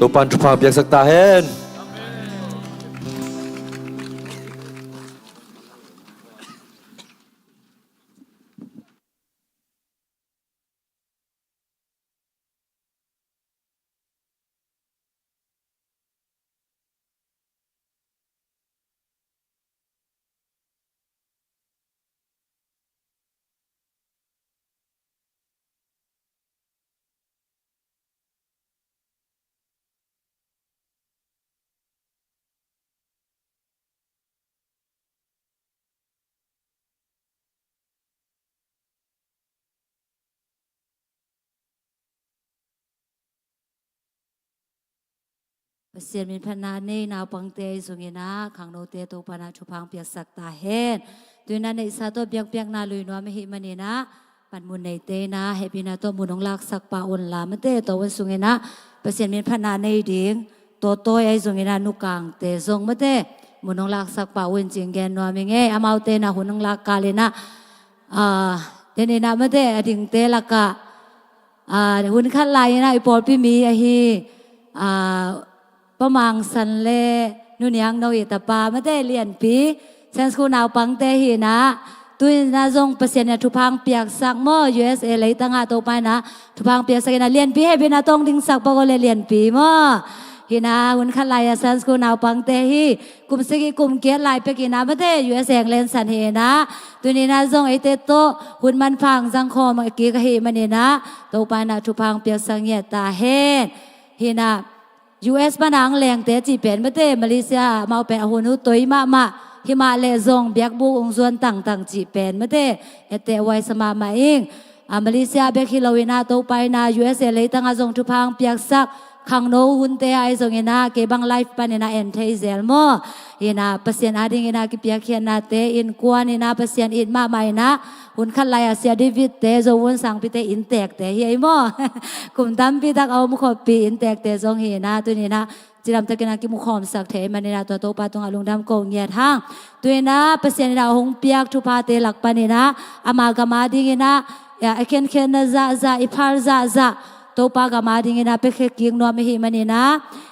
Speaker 6: Tupan chupang biak sak tahen.
Speaker 7: เสียนมินพนาเนนาวปังเตสุงินะขังโนเตโตปานาชุพังเปียกสักตาเฮนตุยนันในสาตัวเปียกเปียกนาลุยนัวไม่หิมันนี่นะปันมุนในเตนะเฮปินาตัวมุนองลักสักปาอุนลามันเตตัววันสุงินะเสียนมินพนาในดิ่งตัวโตไอสุงินะนุกังเตทรงมันเตมุนองลักสักปาอุนจิงแกนนัวมิเงอามาวเตนะหุนองลักกาเลนะเดนี่นะมันเตอดิ่งเตลักกะหุนขันลายนะไอปอดพี่มีไอฮีประมังสันเลนุนยังโนอิตาปาไม่ได้เรียนปีเซนสกูนาวปังเตหีนะตุยนาจงเปอร์เซ็นต์ทุพังเปียกสักโม USA เลยตั้งอาตัวไปนะทุพังเปียกสักนะเรียนปีให้พี่นาต้องดิ้งสักปะก็เลยเรียนปีโมหินะหุ่นขันลายเซนสกูนาวปังเตหีกุมสกิกุมเกียรลายเปกินะไม่ได้ USA เล่นสันเฮนะตุยนาจงไอเตโตหุ่นมันพังสังคมกีกะฮีมันเนนะตัวไปนะทุพังเปียกสังเยตาเฮนหินะUS ปนังแรงเตจีเป็นไม่เตมาเลเซียมาเป็นอาหุนุตัวมาหิมาเลซงเบียกบุองส่วนต่างจีเป็นไม่เตเตไว้สมามาเองมาเลเซียเบียกฮิโลวินาตัวไปนา US เลยตั้งอาจงทุพังเปียกซักขังโนหุนเตไอซงเงินาเก็บังไลฟ์ปานินาเอ็นเทเซลโมอินาเปอร์เซ็นต์อาดิงินากิเปียกเขียนนาเตอินกวนอินาเปอร์เซ็นต์อินมาไม่นะหุนขันไลอาเซียดิวิตเตโจวุนสังพิเตอินแตกเตเฮียโมคุมตั้มพิทักเอามุขปีอินแตกเตซงเฮนาตัวนี้นะจิรำตะกินากิมุขอมสักเทมันนี่นะตัวโตปาตรงอลุงดำโกงเงียทางตัวนี้นะเปอร์เซ็นต์เราหงเปียกทุพาเตหลักปานินะอามากามาดิงินะไอเคนนะซาอิพาร์ซา to pa ka ma ding ina pe khe king no me hi mani na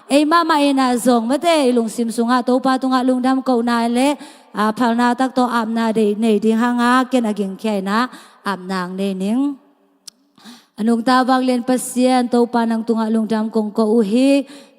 Speaker 7: ei ma ma ina zong ma te lung sim sunga to pa tunga lung dam ko na le phal na tak to am na de nei ding hanga ken aging khai na am nang ne ning anung tabang len pasien to pa nang tunga lung dam kong ko uhi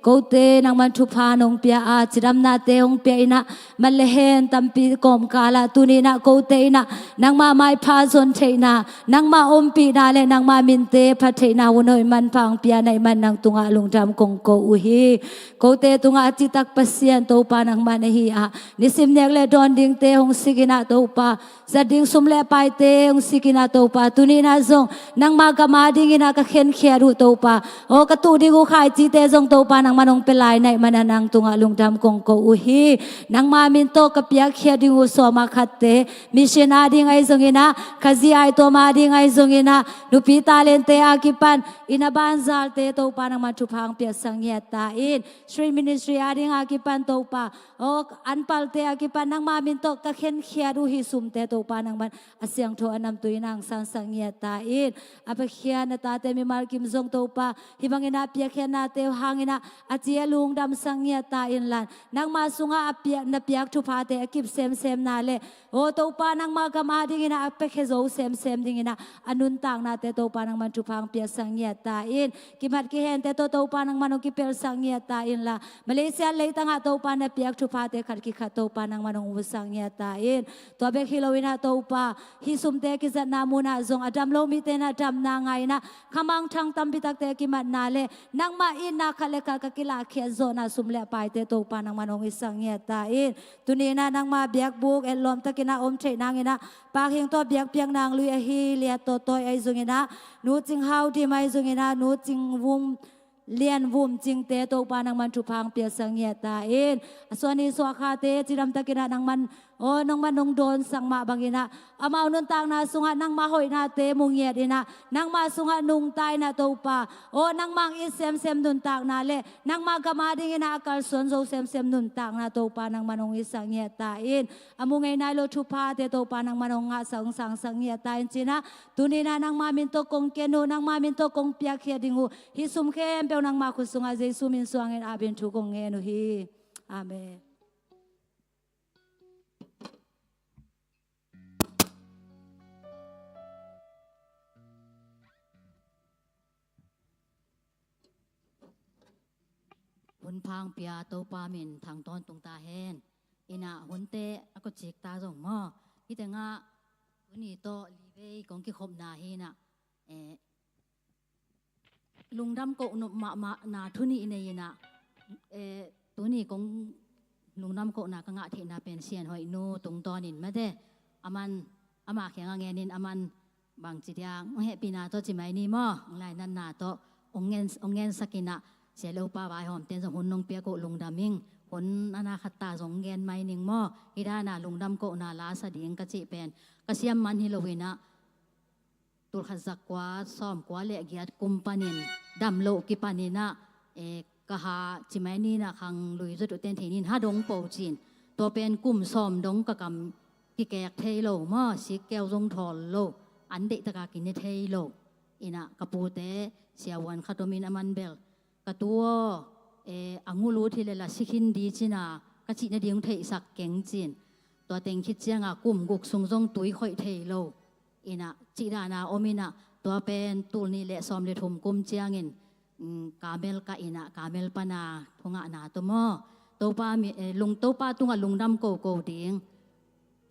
Speaker 7: ko te nang man thu pha nong pia a chiram na te hong pia ina man le hen tampi kom kala tuni na ko te ina nang ma mai pha zon the na nang ma om pi na le nang ma min te pha the na won hoi man phang pia nai man nang tunga lung dam kong ko uhi ko te tunga chi tak pasien to pa nang man hi a nisim nek le don ding te hong sigina to pa za ding sum le pai te hong sigina to pa tuni na zong nang ma ka ma ding ina ka khen khia ru to pa o ka tu ding u khai chi te zong to pa nang manong pelai nai mananang tunga lung dam kong ko uhi nang ma min to ka pia khia ding u so ma khatte mission a ding ai zong ina khazi ai to ma ding ai zong ina nupi talente akipan ina banzal te to pa nang ma thu phang pia sang ya ta in Sri ministry a ding akipan to pa o anpal te akipan nang ma min to ka khen khia ru hi sum te to pa nang man asyang tho anam tuinang sang sang ya ta in apa khia na ta te mi mar kim zong to pa hibangina pia khia na te hangina achia lung dam sangya ta in lan nang ma sunga apia na piak thu pha te akip sem sem na le o to pa nang ma ka ma ding ina apek he zo sem sem ding ina anun tang na te to pa nang man thu phang pia sangya ta in ki mat ki hen te to pa nang manong ki pel sangya ta in la Malaysia le tang ha to pa na piak thu pha te khat ki khat to pa nang manong u sangya ta in to be hilowin ha to pa hi sum te ki zat na mu na zong adam lo mi te na dam na ngai na khamang thang tam bi tak te ki mat na le nang ma in na khale ka kila khia zona sumle pai te to pa nang manong isang ye ta in tunina nang ma biak buk el lom takina om the nang ina pa hing to biak piang nang lui a hi lia to toy ai zungina nu ching hau di mai zungina nu ching vum lian vum ching te to pa nang man thu phang pia sang ye ta in aswani so kha te chiram takina nang man o nang manong don sang ma bangina amao nun tang na sunga nang ma hoi na te mung ye dina nang ma sunga nung tai na to pa o nang mang isem sem nun tang na le nang ma gama ding ina akal son zo sem sem nun tang na to pa nang manong isang ye ta in amungay na lo thu pa te to pa nang manong nga sang sang sang ye ta in china tunina nang ma min to kong kenu nang ma min to kong piak he dingu hi sum khem pe nang ma khusunga jesu min suangin abin thu kong nge no hi amenหุนพางเปียโตปามินทางตอนตรงตาแหนอินะหุนเตะก็จิกตาส่งหม้อที่แต่งะวันนี้โตลีเวกองกิคบนาเฮนะลุงดำโกนมานาทุนีในยนะตัวนี้กงลุงดำโกนากงะเทนาเป็นเซียนหอยนูตรงตอนนินมาเดอามันอามาแข็งเงินินอามันบางจิตยางเฮปีนาโตจิไม่นี่หม้ออะไรนั่นนาโตองเงินสกินะเสียเลวป้าบายหอมเต้นสงหุ่นนงเปียโกลุงดำมิงหุ่นอนาคตาสงเงินไม่นิ่งหม้อฮิดานาลุงดำโกนาลาสดิ่งกะจิเป็นกะเสียมมันฮิโลวินะตุลขัดสักกว่าซ้อมกว่าเละเกียรติกุมปานินดำโลกิปานินะกะหาจิไม่นี่นะขังลุยจุดเต้นเทนินฮาดงโปจินตัวเป็นกลุ่มซ้อมดงกะกำกิแกกเทโลหม้อสิแก้วทรงทอลโลอันเดตะกากินเทโลอินะกะปูเตเสียวันคาโตมินอามันเบลกตัวอังูรู้ที่เลยละสิขินดีจีน่ะกะจินาดีงเทสักเก่งจีนตัวเต็งคิดเจียงอ่ะกลุ่มกุกซุงซงตุยค่อยเทโลอินะจีดานาโอมินะตัวเป็นตูนี่แหละซ้อมเลยทุ่มกุมเจียงอินกาเมลกะอินะกาเมลปนาทงะนาตัวมอตัวป้ามีลุงตัวป้าตุงะลุงดำโกโกดิง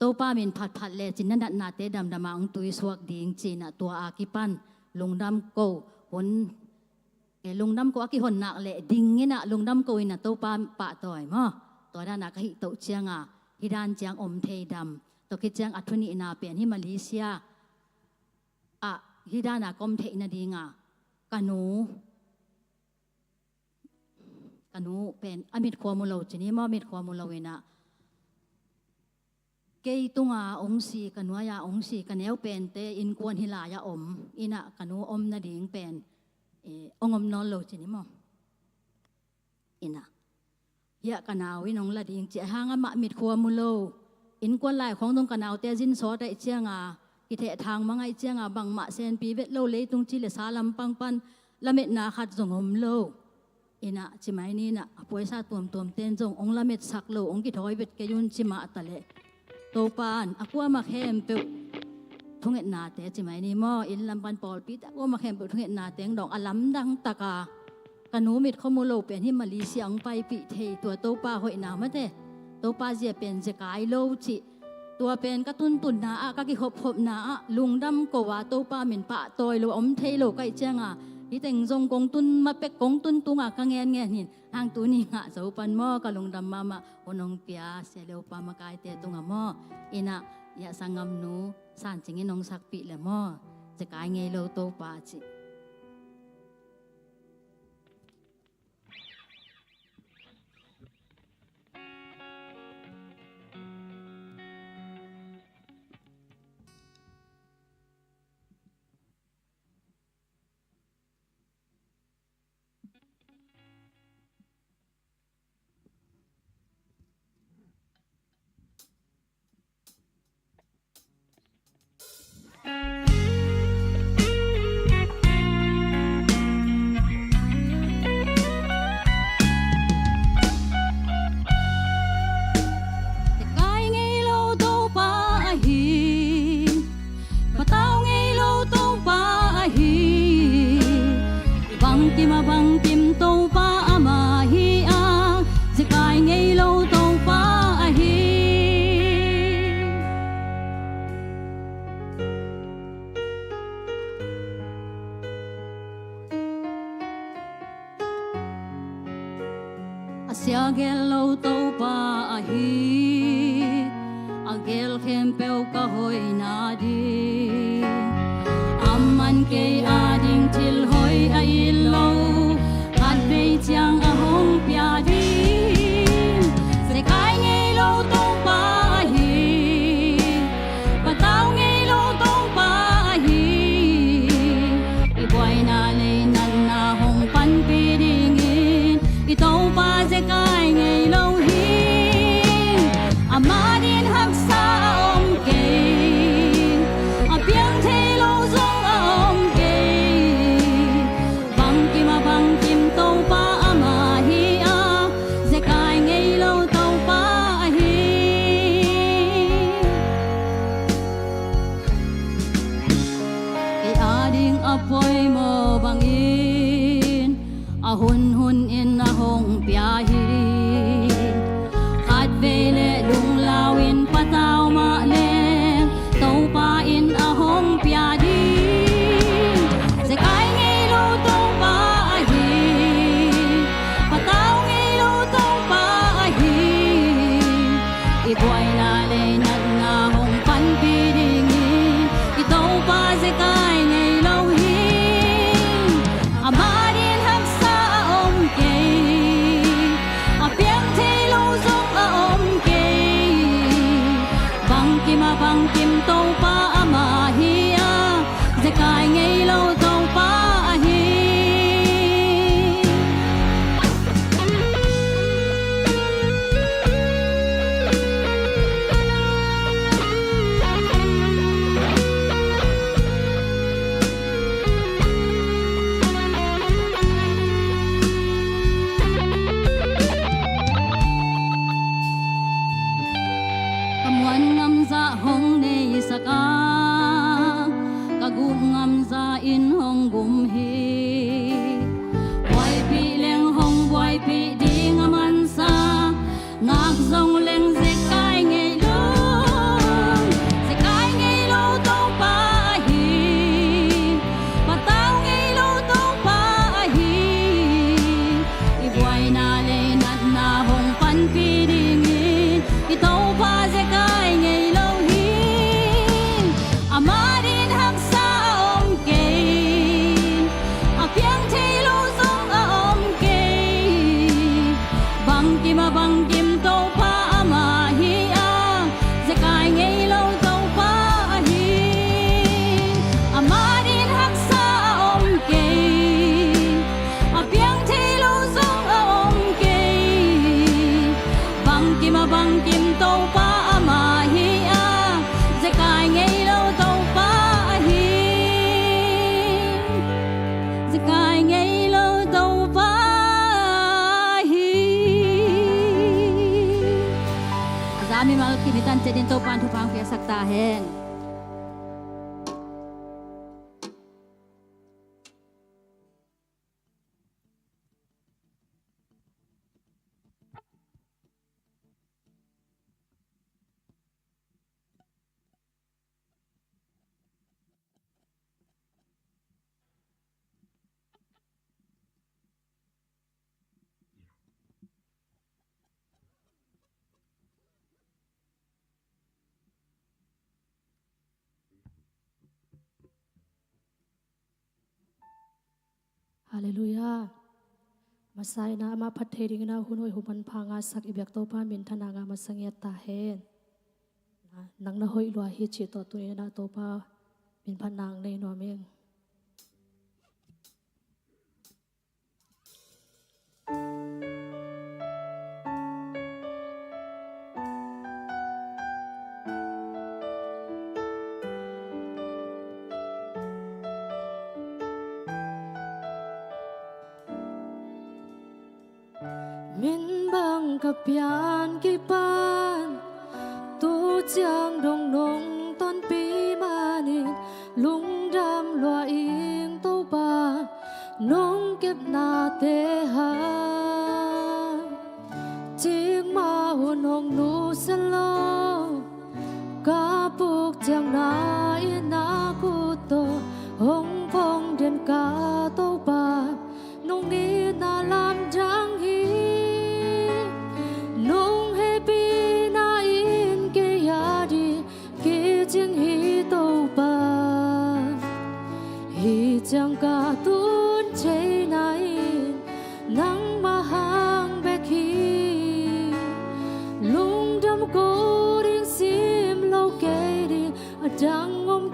Speaker 7: ตัวป้ามีผัดเลยจีนันนาเตดำดำมังตุยสวกดิงจีน่ะตัวอากิปันลุงดำโกผลลุงดำก็อากิหนนักเลยดิ่งเงี้ยนะลุงดำก็อินะตัวปะต่อยมั้งตัวด้านนักหิตเจียงอ่ะฮิดานเจียงอมเทดำตัวคิดเจียงอัทุนีนาเปลี่ยนที่มาเลเซียฮิดานักอมเทนาดีงอ่ะกานูเป็นอมิตความมุลจีนี่มั่วมิตความมุลเวนะเกยตุงอ่ะองสีกันวายาองสีกันแนวเป็นเตอินกวนฮิลายาอมอินะกานูอมนาดีงเป็นองอมนอนโลจินิมออินะยะกันาววินองละดิงเจหางมะมิดขัวมุโลอินกวนลายของตรงกันาวเตจินซอได้เจียงอ่ะกิเททางมังไอเจียงอ่ะบังมะเซนปีเวทโลเลยตรงจิเลสาลัมปังปัน
Speaker 8: ละเม็ดนาขัดจงอมโลอินะจิไหมนี่นะปวยซาตัวมเต้นจงองละเม็ดสักโลองกิถอยเบ็ดกยุนจิมาตะเลโตปานอกัวมาเข้มเปียวทุ่งเอ็ดนาเตจิไหมนี่มออินลำปันปอลปีตะกัวมาเข้มเปียวทุ่งเอ็ดนาเตงดอกอลัมดังตะกากะหนูมิดข้อมูลโลเป็นที่มาลีเสียงไปปีเทตัวโตปาหอยนามาเตโตปาเจียเป็นจะกายโลจิตัวเป็นกระตุนตุนนาอะกะกิหบนาลุงดำกว่าโตปาเหม็นปะตอยโลอมเทโลไกเจียงที่แต่งทรงกงตุนมาเป็กกงตุนตุงกะเงียนหินหางตุนี่เสาปันหม้อกะลุงดำมาอนงเปียเสเลวปามากายเตตุงหม้ออินะยะสังงำหนูสานจิงนองสักปีละหม้อจะกายไงโลโตปาจิ Bang kim to pa ama hi ang zikai ngei lo to pa hi Asya gel lo to pa hi agel kem peu ka hoi na di Amman ke ading til hoi ai lo Hạt về chàng a hong pia đi Sẽ cái ngay lâu tông ba hi Và tao ngay lâu tông ba hi I boy na le nan na hong pan pi ding in I tông ba sẽ cái ngay lâu hi Ama din hak sa om ke A piang the lâu zong om ke Bang kim a bang kim tông pa ama hi a ze kai ngei lo tông pa hi e ading apoi mo bang in a hun in a hong pia hi khat ve le lung lawin pataw ma le tông pa in a hong pia di ze kai ngei lo tông pa hi Patao ngay lo tông pa hi I boy na le nat na hong pan pi ding in I tông pa ze kai ngay lo hi Ama din hak sa om ke A piang the lo zong a om ke Bang kim tông pa ama hi a ze kai ngay lo tông pa hi Kamuan ngam za hong nei saka Kagum ngam za in hong gum hi Boy pi leng hong boy pi di ngaman sa Ngak zong leng ze kai ngei lo Ze kai ngei lo tông pa hi Patao ngei lo tông pa hi I boy na le nat na hong pan pi ding in I tông pa ze kai ngei lo hi Ama din hak sa om ke A piang the lo zong a om ke Bang kim to pa ama hi a ze kai ngei lo to pa hi Ama din hak sa om ke A piang the lo zong a om ke Bang kim to pa ama hi a ze kai ngei lo to pa hi Ze kai ngei จะดินโตปานทุพังเปียกสักตาแห้ง
Speaker 9: ฮาเลลูยามาไซนะมาพัดเทดิงนาหุนหอยหุบันพางาสักอิเบียกโตปานมินทนางามาสังเยตตาเฮนนังนะหอยลัวฮิจิตตุยนาโตปามินพันนางในนัวเมงมินบังกับยานกี่ปานตูจางดงนงตอนปีมานินลุงดำลัวอิงโตบานงเก็บนาเตหาจิงมาหัวนงนูสโลกาปุกจางนาอินากุโตหงพงเดินกาโตบานงนี้นาลามจังฮีnung happy na in ke yadi ke jing hi to ba hi chang ka tun chei na in nang ma hang back hi lung dam ko rin sim lo ke ri adang om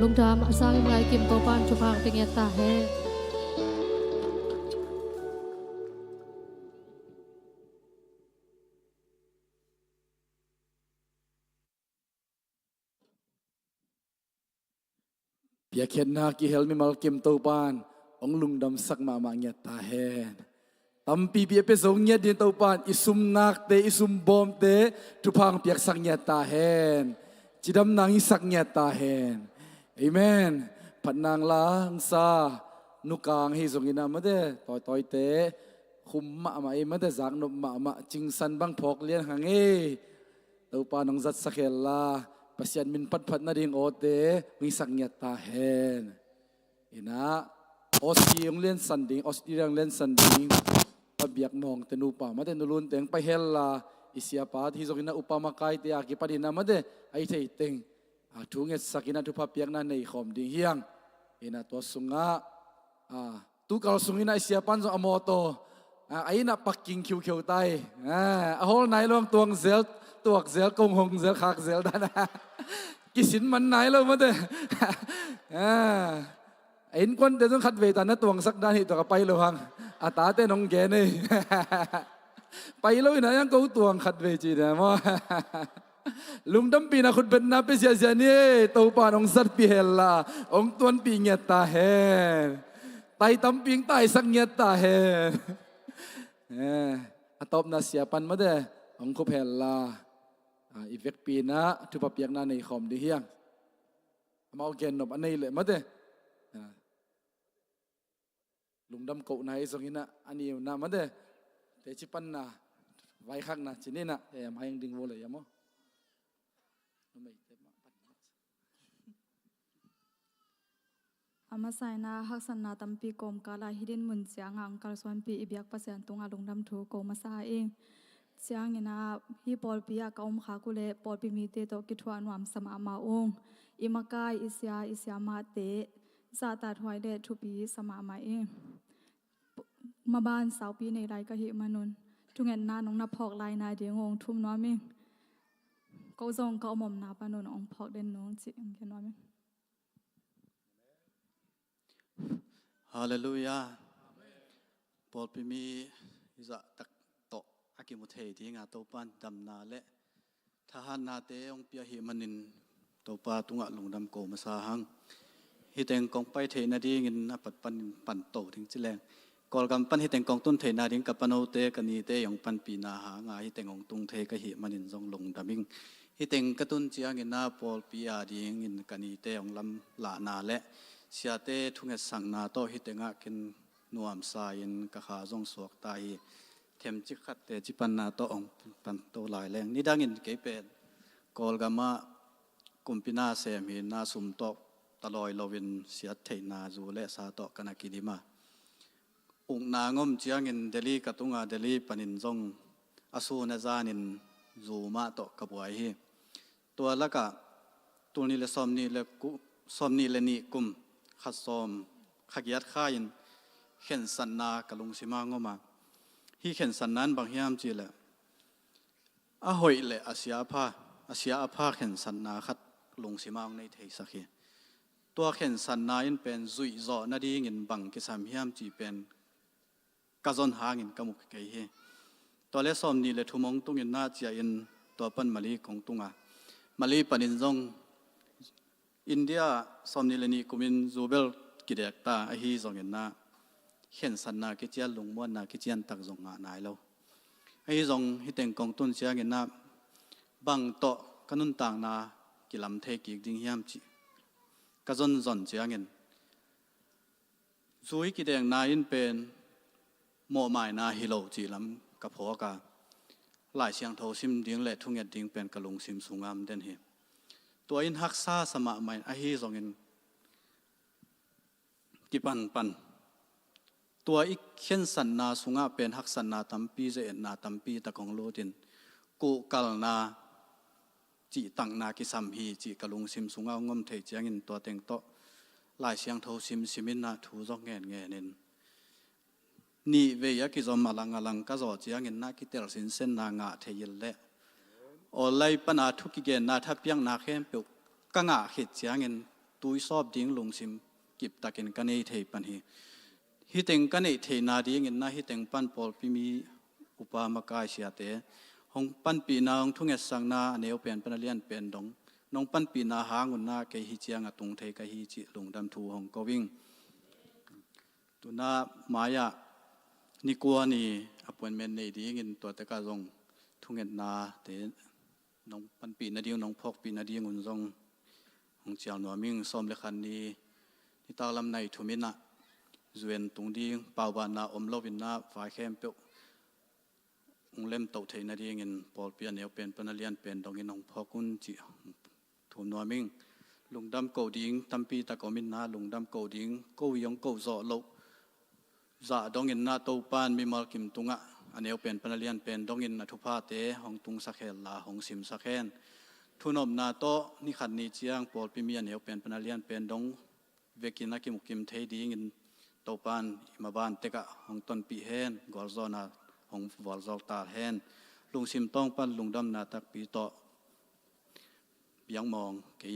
Speaker 9: ลุงดำอาสาอิมไลกิมโตปานทุพังเป็นเงตาเฮ
Speaker 3: เปียเข็นนากิเฮลมิมัลกิมโตปานองลุงดำสักมามาเงียตาเฮนตัมปีเปียเปสงเงียดินโตปานอิสุมนักเตอิสุมบอมเตทุพังเปียกสักเงียตาเฮนจิดำนางอิสักเงียตาเฮนเอเมนพันนางลางซานุกางฮิสงอินามาเดต่อยเตคุมมาเอมาเดจากนบมาจิงสันบังพอกเลียนหังเอโตปานองจัดสักเฮลาpasien min pat na ding ote mi saknya ta hen ina ostiong len sanding ostiang len sanding pabiak nong tenu pa ma tenu lun teng pa hella isia pat hi zokina upama kai te aki padina ma de ai thei teng a thunge sakina thu papiak na nei khom ding hiang ina to sunga tu kal sungina isia pan zo amoto aina pakking khiu khiu tai a hol nai long tuang zel tuak zel kong hong zel khak zel dana kisin man nai lo ma de in kwan de jong khat ve ta na tuang sak dan hi to ka pai lo hang ata te nong ge nei pai lo ina yang ko tuang khat ve chi da mo lung dam pi na khut ben na pe sia sia ni to pa nong sat pi hella ong tuan pi nge ta he tai tam ping tai sak nge ta he atop na sia pan ma de ong ko hella ivek pina tu papiak na nei khom de hiang mau gen nop anei le ma de lungdam ko na isongina ani na ma de te chi pan na vai khak na chini na em haing ding wo le yamo
Speaker 10: Amasaina haksana tampi kom kala hidin mun siang angkal swan pi ibyak pasian tunga lungdam thu ko masa ing siang ina hi pol pia kaum kha kule pol pi mi te to ki thwa nuam sama ma ong imakai isya ma te sa ta thwai de thu pi sama ma ing ma ban saw pi nei rai ka hi manun tungen na nong na phok lai na de ngong thum no mi ko zong ka mom na panun ong phok den nong chi ang ke no mi
Speaker 2: Hallelujah. Paul pimi iza tak to akimuthei ti nga to pan damna le thahan na te ong pia hi manin to pa tunga lungdam ko masa hang hi teng kong pai the na ding in na pat pan to thing chileng kol gam pan hi teng kong tun the na ding ka pano te kani te yong pan pi na ha nga hi teng ong tung the ka hi manin jong lungdaming hi teng katun chiang in na Paul pia ding in kani te ong lam la na le sia te thunge sang na to hi tenga kin nuam sa in ka kha jong suak ta hi them chi khat te chi pan na to ong pan to lai leng ni dangin ke pen kol gama kumpina sem hi na sum to taloi lovin sia thei na zu le sa to kana kidima ung na ngom chiang in Delhi katunga Delhi panin jong asu na zanin zu ma to ka buai hi to laka tuni le somni le ni kumขัดซอมขักยัดข้ายินเข็นสันนากะลุงสิมางอมาฮีเข็นสันนั้นบางยามจีแหละอาหอยเละอาเซียอาภาเข็นสันนาขัดลุงสิมางในเทสักตัวเข็นสันนายินเป็นจุยจ่อนาดีเงินบังกิสามยามจีเป็นกะจนหาเงินกะมุกเกยตัวเล็กซอมนี่เลยทุ่มงตุงเงินน่าเจียนตัวปั้นมาลีของตุงมาลีปนินจงอินเดียสมนิลนีกุมินจูเบลกิเดกตาอฮีจงเงินนาเห็นสันนากิเจียนลุงม้วนนากิเจียนตักจงงานายเราอฮีจงฮิเต็งกองตุนเชียเงินนาบังโตกันุนต่างนากิลำเทกิกดิงยามจีกะจนจนเชียเงินจุยกิเดงนาอินเป็นโมหมายนาฮิโลจีลำกับหัวกาหลายเชียงโทซิมดิ้งและทุ่งเงินดิ้งเป็นกะลุงซิมสุงามเด่นเฮตัวอินฮักซาสมาใหม่อฮีจงอินกิปันตัวอีกเข็นสันนาสุงาเป็นฮักสันนาตัมปีเจเอ็นนาตัมปีตะกองโลดินกูกัลนาจีตังนากิสัมฮีจีกะลุงซิมสุงางมเทจียงินตัวเต็งโตหลายเสียงโทซิมซิมินนาถูจอกแง่นินนี่เวียกิจอมอลังก็จอจียงินนากิเตลสินเส้นนางาเทยิลเล่โอไลปนาทุกิเกนนาทับยังนาเข้มเปียวกังอาขิดเสียงเงิน
Speaker 11: ตุยสอบดิ้งลงซิมกิบตะกินกันเอเทปันฮีฮิเต็งกันเอเทนาดีเงินนะฮิเต็งปันปอลพิมีอุปามากายเสียเตหงปันปีนาหงทุ่งเอสังนาเนวเป็นปนเลียนเป็นดงน้องปันปีนาหางุนนาเกฮิเจียงตุงเทกฮิจิลงดำทูหงกวิ่งตุนามายะนิกัวนี่อปวนเมนในดีเงินตัวตะกาจงทุ่งเงินนาเตน้องปันปีนาดีน้องพกปีนาดีงุนจงหงเจียวหนัวมิงซ้อมเลขันนี้นิตาลำในทุมินะจวนตุงดีป่าวบานาอมโลวินนาฝ่ายเข้มเปียวองเล่มเต่าเทนาดีเงินปอลเปียเนียวเป็นปนเลียนเป็นดองเงินน้องพกุนจิทุมหนัวมิงลุงดำเกาดิ้งตั้มปีตะกอมินนาลุงดำเกาดิ้งเกายองเกาจ่อโลจ่าดองเงินนาเต้าปานมีมากิมตุงะอันเนียวเป็นปนเลียนเป็นดองเงินนาทุพาเตหงตุงสักเฮลลาหงสิมสักเฮนทุนอมนาโตนี่ขัดนี้เจียงปอลปีมีอันเนียวเป็นปนเลียนเป็นดงเวกินักกิมุกิมเทดีเงินเต้าปานมาบ้านเตกะหงต้นปีเฮนกอลซอนาหงวอลซอลตาเฮนลุงสิมต้องปั้นลุงดำนาตักปีโตยังมองกี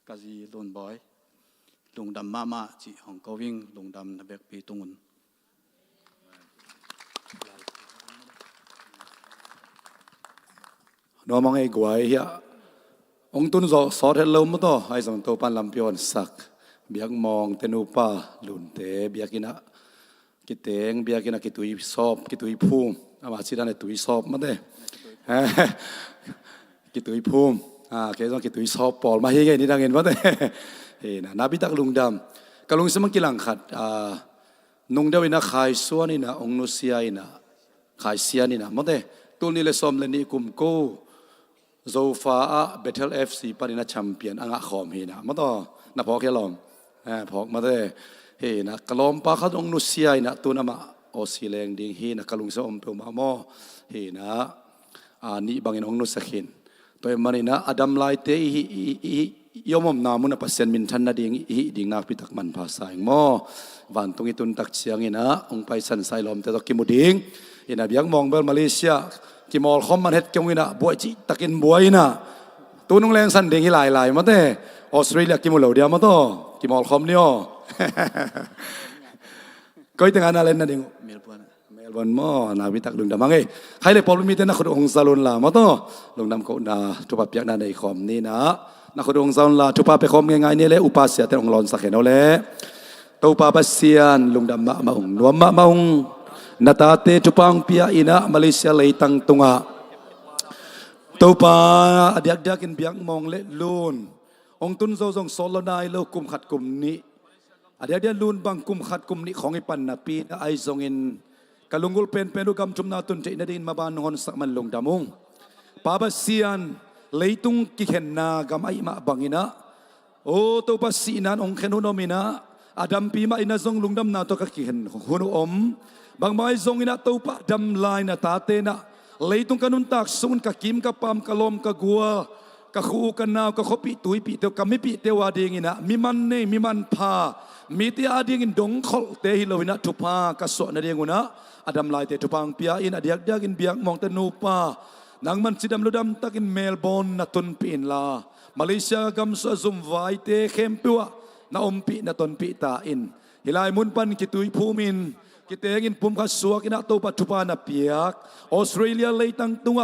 Speaker 11: กาจีลุนบอยลุงดำมาจิหงก็วิ่งลุงดำนับเบกปีตุงุน
Speaker 1: น้องมองไอ้กวยเฮียองตุนสอดเฮลโลมต่อไอ้สองตัวปันลำพิอนสักเบียกมองเตนูป้าลุนเตเบียกินะกิเตงเบียกินะกิตุยสอบกิตุยภูมิอามาสิดานตุยสอบมาเด้กิตุยภูมิเคยต้องกิตุยสอบปอลมาเฮ้ยนี่ดังเห็นมาเด้เฮ้นะนาบิตักลุงดำกลุงสมังกิลังขัดนุงเดวินะขายส่วนนี่นะองนุเซียนะขายเสียนี่นะมาเด้ตัวนี้เลยสมเลยนี่กุมโกโซฟาเบทเทิลเอฟซีปารินาแชมเปี้ยนอ่างขอมเฮนะมาต่อนับพอแค่ลอมพอกมาได้เฮนะกลอมปาขัดองนุเซียนะตัวนั้นมาออสิเลงดิ่งเฮนะกลุงสมเปมาโมเฮนะนี่บางอย่างองนุสกินตัวมันนี่นะอดัมไลเตยอมนามุนปัสเซนมินทันนาดิ่งดิ่งนักพิทักษ์มันภาษาอย่างโมวันตรงนี้ตุนตักเชียงนะองไปสันไซลอมแต่ตะกิมุดิ่งเฮนะยังมองเบลมาเลเซียกิมอลคอมมันเฮ็ดเกี่ยวกับบัวจิตะกินบัวนะตัวนุ่งแรงสันเด้งที่หลายมาเต้ออสเตรเลียกิมอลเหล่าเดียวมาต่อกิมอลคอมเนี่ยก็อีกงานอะไรนั่นเองเมลเบิร์นมั่วนาวิตักลุงดำมังเอ้ใครเลยพอมีแต่นักขุดองซาลุนลามาต่อลุงดำก็นาทุบปับยักนาในคอมนี่นะนักขุดองซาลุนลาทุบปับไปคอมง่ายๆนี่แหละอุปาเสียแต่องลอนสักแค่นั่นแหละตัวอุปาปัสเซียนลุงดำมาองนวมมาองนาตาเตจุปังพิยาอินะมาเลเซียเลยตั้งตุงะตัวปาเดียกินเบียงมองเละลูนองตุนโซซงโซลนายโลกุมขัดกุมนี้เดียลูนบางกุมขัดกุมนี้ของไอ้ปันนาปีไอ้ทรงอินกะลุงกุลเป็นลูกกำจุมนาตุนเจนดินมาบานงอนสักมันลงดามุงปาบเซียนเลยตุงกิเข็นนากำไอ้มาบังอินะโอ้ตัวปัสสีนันองเข็นหุนอมินะอดัมปีมาอินะทรงลุงดำนาตัวกิเข็นหุนอมบางไม้ทรงอินะตัวปะดำลายนะตาเตนะเลยตุงกันุนตักสุนกะกิมกะปามกะลมกะกัวกะคูกันนาวกะขบิตุยปีเตียวกะมิปีเตียวอาดีงินะมิมันเนมิมันพามีเตียอาดีงินดงขลเตหิโลวินะทุพากะสวนะเดียงุนะอดัมลายเตทุพังเปียอินะเดียกินเบียกมองตะนูปานางมันสิดำลุดำตักินเมลเบิร์นนะตุนปีนลามาเลเซียกำสซุมไวเตเข้มปัวนะอมปีนะตุนปีตาอินฮิลายมุนปันกิตุยภูมินกิเตงินปุ่มขัดสัวกินะตัวปัจจุบันเปียกออสเตรเลียเลยตั้งตัว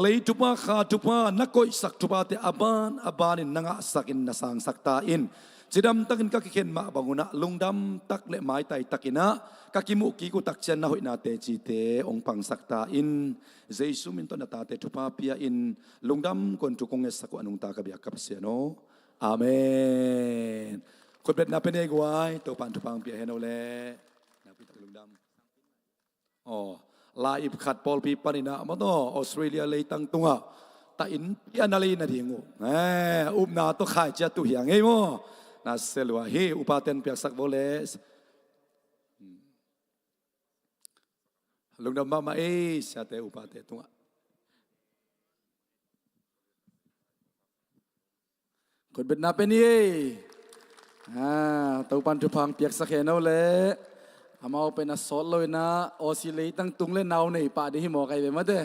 Speaker 1: เลยจุปาขาจุปานักกอยสักจุปาเตอบานินนังสักินนัสังสักตาอินจิดำตักินกักเข็นมาบังุนะลุงดำตักเลไม้ไตตักินะกักิมุกีกุตักเชนนะหุยนาเตจิเตองปังสักตาอินเจสุมินตนาตาเตจุปาเปียอินลุงดำคนจุกงเอสักอนุงตากะเบียกับเสียโนอาเมนคนเป็นนาเป็นเอกไว้ตัวปันจุปังเปียเฮโนเลอ๋อลาอิบขัดปอลปีปานินะมาต่อออสเตรเลียเลยตั้งตัวตาอินพิอานาลีนาดีงูอุบนาตัวขายจะตุยางไงมั้งน่าเซลวะเฮอุปาเทนเปียสักโบเลสลุงดำมาเอชาเตอุปาเทตัวคนเป็นนาเป็นนี่ตัวปันจุพังเปียกสักแค่นั่นแหละอามาเป็นนักสอนเลยนะออสิเลยตั้งตุงเล่นนาวในป่าดีหิมอไกไปมาเด้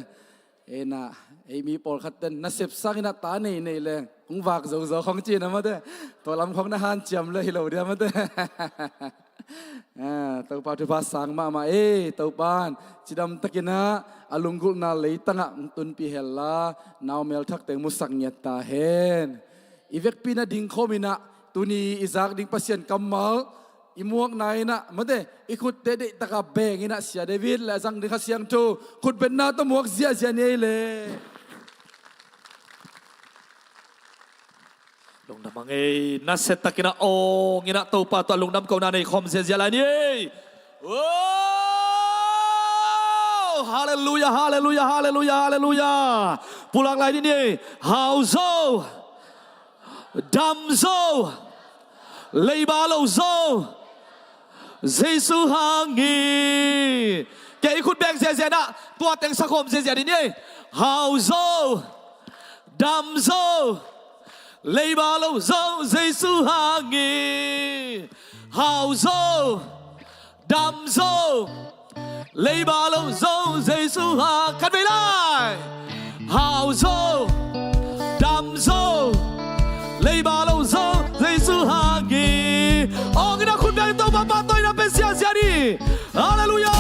Speaker 1: เอ็นะไอมีปอลขัดเต้นนักเสพสักนักตาในเลย
Speaker 3: งวากโจของจีนนะมาเด้ตัวลำของนาฮันเจียมเลยฮิโลเดียมาเด้ตัวปาทุพาสังมาตัวปานจิดำตะกินะอลุงกุลนาเลยตั้งตุนปีเฮลลานาวเมลทักเตงมุสักเนียตาเฮนอีเวกปีนะดิ่งโคมินะตุนีอิซักดิ่งปัสยันกัมมัลอิมวกนายนะมาเด้อีขุดเตเดตะกับเบงินะเสียเดวิดและจังดิ่งขัสยังทูขุดเป็นนาตมวกเสียเสียเนเลย
Speaker 6: ลงน้ำมังนัสเซตตะกินะโองินะตัวปาตัวลงน้ำเกาหน้าในคอมเสียอะไรนี่โอ้ฮาเลลูยาฮาเลลูยาฮาเลลูยาฮาเลลูยาpulang lagi ni hauzo damzo leibalozo Giêsu hangi cái ikut beng sia-sia nak tua teng sakom sia-sia ni hauzo damzo leibalozo Giêsu hangi hauzo damzo lấy ba lâu dâu dây su hà cắt về lại hào dâu đam dâu lấy ba lâu dâu dây su hà nghỉ ô cái đó khôn bên tôi ba tôi đã bên xia xia đi hallelujah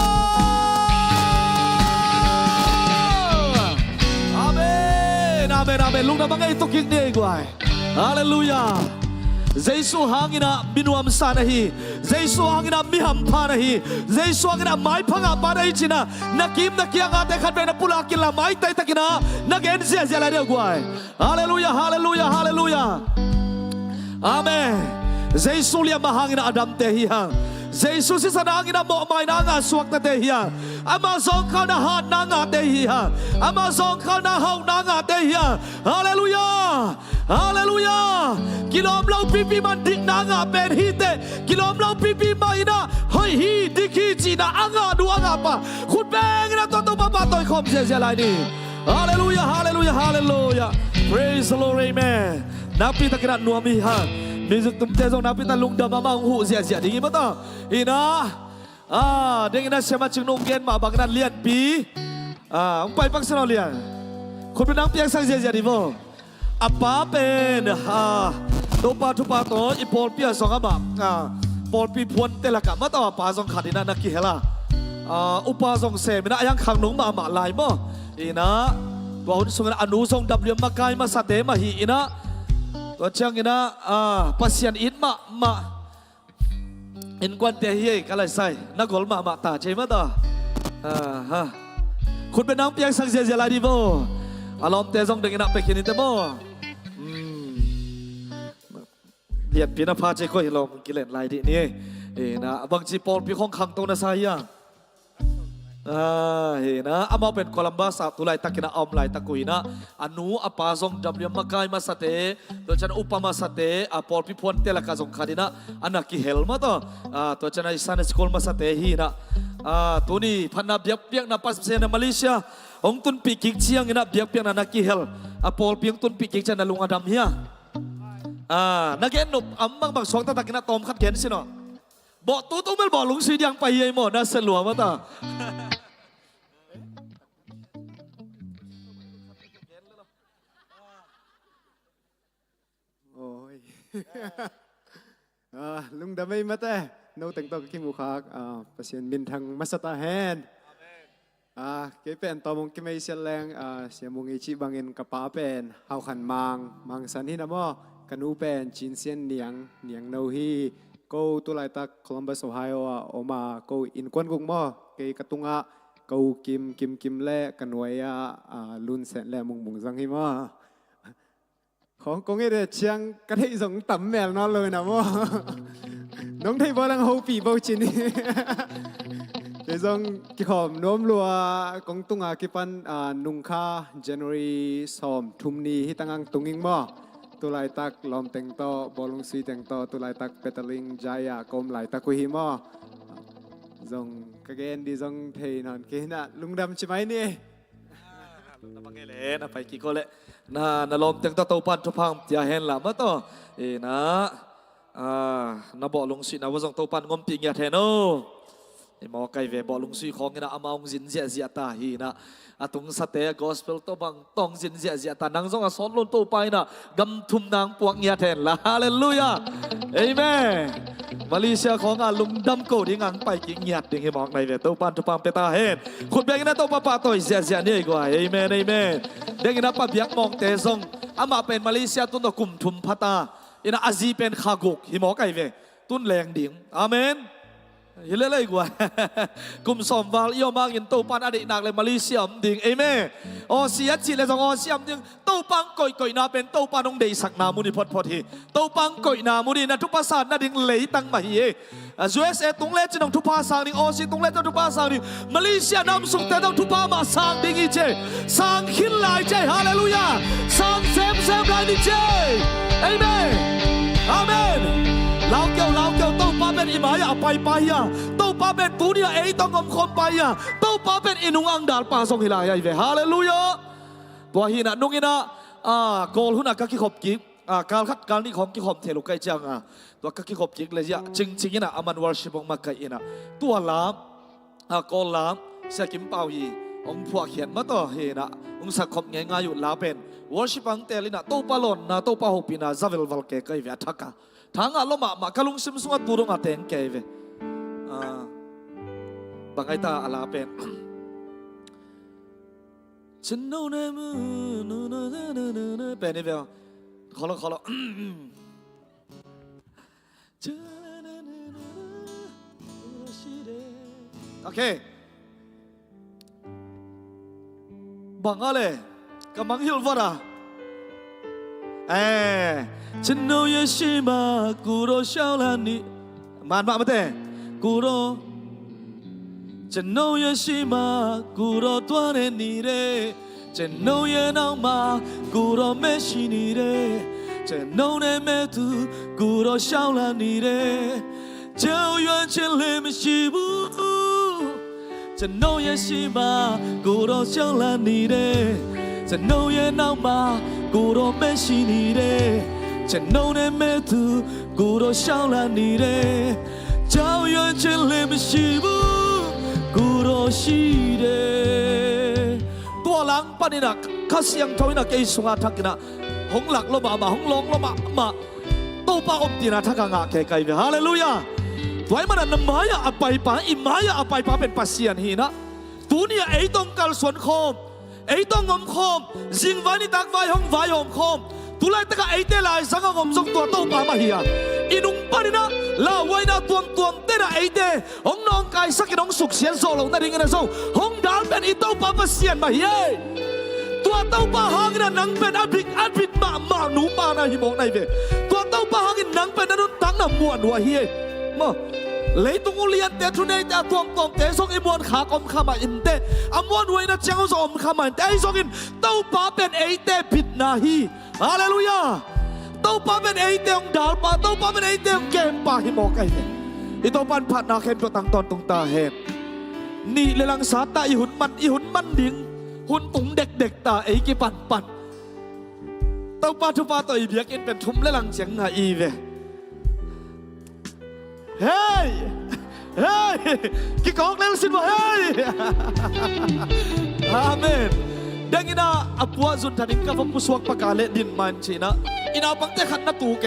Speaker 6: amen amen amen lúc đó bằng ngay tôi kiêng đi quay hallelujah Giêsu hangina binuam sanahi Giêsu hangina miham panahi Giêsu hangina mai phanga panahi china nakim nakia ngate khatbe na pulakila mai tai takina nagen sia sia la deu guai hallelujah hallelujah hallelujah amen Giêsu lia mahangina adam te hi hang Giêsu si sanangina mo mai na nga suak ta te hi hang ama zong khao na hat na nga te hi hang ama zong khao na hau na nga te hi hang hallelujah hallelujah kilom lau pipi man dik na nga pen hi te kilom lau pipi mai na hoi hi dik hi chi na anga du anga pa khut beng na to ba ba toi khom sia sia lai ni hallelujah hallelujah hallelujah praise the Lord amen napi takira nuami ha music tum te zong napi ta lung da ma hu sia sia ding ma to ina ding na sia ma chung nong gen ma bang nan lian pi ong pai pak sano lian khut ben nang piang sang sia sia di bo apa penตัวปาทุปาโตอีปอลเปียสองอ่ะปอลปีพวนเตละกะมาต่อปาสองขัดนะนักกีฬาอุปาสองเสมินะยังขังหนุ่มมาลายมั้งอีนะตัวหุ่นส่งอนุส่งดับเลียมมาไกลมาสเตมาฮีอีนะตัวเชียงอีนะปัสยันอินมาอินกวนเตฮีกันเลยใส่นักกอล์ฟมาตาใช่ไหมต่อคุณเป็นน้องเปียงสังเสียลายดีบ่อารมณ์เตะส่งดึงอีนะไปกินนี่เตบ่เรียนพินาพาเจ้าก็เห็นเรากิเลสลายดีนี่นะบางทีปอลปีของขังตรงนั้นใช่ยังนะอามาเป็นโคลัมบัสตุลายตะกินะอมลายตะกุยนะอนุอปาซงดับเลียมมาไกมาสเตตัวฉันอุปมาสเตปอลปีพวนเตละกาซงคาดินะอันนักกิเฮลมาตัวฉันอิสานสกุลมาสเตฮีนะตัวนี้พันนับเบียกเบียกนับปัสเซนมาเลเซียองตุนปีกิกเชียงนับเบียกเบียกนักกิเฮลปอลปีงตุนปีกิกฉันลุงอดัมเฮียนักเก็ตนุบบางสองตาตะกินะตอมขัดเขียนสิเนาะบอกตู้เมลบอกลุงสียังไปยัยหมดน่าเสียหลัวมาตา
Speaker 12: โอ้ยลุงดำไม่มาแต่โน้ตแต่งตัวกิมุขากประเสียนมินทางมัสตาแฮนเก็บเป็นตัวมงกิไม่เสียแรงเสียมงอิชิบางเงินกระป๋าเป็นเฮาขันมังสันที่นะมั่กันอูเป็นจินเซียนเนียงโนฮีกูตุลายตักโคลัมบัสโอไฮโออมากูอินควนกุงมั่เกยกระตุงกูกิมเล่กันไว้ลุนเสร็จแล้วมุงสังฮิมั่ของกงเอเดเชียงกระเทยสงต่ำแมวนั่นเลยนะมั่น้องไทยบอลังโฮปีโบจินีเดี๋ยวส่งกิขอมน้อมรัวกงตุงกิปันนุงคา January สอมทุมนีที่ตั้งตุงอิงมั่ตุลายตักลอมแต่งต่อบอลงซีแต่งต่อตุลายตักเปตลิงใจกลมไหลตักกุหิมอซงกะเกนดีซงเทนอนเกน่ะลุงดำใช่ไหมนี่นับไปเลยนับไปกี่คนเลย
Speaker 6: na lom teng ta to pan to phang tia hen la ma to na na bo lung si na wa jong to pan ngom pi nya the no mo kai ve bo lung si khong na amaung jin zia zia ta hi na ตุงสเตย์กอสเปลตัวบังตองจินเสียเสียตานังซงอาสอนลุนตัวไปนะกำทุมนางปวงเงียแทนละฮาเลลูยาเอเมนมาเลเซียของลุงดำโกดิ้งอังไปกิเงียดดิ้งให้มองในเวตัวปันทุปังเปตาเฮนคุณเบงนะตัวปะปะตัวเสียเสียนี่กว่าเอเมนเอเมนเด็กนะปะเบียกมองเตซงอามาเป็นมาเลเซียตุนตะกุมทุมพัตาอินะอาจีเป็นขากุกหิมอไก่เวตุนแรงดิ่งอาเมนเฮเลเลยกว่ากุมสมวาลยอมางยินตัวปันอดีตนักเลยมาเลเซียมดิ่งเอเมนโอเสียจิเลยสองโอเสียมดิ่งตัวปังก่อยนาเป็นตัวปันองเดสักนามุนีพอดทีตัวปังก่อยนามุนีนะทุกภาษานะดิ่งเลยตั้งมาเฮUSA ตุงเล่จินองทุกภาษาดิ่งโอซีตุงเล่จงทุกภาษาดิ่งมาเลเซียนำสุขแต่ต้องทุกภาษาสังดิ่งอีเจสังขินหลายเจฮาเลลูยาสังเซมหลายนี่เจเอเมนอาเมนลาวเกี่ยวเต้าป้าเป็นอิมายาไปอ่ะเต้าป้าเป็นตัวเนี่ยต้องงมคมไปอ่ะเต้าป้าเป็นอินุงอังดาลป้าส่งฮิลายาอีเวฮาเลลูยาตัวหินะนุ่งหินะกอลหุนักกิขบกิการคัดการนี่ของกิขบเทลุไกจังตัวกิขบกิเลยจ้ะจริงๆนะอามันวอร์ชิบองมาไกนะตัวลามกอลลามเสียกิมเปาฮีองพวกเขียนมาต่อเฮนะองสักขบง่ายๆอยู่ลาเป็นวอร์ชิบังเตลินะเต้าป้าหล่นนะเต้าป้าหกปีนะซาเวลวัลเกไกเวทักกะทางอารมณ์มาคลุงซิมสุงตูรงอาเตงเกเวบางไอตาอาลาเป็นฉันโน้นมือเป็นนี่เวลขอละโอเคบางอะไรกำลังหิววะนะฉันรู้ยังชิมากูรอเช้าลานี่มันมาเต้กูรอฉันรู้ยังชิมากูรอตัวนี่เร่ฉันรู้ยังน้องมากูรอไม่ชินี่เร่ฉันรู้เนี่ยไม่ถูกกูรอเช้าลานี่เร่เจ้ายังฉันเลยไม่ชิบุฉันรู้ยังชิมากูรอเช้าลานี่เร่ฉันรู้ยังน้องมากูรอไม่ชินี่เร่ฉันโน้นไม่ถูกกูรอเช้าลานี่เร่เจ้ายังฉันเลยไม่ชิบุกูรอชีเร่ตัวหลังปนินักข้าเสียงทวินักเอสุงาทักนะหงหลักลบมาหงลงลบมาตัวป้าอมตีนะทักงาแก่ไกลเวฮาเลลูยาตัวมันนั่นมายาอภัยป้าอิมายาอภัยป้าเป็นปัสเซียนฮีนะตัวนี้ไอ้ต้องการส่วนโคมไอ้ต้องงมโคมจิงวานิตักไว้ห้องไว้หอมโคมตุลาตะกะไอเตลายสังกงมส่งตัวเต้าป่ามาเฮียอินุงปานินะลาไว้นะตัวเตนะไอเตห้องน้องกายสักน้องสุขเสียนโซลงนั่นเองนะโซห้องดาวเป็นอีเต้าป่ามาเสียนมาเฮียตัวเต้าป่าหางนะนังเป็นอัดผิดมาหนูป่านะหิมองในเวตัวเต้าป่าหางนังเป็นนันตั้งน่ะมวนหัวเฮียมาเลยตุงเลียนเตทุเนตตัวเตส่งอิมวนขากอมขามาอินเตอมวนไว้นะเจ้าส่งอมขามาอินเตไอส่งอินเต้าป่าเป็นไอเตผิดนาฮีฮาเลลูยาเต้าป่าเป็นไอเตองดาลป่าเต้าป่าเป็นไอเตองเกมป่าหิมอกไอเตอีตัวปันผัดนาเข้มตัวตังตอนตรงตาเห็นนี่เลลังสาตาอีหุ่นมันดิ่งหุ่นตุงเด็กตาไอกี่ปันเต้าป่าทุป่าตัวอีเบียกินเป็นทุ่มเลลังเสียงหาอีเวเฮ้ยกี่กองเล่นสิบ่เฮ้ยอาเมนดังอินาอับวาจุนทันิกาฟมุสวกปากาเลดินมันชีนะอินาบังเตขันนัตูเก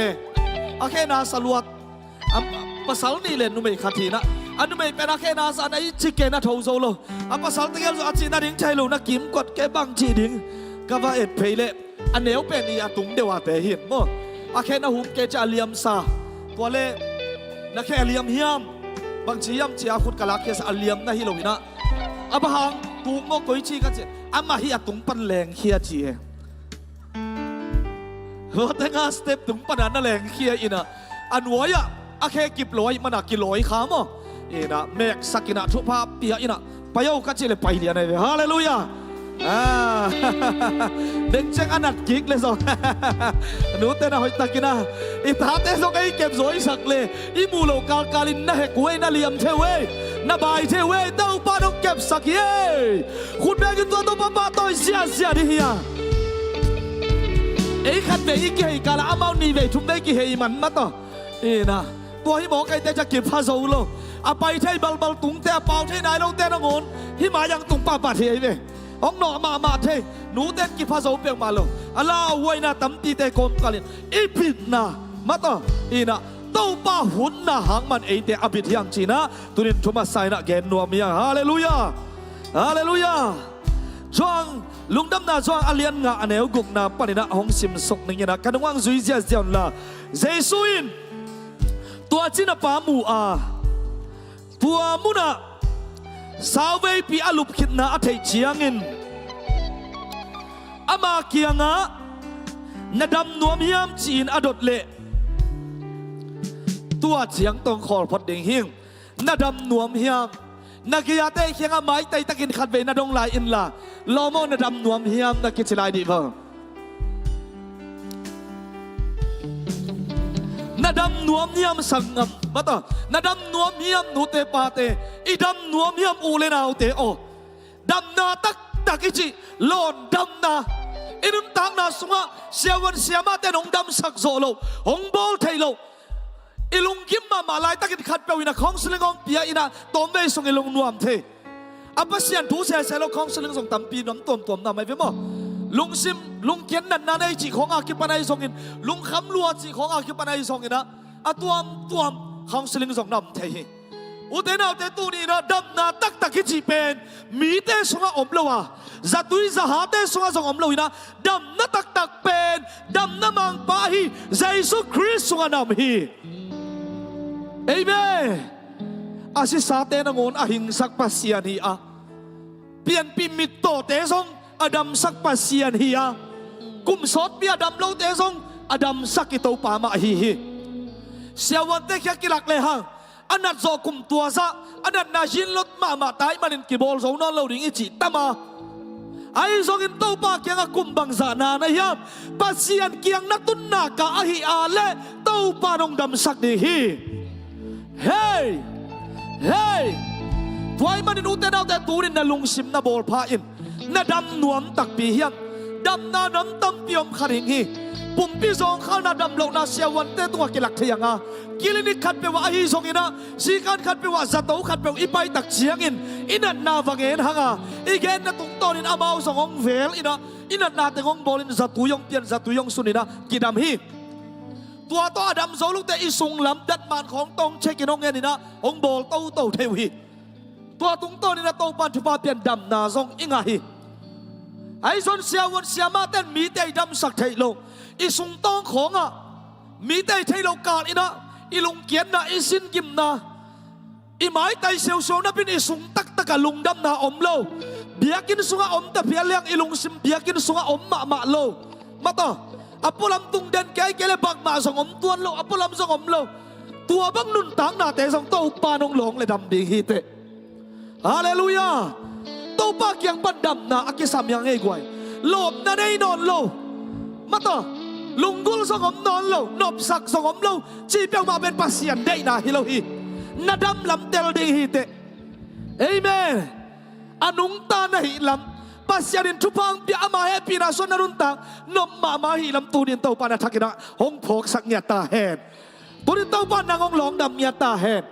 Speaker 6: อาเคนาสลวดpasal ni len numei khathina anumei pena ke na sa nai chike na thau zo lo a pasal tingel zo achi na ding thai lo na kim kot ke bang chi ding ka va et pheile aneu pe ni atung dewa te hin mo a ke na hum ke cha liam sa pole na ke liam hiam bang chi yam chi a khut kala ke sa liam na hi lo ina abahang tu mo koi chi ka che ama hi atung pan leng khia chi he ho ta nga step tung pan na leng khia ina anwaya akhé kip loi mana ki loi khamo ina mek sakina thupa pia ina payau ka chile pai dia nei hallelujah deng cheng anat kik le so nu te na hoi takina i ta te so kai kep zoi sak le i mu lo kal kalin na he kuai na liam thewe na bai thewe tau pa dong kep sak ye khut be ki to pa pa toi sia di hia ei khat be i ki hei kala amau ni ve thum be ki hei man ma to inaตัวหิมอกไอเตจะเก็บพาโซโลอาไปใช้บัลตุงแต่เป่าใช้นายลงแต่นงนหิมายังตุงป่าป่าเทียเว องหนอมาเทหนูเต้นกิพาโซเปียงมาโลอลาไว้นะตั้มตีเตกมกาลินอีพิดนะมาต่ออีนะเต้าป้าหุ่นนะหางมันเอเตอบิดยังจีนะตุนินทุมาไซนะแกนนัวมียฮาเลลูยาฮาเลลูยาช่วงลุงดำนาช่วงอาเลียนงาอันเอวกุกนาปนินะหงสิมสกนึงนะกันวังซุยเจียเจียนละเจสุอินตัวจีน่ะปามูอาตัวมุนะสาวเวปีอาลุบขิดนาอัฐเจียงินอามาเกียงะนาดำนัวมียมจีนอดดเละตัวเจียงตองคอพดเด้งหิงนาดำนัวมียมนักยาเตะเขียงไม้ไตตะกินขัดเวนาดงลายอินละลอมอนาดำนัวมียมนักกิจลายดีบ้างนาดำนัวมียมสังกัมมาต่อนาดำนัวมียมนูเตปาเตอีดำนัวมียมอูเลนาอูเตโอดำนาตักอิจิลอนดำนาอินุนตังนาสุงะเสียวันเสียมาเตนองดำสักโซโลองบอลไทยโลอิลุงกิมมาลายตะกินขัดเปวินะของสลิงองเปียอินะตอมเวสงอิลุงนวมเทอภัสยันทูเสียเสลของสลิงสงตัมปีน้ำตัวน้ำไม่เฟมอลุงซิมลุงเกียนนันนาในจีของอาคิปนัยสงินลุงคำลัวจีของอาคิปนัยสงินนะอะตัวของสลิงสงน้ำเทอุเทนาเตตูนีนะดำนาตักกิจีเป็นมีเตสงะอมเลวะจัตุยจะหาเตสงะสงอมเลวินะดำนาตักเป็นดำนามังปาฮีเยซูคริสต์สงะนำฮีเอเมอาศิสาเตนังอนอหิงสักปัสยานีอาเปลี่ยนปิมิตโตเตสงอดัมสักปัสยานีอากุมสดเปียดัมโลเตสงอดัมสักกิโตปามาฮีเสียวันเตคิกิลักเลหังอันนั้นโจกุมตัวซะอันนั้นนาจินลดมาตายมันกิบอลโซนนเราดิ้งอิจิตมาไอ้โซกินโตปาเกียงกุมบังซานานะยามปัสยานเกียงนักตุนนากาอหิอาเลโตปานองดัมสักดีฮีเฮ้ถอยมันอุตเตนเอาแต่ตูรินนาลุงซิมนาบอลพาอินนาดำนวมตักปีเฮียนดำนาน้ำตั้มปีอมขัดหิงฮีปุ่มปีสองข้านาดำเหล่านาเสียวันเตตัวกิลักเทียงอ่ะกิลินิขัดเปว่าไอ้สองอินะสีกันขัดเปว่าจัตโตขัดเปว่าอีไปตักเชียงอินันนาฟังเงินหังอ่ะอีเกนนาตุงตอนินอามาสององเวลอินันนาเตงองบอลินจัตุยองเปียนจัตุยองสุนินะกิดำฮีตัวต่อดำโซลุกแต่อีสุงลำดัดมันของตองเชกินองเงินนี่นะองบอลโตเทวีตัวตุงตอนี่นะโตปันทุบาเปียนดำนาซองอิงาฮีไอ้ส่วนเสียวันเสียมาเต้นมีแต่ดำสักเทโลอีสุงตองของอ่ะมีแต่เทโลกาลอินะอีลุงเกียนนะอีสินกิมนะอีหมายไตเซียวโซนะเป็นอีสุงตักกะลุงดำนาอมโลเบียกินสุงะอมแต่เพียเลี้ยงอีลุงซิมเบียกินสุงะอมมาโลมาต่ออปุลำตุงเด่นแก่เกลบักมาสงอมตัวโลอปุลำสงอมโลตัวบังนุนตังนาเตสงโตปานงหลงเลยดำดีฮีเตฮาเลลูยาโตปาเกียงปันดำนาอักิสามยังไงกวยหลบนาได้นอนโลมาต่อลุงกุลสงอมนอนโลนบสักสงอมโลจีเปียวมาเป็นปัสยันได้นาฮิโลฮีนาดำลำเตลดีฮีเตเอเมนอนุงตานาฮิลำปัสยันทุพังเปียมาเฮปีนาสนารุนตังนมมาฮิลำตูนินเต้าปานาทักนะหงพกสักเงียตาแหนตูนินเต้าปานางองหลงดำเงียตาแหน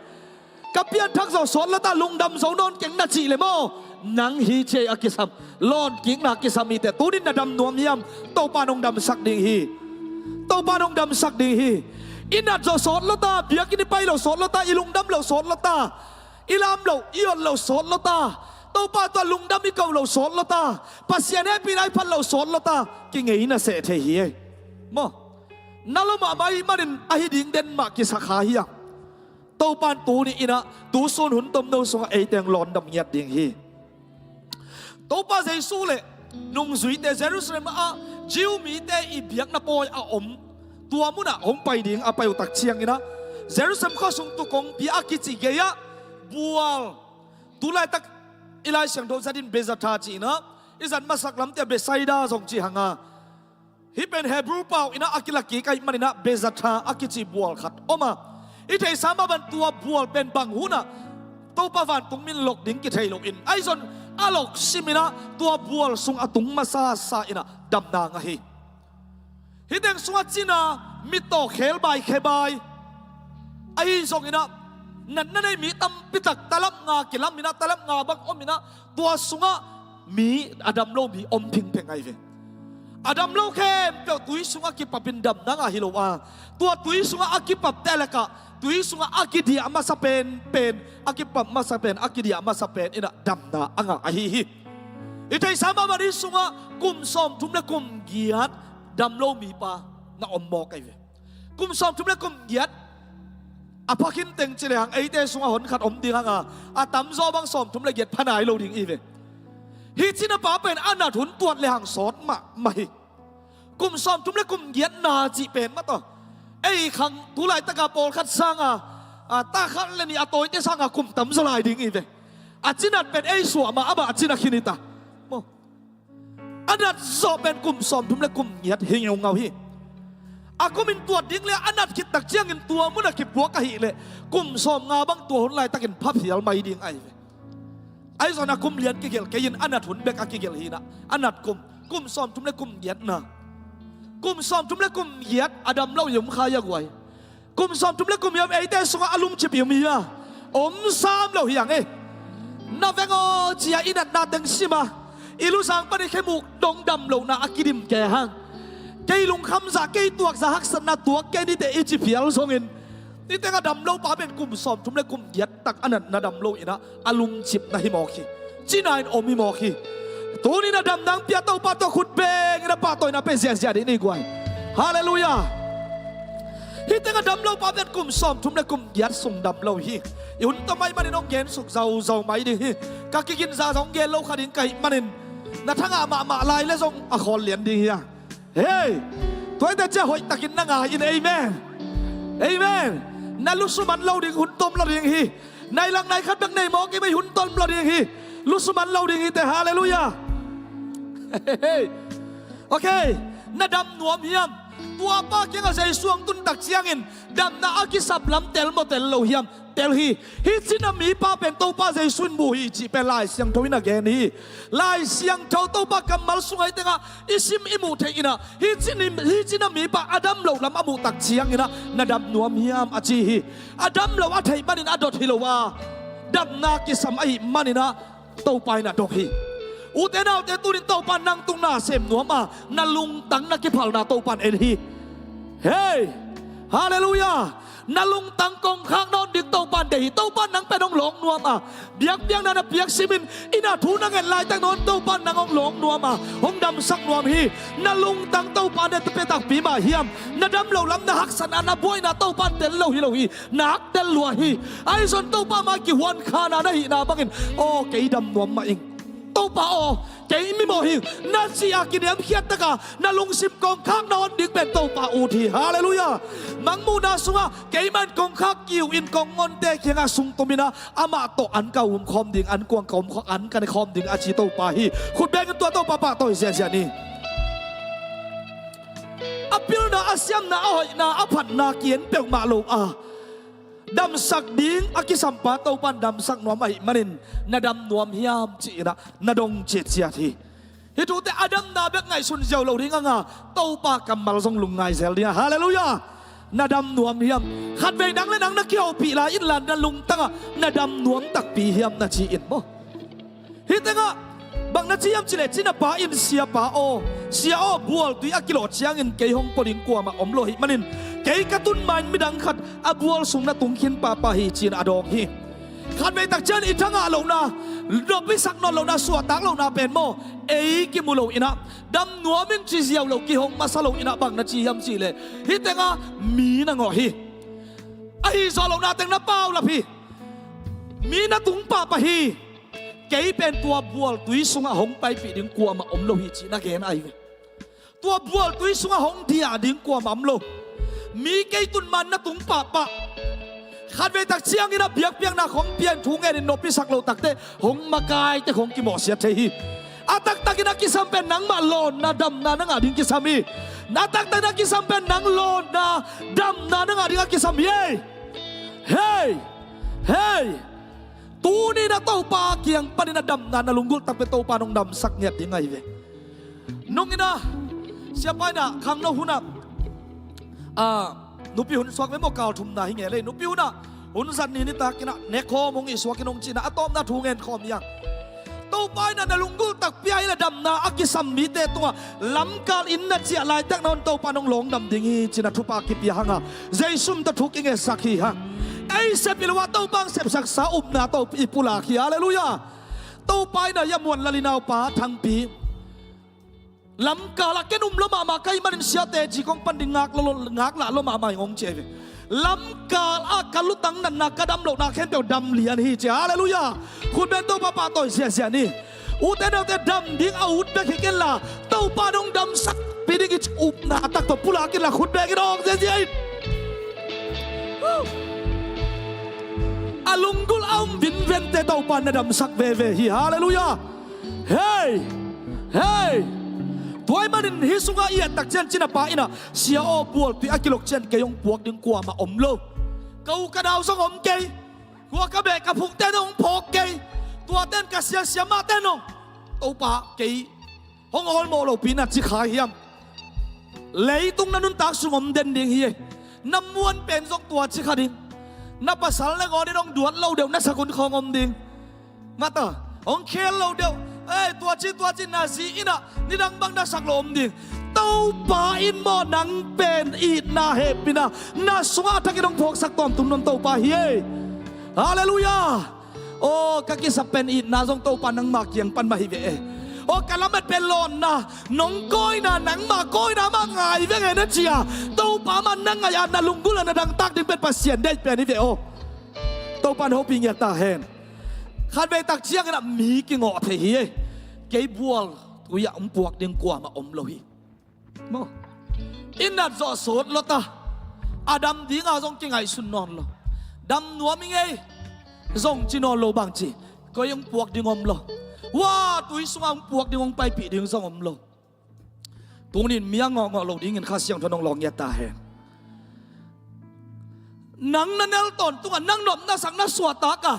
Speaker 6: กับเปียนทักสอนละตาลุงดำโซนนเก่งนาจีเลยโมนังฮีเจอากิสัมลอนกิ่งนากิสัมมีแต่ตูนินนาดำนวมยำเต้าปานองดำสักดิงฮีเต้าปานองดำสักดิงฮีอินัดสอนละตาเบียกินไปเราสอนละตาอีลุงดำเราสอนละตาอีลามเราอียอนเราสอนละตาเต้าปาตัวลุงดำอีเก่าเราสอนละตาปัสยานเฮปีไรพันเราสอนละตากิ่งไงน่ะเสเทฮีโมนั่นเรามาไม่มาดินอหิดิงเดนมากิสักหาฮีเต้าปานตูนี่อินะตูส่วนหุ่นต้มโนสงเอเตียงหลอนดำเงียดดิงฮีเต้าปาเจสูเลนุ่งสุยเตเจรุสเลมจิวมีเตอีเบียกนาปอยอมตัวมุนะองไปดิ่งไปอุตักเชียงนะเจรุสเลมข้าส่งตุกงปีอากิจิเกียบัวตุไลตักอิไลเสียงโดนซาดินเบซาทาจีนะอิจันมาสักลำเตเบไซดาส่งจีหังฮิเป็นเฮบรูเปล่าอินะอากิลักกีไกมันนะเบซาทาอากิจิบัวขัดออกมาอิเทสามาบันตัวบัวเป็นบังหุนะตัวปะวันตุงมินหลกดิ่งกิเทหลกอินไอซอนอาลกซิมินะตัวบัวสุงอตุงมาซาซาอินะดำนางฮีฮิเดงสุงอจินะมิโตเคลบายเคบายไอซองอินะนั่นนั่นไอมีตั้มปิตักตะลับงากิลัมมินะตะลับงาบักอมินะตัวสุงะ มีอดัมโลมีอมพิงเพ่งไงเวอดัมโลเข้มเปียวตุยสุงอากิปับเป็นดำนังอาฮิโลวาตัวตุยสุงอากิปับเตลกะตุยสุงอากิดีอามาสเปนเป็นอากิปับมาสเปนอากิดีอามาสเปนอินะดำนาอ่างอาฮิฮิอิทัยสามามาดิสุงอากุมซอมทุมเลกุมเกียดดำโลมีปานาอมบอกไงเวกุมซอมทุมเลกุมเกียดอาพาคินเต็งเจริญไอเตสุงอาหนขัดอมดีฮังอาตั้มซอบังซอมทุมเลเกียดพนายโลดิงอีเวฮิจินาป้าเป็นอนาถุนตัวเลหังสอนมาไม่กุมซอมทุมเลกุมเยียนนาจีเป็นมาต่อไอ้ขังทุไลตะกาโปลขัดสร้างตาขัดเลนี่อโตยเตสร้างกุมตั้มสลายดิ่งอีเวอาจินัดเป็นไอ้สัวมาอาบะอาจินักขินิตาโมอันนัดซอเป็นกุมซอมทุมเลกุมเยียดเฮียงเงาฮีอากุมินตัวดิ่งเลยอันนัดคิดตักเจียงเงินตัวมุนักคิดบัวกะหิเลยกุมซอมงาบังตัวหุ่นไลตะกินพับเหี่ยวไม่ดิ่งไอ้ไอ้ส่วนนักกุมเลียนกิเกลเกยินอันนัดหุ่นเบกอากิเกลฮีนะอันนัดกุมซอมทุมเลกุมเยียดนะกุมซอมทุมเลกุมเยียดอดัมเล่าอยู่มขายกวยกุมซอมทุมเลกุมเยียดไอ้เตสงอาลุมจิบอยู่มีอะอมซามเล่าอย่างเอ้นาเวงอเจียอินัดนาเดงซิมาอิลุสังปนิเคมุกดงดำเล่านาอากิดิมแกฮังเกยลุงคำสักเกยตัวจะฮักษณะตัวเกยนี่เตอิจิเพียลสงอินนี่แต่ก็ดำเล่าป้าเป็นกุมซอมทุมเลกุมเยียดตักอันนั้นนาดำเล่าอินะอาลุมจิบนาฮิมอคีจีนายอมิมอคีตัวนี้นะดำนังเปียโตปาโตขุดเบงนะปาโตนะเป็นเสียเสียดีนี่กวยฮาเลลูยาฮิตnga dam lo pa vet kum som thum le kum yat sung dam lo hi yun to mai manin ong gen suk zau mai di hi ka kikin za song gen lo khadin kai manin na thanga ma lai le song a khol lian di hi hey toy da cha hoi takin na nga in amen amen na lu su man lo ding hun tom lo ding hi nai lang nai khat bak nei mo ki mai hun tom lo ding hi lu su man lo ding hi te hallelujah okay na dam nuam hiamตัวป้าเกี่ยงใจสวงตุนตักเชียงอินดำนาอากิสับลำเตลโมเตลโลหิมเตลฮีฮิจินามีป้าเป็นตัวป้าใจสุนบุฮีจีเป็นลายเสียงทวินาเกนีลายเสียงเท่าตัวป้ากำมัลสุงไอเตงะอิซิมอิมูเทอินะฮิจินามีป้าอดัมโลลำอมูตักเชียงอินะนาดำนัวมียามอาจีฮีอดัมโลอัฐิบันินอดอทิโลวาดำนากิสัมไอมันินะตัวไปนะดอกฮีอุเทนาอุเทตุนินโตปันนังตุงนาเสมนัวมานาลุงตังนักกิพัลนาโตปันเอ็นฮีเฮ้ฮาเลลูยานาลุงตังกงข้างนอนดึกโตปันเดหิโตปันนังเป็นองหลงนัวมาเบียกนั่นเบียกซิมินอินาทูนังเงินลายตังนอนโตปันนังองหลงนัวมาหงดำสักนัวฮีนาลุงตังโตปันเดตเปตักปีมาเฮียมนาดำเหล่าลำนาหักสันนาบวยนาโตปันเดลโลฮีนักเดลลัวฮีไอซอนโตปันมากี่วันขานาได้นาบังอินโอเกยดำนัวมาอิงโตปาโอเกยมิโมหิงนาซีอากิเดียมเขียดตะกานาลุงสิบกองข้างนอนดึกเป็นโตปาอูทีฮาเลลูยามังมูนาสุงะเกยมันกองข้ากิวอินกองงอนเตเคียงอาสุงตมินะอามาโตอันเก่าหุ่มคอมดิ่งอันกวงคอมอันกันคอมดิ่งอาชีโตปาฮีขุดแบงกันตัวโตปาปาโตเสียนี่อภิลนาอาเซียมนาอ้อยนาอภันนาเกียนเปียกมาโลอาดำสักดิ้งอากิสัมปะเต้าปันดำสักนวมไอมันินนาดำนวมฮิยามจีนะนาดงเจ็ดเสียทีฮิตุแต่อดัมนาเบกไงสุนเจ้าเราดิ้งอ่ะเต้าปากำมัลทรงลุงไงเซลเดียฮาเลลูยานาดำนวมฮิยามขัดเวนังและนังนักเกี่ยวปีลาอินลันนาลุงตั้งอ่ะนาดำนวมตักปีฮิยามนาจีอินบ่ฮิตงะบางนาจียามจิเลจินาปาอินเสียปาโอบัวตุยอากิโลเชียงอินเกยฮงปดิงกัวมาอมโลหิมันินเกยกระตุนมันไม่ดังขัดอบัวสุงนาตุงขินปาปาฮีจีนอดองฮีขัดไปตักเจนอิทังอาเหล่านาดบวิสักนนเหล่านาสวดตักเหล่านาเป็นโมเอกิมุโลอินะดำนัวมิงจีเซียวเหล่ากิฮงมาสโลอินะบางนาจียามจีเลฮิตงะมีนางอฮีไอซอเหล่านาเต็งนาเป้าละพี่มีนาตุงปาปาฮีเกยเป็นตัวบัวตุยสุงหงไปปีดึงกัวมาอมโลหิจีนักเกนไอเวตัวบัวตุยสุงหงเดียดึงกัวมาอมโลมีเกยตุนมันนะตุงปะปะขัดเวตักเชียงนี่นะเบียกเปียงนะของเปียนถุงเงินนปิสักโลตักเตหงมากายแต่ของกิโมเสียเทฮีอาตักตักินักกิสัมเป็นนังมาโลนนะดำนะนังอาดิงกิสามีนาตักตักนักกิสัมเป็นนังโลนนะดำนะนังอาดิงกิสามีเฮ้ตูนี่นะเต้าปาเกียงปนินะดำนาลุงกุลตักเป็นเต้าปานงดำสักเนี่ยยังไงเวนุ่งนี่นะเสียไปนะขังนหุนะนุปิหุนสวกไม่โมกาวทุ่มนาหิเงเลยนุปิหุนะหุนสันนี่นี่ตากินะเนคอมงอีสวกินงจีนะอะตอมนาทูเงินคอมยังเต้า ไปนั่นลุงกูตักเปียละดำนาอักิสัมมีเตตัวลำการอินนัดเจียลายตักนอนโตปานองหลงดำดิ่งฮีจินัทุปากิปยาหังใจซุ่มตะทุกอิงเอสักฮีฮะไอเสปิลว่าโตบังเสพสักษาอุบนาโตอิปุลาขีฮาเลลูยาโตไปน่ะยามวนละลินาวปาทั้งปีลำกาละแกนุ่มละมาใครมันเสียเตจีของปันดิงักละละมาไม่งงเจวลำกาลอาการลุตังนันนักกระดำโลนักเห็นเปียวดำเลียนฮีเจ้าฮาเลลูยาคุณเป็นตัวป้าต่อยเสียนี่อุตเดเอาแต่ดำดิ้งเอาอุดเบกกินละตัวป้าดงดำสักปีดิ้งอิจอุบนาตักตัวปุลากินละคุณเบกินองเสียอาลุงกุลเอาวินเวนเตตัวป้าดำสักเวฮีฮาเลลูยาเฮ้ตัวมันหิสุงาเอียตักเจนจินป้าอินะเสียอบัวปีอากิลกเจนเกยงปวกดึงกลัวมาอมโลกูกระดาวสงอมเกยหัวกระเบกกระพุกเต้นองพกเกยตัวเต้นกระเสียมาเต้นองตัวป้าเกยห้องออลโมโลปีนัดจิขาเฮียมเลยตุงนันนุนตักสงอมเด่นดิ่งเฮียน้ำมวนเป็นสองตัวจิขาดิ่งนับภาษาและงอได้ต้องดวดเล่าเดียวนักสกุลของอมดิ่งมาต่อองเคลเล่าเดียวตัวจีนาซีอินะนี่ดังบังนาสักลมดิ่งเต้าป่าอินโมนังเป็นอีนาเฮปินะนาสวาทักกินองพกสักตอมตุนนนเต้าป่าเฮียฮาเลลูยาโอ้กักิสับเป็นอีนาทรงเต้าป่านังมาเกียงปันมาฮิเวโอ้กะละมันเป็นหลอนนะน้องก้อยนะนังมาก้อยนะมาไงเวงเนจียเต้าป่ามันนังไงอันนาลุงกุลนะดังตักดึงเป็นปัสเซียนได้เป็นฮิเวโอเต้าป่าเขาปิงยาตาเฮนขันไปตักเชียงกันมีกิงอเทียเก็บบัวตัวยาปวกดึงกว่ามาอมโลหิโมอินนัดจอสดลตาอาดัมดีงาทรงกิงไอสุนนอนโลดำนัวมิงไงทรงจีนอนโลบางจีก็ยังปวกดึงอมโลว่าตุยสงปวกดึงอมไปปีดึงทรงอมโลตรงนี้มีงองอโลดิ้งเงินข้าเสียงทนองลองยาตาแหงนังนั่นเอลตอนตัวนังหนอมน่าสังน่าสวดตากะ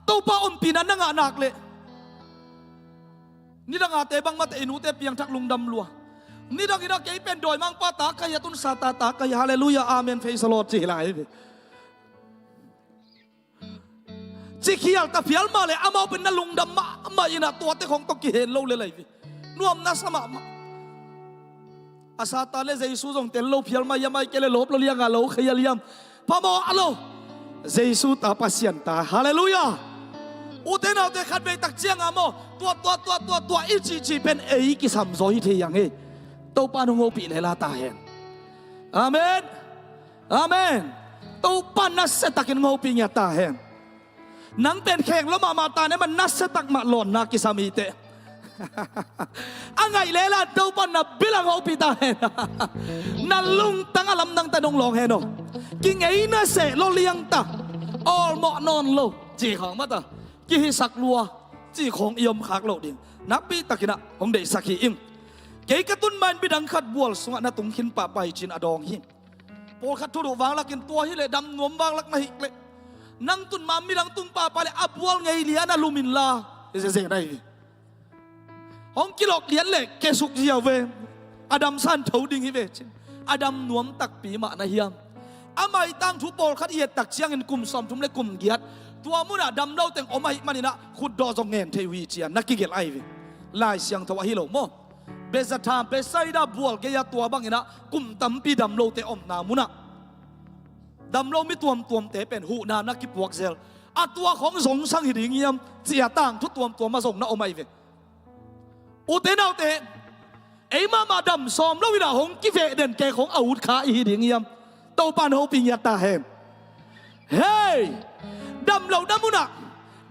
Speaker 6: ตัวป้าอมปีนั้นนังนักเลยนี่ดังอาเตบังมาเตอินุเตเปียงทักลุงดำลัวนี่ดังอินักเก็เป็นโดยมังป้าตากายตุนซาตาตากายฮาเลลูยาอาเมนเฟสโลจีไลจิเขียลตะเพียลมาเลยอามาเป็นนัลุงดำมาอินาตัวเตของตกิเฮนโลเลยนวมนัสมาอาซาตาเลเจซูจงเตลโลเพียลมายามาเกเลโลบโลเลียงาโลขยาเลียมพะโมอโลเจซูตาปัสยันตาฮาเลลูยาอุเทนเอาแต่ขัดไปตักเจียงอาโมตัวอีจีเป็นเอกิสัมโซฮิเทียงเอตัวปานงโอปีเลลาตาเฮนอาเมนตัวปานนัสตักินงโอปีญาตาเฮนนังเป็นแข่งแล้วมาตาเนี่ยมันนัสตักมาหล่นนากิสามีเตอังไงเลลาตัวปานนับบิลังโอปีตาเฮนนัลลุงตั้งอลัมนังตะนงลองเฮนโอกิงไงน่าเสโลเลียงตาออลหมอนอนโลจีของมาตากิฮิสักลัวจีของยมขากโลดิ่งนับปีตะกินะของเดสักฮีอิมเกยกระตุ้นมันบิดังขัดบัวสงะนาตุงขินป่าไปจินอดองหิโปลขัดทุดวางลักินตัวฮิเลดำนวมวางลักมาฮิเลนังตุนมามีดังตุงป่าไปเลยอับวัวไงเลียนาลูมินลาเจได้ห้องกิโลเลียนเล็กเกสุกเดียวเวอดัมสันเถาดิ่งฮิเวอดัมนวมตักปีมานาเฮียมอามาตั้งทุโปลขัดเอียดตักเชียงเงินกลุ่มซ้อมทุมเล็กกลุ่มเกียรตัวมุนาดำเล่าแต่งอมาหิมันนี่นะขุดดอจงเงินเทวีเจียนักกิเกลไอวิลายเสียงทวาฮิโลโมเบสทามเบสไซดาบัวเกียตัวบางนี่นะกุมตั้มปีดำเล่าแต่อมนามุนะดำเล่าไม่ตัวเตเป็นหูนานักกิปวกเซลอัตัวของสงสังหิริเงียมเสียต่างทุกตัวมาส่งนะอมาหิอุเทนเอาเตไอ้มาดำซ้อมแล้ววินาหงกิเวเด่นแกของอาวุธขาหิริเงียมเต้าปานโฮปิญญาตาเฮมเฮ้ยดำเราน้ำมุนะ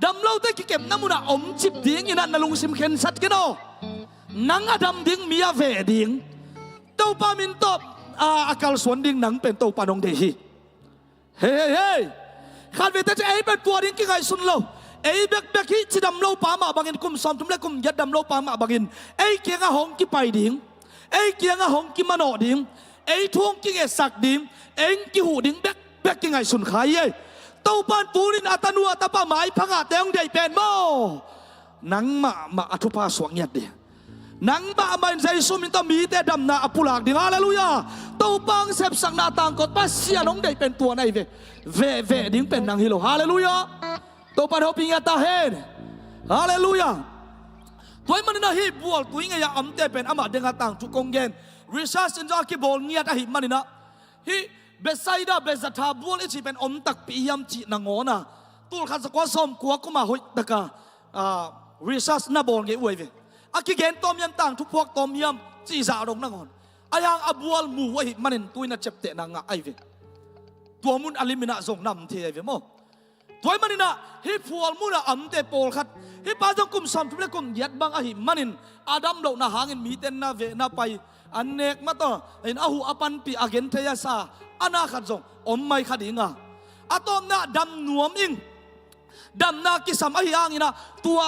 Speaker 6: ดำเราได้เก็บน้ำมุนะอมจิบดิ้งยันนั่นลุงซิมเข็นสัตกันโอนังอดำดิ้งมีอาเวดิ้งเต้าปามินตบอาการสวนดิ้งนังเป็นเต้าปานองเดฮีเฮ้ยขันเวทจะไอ้เป็นตัวดิ้งกี่ไงสุนเราไอ้เบกที่จะดำเราปามาบางอินกุมซ้อมทุมเล็กกุมยัดดำเราปามาบางอินไอ้เกียงอาหงกี่ไปดิ้งไอ้เกียงอาหงกี่มโนดิ้งไอ้ทวงกี่เอสักดิ้งไอ้กี่หูดิ้งเบกกี่ไงสุนขายเย่เต้าปานปูรินอัตนัวตาป้าหมายพังอาเตงใหญ่เป็นโมนังมาอธุภาสวงเงียดเดียนังบ้ามันใจซุ่มมินตมีแต่ดำนาอปุลากดิ่งฮาเลลูยาเต้าปังเสพสังนาต่างกดปัสเสียน้องใหญ่เป็นตัวในเวดิ่งเป็นนางฮิโลฮาเลลูยาเต้าปานเขาปิงยาตาเฮนฮาเลลูยา ตัวมันน่ะฮีบัวตัวยังอยากอัมเตเป็นอามาเดงต่างทุกกงเกนรีซาสินจากีบอลเงียดอะฮิมันน่ะฮีเบสไซด์เบสตาบัวอิชิเป็นอมตักปียมจีนงอนะตูลขัดสกอสมกัวก็มาหุยตะการีซาสน่ะบอลเกอวยเวอากิเกนตอมยำต่างทุกพวกตอมยำจีจ่าลงนงอนอายังอับวลมูวะฮิมันนตัวน่ะเจ็บเตะนางไอเวตัวมุนอลิมินะส่งนำเทียเวโมตัวมันน่ะฮิฟัวมุนอัมเตโปลขัดฮิปาจงกุมสามทุกเรื่องกุมยัดบังอะฮิมันนินอาดัมโลน่ะหางเงินมีเต็นน่ะเวน่ะไปอันเนกมาต่อเห็นอาหูอปันปีอาเกนเทียซาอานาขัดจงอมไม่ขัดอิงอ่ะอาตอมน่ะดำนวมอิงดำน่ะกิสามอะฮิอังอินะตัว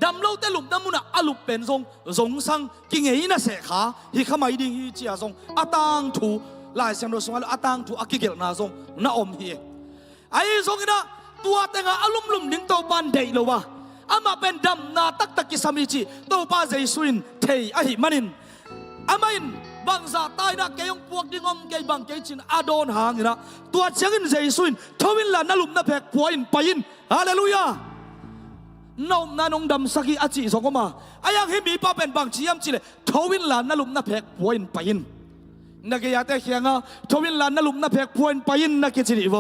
Speaker 6: ดำเล่าแต่หลุมน้ำมุนอาลุเป็นทรงสังกิงเอนะเสขาฮิขมายดิ่งฮิเจียทรงอาตังถูลายเสียงโดสงอาตังถูอากิเกลนาทรงน่าอมฮีไอ้ทรงอินะตัวแต่งอาลุมดิ้งโตปันเดย์เลวะอามาเป็นดำนาตักกิสามิจิโตปาเจสุนเทยอะฮิมันินอามาอินบางซาตายนะเกยงพวกดิ่งอมเกยบังเกยจินอาโดนหางอินะตัวเชียงอินเจสุนทวินลานาลุมนาเพกพวอินไปอินฮาเลลูยาน้องนองดำสักอาจิสองก็มาอายังให้มีป้าเป็นบางชียมจิเลทวินลานนาลุมนาเพกพวอินไปอินนักยาเตะเขียงอ่ะทวินลานนาลุมนาเพกพวอินไปอินนักจิริว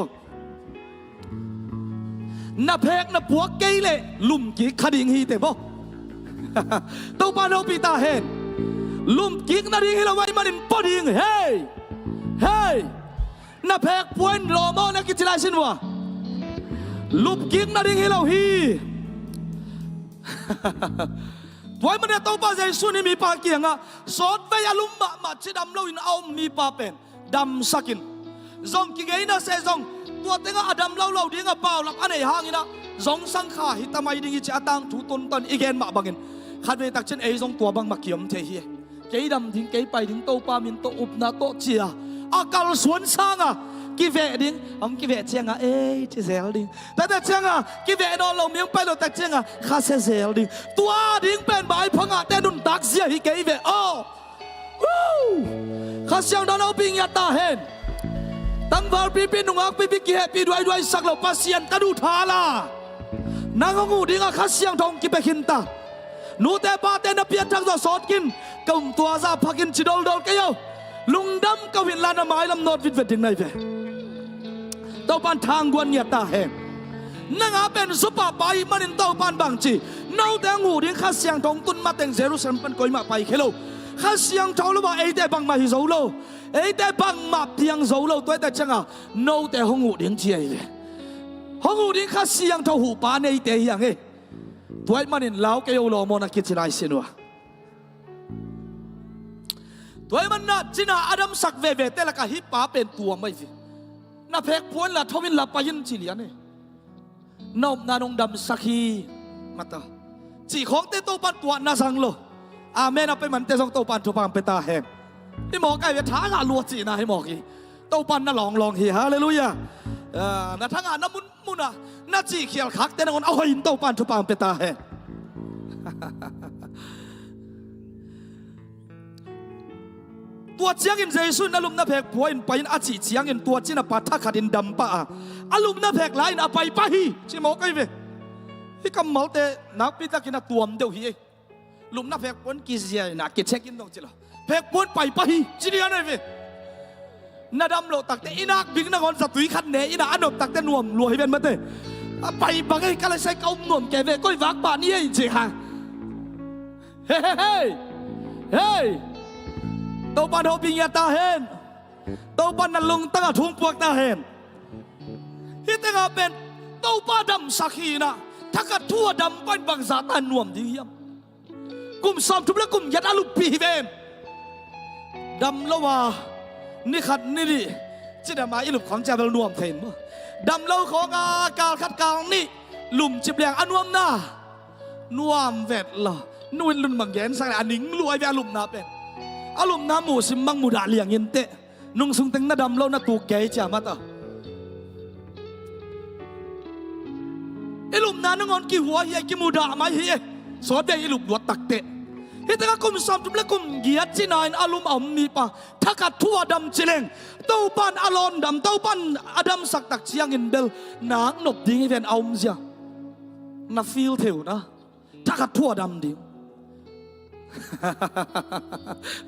Speaker 6: นับเพกนับพวกเกยเล่ลุมกิขดิ่งฮีเตบ่ตัวปานเอาปีตาเห็นลุมกิกนาดิ่งฮีเราไว้มาดินปอดิ่งเฮ้ยเฮ้ยนับเพกพวนหล่อมอนักกิจลายสินวะลุมกิกนาดิ่งฮีเราฮีพวนมันเนี่ยตัวปาเจสุนี่มีปาเกียงอ่ะสอดไปอาลุมมาชิดำเราอินเอามีปาเป็นดำสักินซองกิเกยน่ะเซซองตัวเต็งอาดัมเล่าดิ้งอ่ะเปล่าหลับอันไหนห่างนี่นะซองสังขาฮิตามัยดิ้งจะตังถูตนตันอีเกนมาบังเงินขัดไปตักเช่นไอ้ซองตัวบังมาเกี่ยมเทียเกยดำดิ้งเกยไปดิ้งโตปามินโตอุบนาโตเจียอากาลสวนสังอ่ะกิเวดิ้งกิเวเจียงอ่ะเอ้ยเจเซลดิ้งแต่เจียงอ่ะกิเวนอนเราเมียงไปเราแต่เจียงอ่ะคาเซเซลดิ้งตัวดิ้งเป็นใบพังอ่ะแต่ดุนตักเสียฮิเกยเวโอ้ข้าเสียงดอนเอาปิงยาตาเห็นตั้งวาร์ปีนุ่งอักปีกิเฮปีด้วยสักเหล่าปัสยันตะดูทาลานางงูดิ้งข้าเสียงทองกิเปขินตานูเตปาเตนเปียทังจะสอดกินกุมตัวซาพักินชิดอลดอลเกยลุงดำกวินลานไม้ลำนอดวิดเวดิ้งไหนเวตัวปันทางกวนยาตาเห็นนางอาเป็นสุปาไปมันอินตัวปันบางจีนูเตงูดิ้งข้าเสียงทองตุนมาเต็งเซรุสันปันกอยมาไปเคโลข้าเสียงทองรู้ว่าไอ้แต่บังมาฮิโซโลไอ้แต่บังมาเพียงโซโลตัวแต่จังอ่ะโน้แต่ห้องหูดิ้งเจียเลยห้องหูดิ้งข้าเสียงทองหูปานไอ้แต่ยังไงตัวมันนี่เล่าเกี่ยวโลมอนักกิจไรสินัวตัวมันน่ะจีน่าอดัมสักเวแต่ละก็ฮิปป้าเป็นตัวไม่สิน่าเพกพวนละทวินละไปยินจิเลียนี่น้องนองดำสักฮีมาตาจีของเตโตปันตัวน่าสังโลอาเมนเอาไปมันเตะส่งโตปันทุปังไปตาแหงนี่หมอไก่เวท้างานลัวจีนะให้หมอกี้โตปันน่ะลองฮีฮาเลลูยาน่ะท้างานน้ำมุนอ่ะน่าจีเขียวคักแต่นอนเอาหินโตปันทุปังไปตาแหงตัวเจียงอินเจสุนอารมณ์น่าเพกผัวอินไปอินอาจีเจียงอินตัวจีน่ะปัดทักขัดอินดำปะอารมณ์น่าเพกไล่น่ะไปปะฮีชิหมอไก่เวที่กำมัลเตนับพิตากินตัวมเดียวฮีลุมน่าเพกปนกิเซียน่ะกิเช็กินตรงจิล่ะเพกปนไปปะฮีจีเดียนไอ้เวน่าดำโลตักแต่อินักบิงนักอนสัตุยขันเนอินักอันดตักแต่นวมรวยเป็นมาเตไปบังไอ้กาลใช้เกานวมแกเวก้อยวักป่านี่ไอ้เจ้าเฮ้โตปันโฮปิงยาตาเห็นโตปันนั่นลุงตั้งทุ่งพวกตาเห็นที่ตั้งเป็นโตปันดำสักฮีนะถ้ากัดทั่วดำเป็นบางสาตานวมดีเยี่ยมกลุ่มสามทุบและกลุ่มยัดอาลุปีเวนดำละว่านี่ขัดนี่ดิจิตมาอิลุของเจ้าเป็นนวมเทนมั้งดำละของอากาศขัดกลางนี่หลุมจิบแรงอันวมหน้านวมเวทละนุ่นลุนบางแยนสักอันนิ่งรวยแวลุมนาเป็นอารมณ์น้ำหมูสิมังมูดาเลียงยินเตะนุ่งสุงเต็งน้าดำเล่าน้าตูเกยจ่ามาตาไอ้ลุมน้านุ่งอนกี่หัวเฮียกี่มูดาไม่เฮียสอดได้ไอ้ลุมวัดตักเตะเฮ้แต่ก็กุมซ้ำจุ่มและกุมเกียรตินายอารมณ์อ่ำมีปะถ้ากัดทั่วดำเจริญเต้าปันอารมณ์ดำเต้าปันอดัมสักตักเชียงอินเบลนางนบดิ้งให้เป็นอ่ำเสียน่าฟีลเทวนะ ทักทั่วดำดิ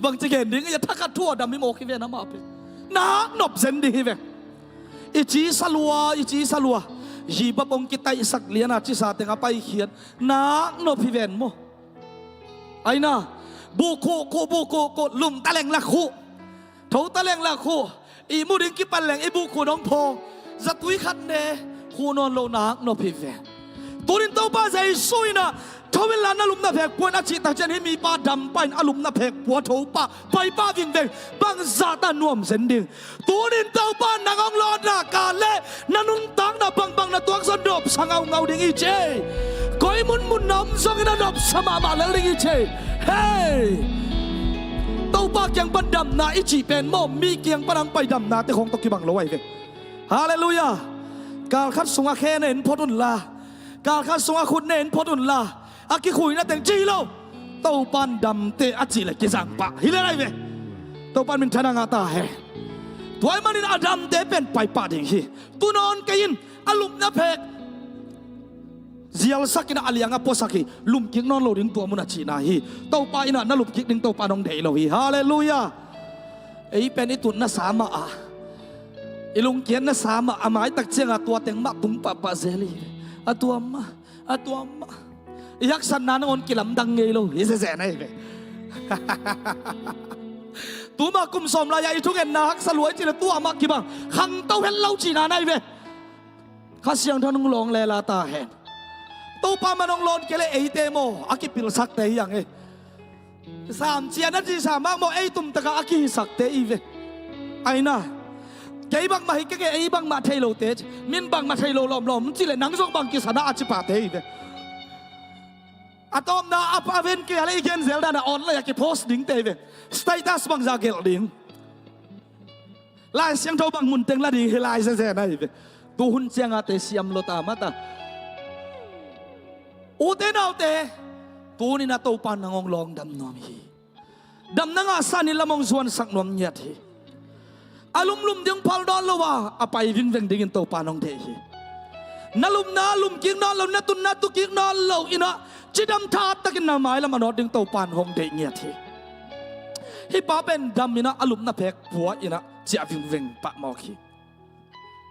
Speaker 6: บางจะเห็นดิก็จะทักทั่วดำไม่โมกิเวนะมาเป็นน้าหนบเซนดีเวอีจีสลัวยีบองกิตายสักเลียนะจิสาเตงไปเขียนน้าหนบพิเวนโมไอ้น่ะบุโคลุมตะเลงละคูถูตะเลงละคูอีมูดิงกิปันแหลงอีบุโคน้องพงจัตุยขัดเนคูนอนโลนักนพิเวตัวนี้ตัวป้าใจซุยนะทวิลานาลุมนาเพกปวนอาชิตาจันให้มีป้าดำไปอาลุมนาเพกปัวถูป้าไปป้าวิ่งเด้งบังซาตานวมเส้นดิ่งตัวนี้ตัวป้านางองลอดากาเล่นันุนตังนาบังนาตัวสันดบสังเอาเงาดิ่งอีเจก้อยมุนน้ำสังนาดบสมามาแล้วดิ่งอีเจเฮ้ตัวป้าเกียงบันดำนาอิจิเป็นโมมีเกียงปนังไปดำนาแต่ของตะกี้บังลอยเวฮาเลลูยาการคัดสงอาเคเนนพอดุนลาการคัดสงอาคุณเนนพอดุนลาอากิคุยนะแต่งจีโลเต้าปันดำเตะอาจิเลยกิสังปะฮิเลไรเวเต้าปันมินทนางาตาเฮตัวมันนี่อดัมเตะเป็นไปปะดิ่งฮีตัวนอนกินอลุมนะเพกเจียลสักกินอาเลียงอปอสักฮีลุมกิกนอนโลดิ่งตัวมุนัชีนาฮีเต้าปาอินะนั่ลุมกิกดิ่งเต้าปานองเดโลฮีฮาเลลูยาไอ้เป็นไอ้ตุนนะสามะไอ้ลุงเกียนนะสามะอาหมายตักเจียงตัวเต็งมะตุงปะปะเซลีตัวมะยักษ์สันนานอนกิลำดังเงยโลฮิเซเซนะเว้ตัวมากุมสมลายทุกเอ็นนักสลวยจีนตัวมากี่บังขังเต้าเห็นเล่าจีนาในเว้ข้าเสียงท่านงลงเลลาตาเห็นตัวปามานงลนเกลเอเตโมอากิปิลสักเตยยังสามเจียนัดจีสามมากโมเอตุมตะกาอากิสักเตยเว้ไอ้น่ะแกบังมาให้แกไอ้บังมาเทโลเตจมินบังมาเทโลลอมจีเลยนังส่งบังกิสนาอาจิปาเตยเว้อะตอมนาอัปเวนเกอะไรเกนเซลดานาออนไลน์อยากโพสต์ดิ้งเตเวสเตตัสบังจากเกลดิ้งลายเสียงเท่าบังมุนเต็งละดิ้งเฮลายเซนนะเวตัวหุ่นเสียงอาเตเซียมโลตามาตาอุเตนเอาเตตัวนี้น่าตัวปานนางองลองดำนอมฮีดำนางอาสานิละมองส่วนสักนอมเนียทีอารมณ์ลุมดิ้งพัลดอนละว่าอไปวิ่งเวงดิ้งตัวปานองเตฮีนาลุมกิงนอนเรานาตุกิงนอนเราอินะจิดำทาตะกินนาไม้ละมันอดดึงเต้าปานหงเดเงียทีฮิป้าเป็นดำอินะอลุมนาเพกหัวอินะเจ้าวิ่งเวงปะมอคี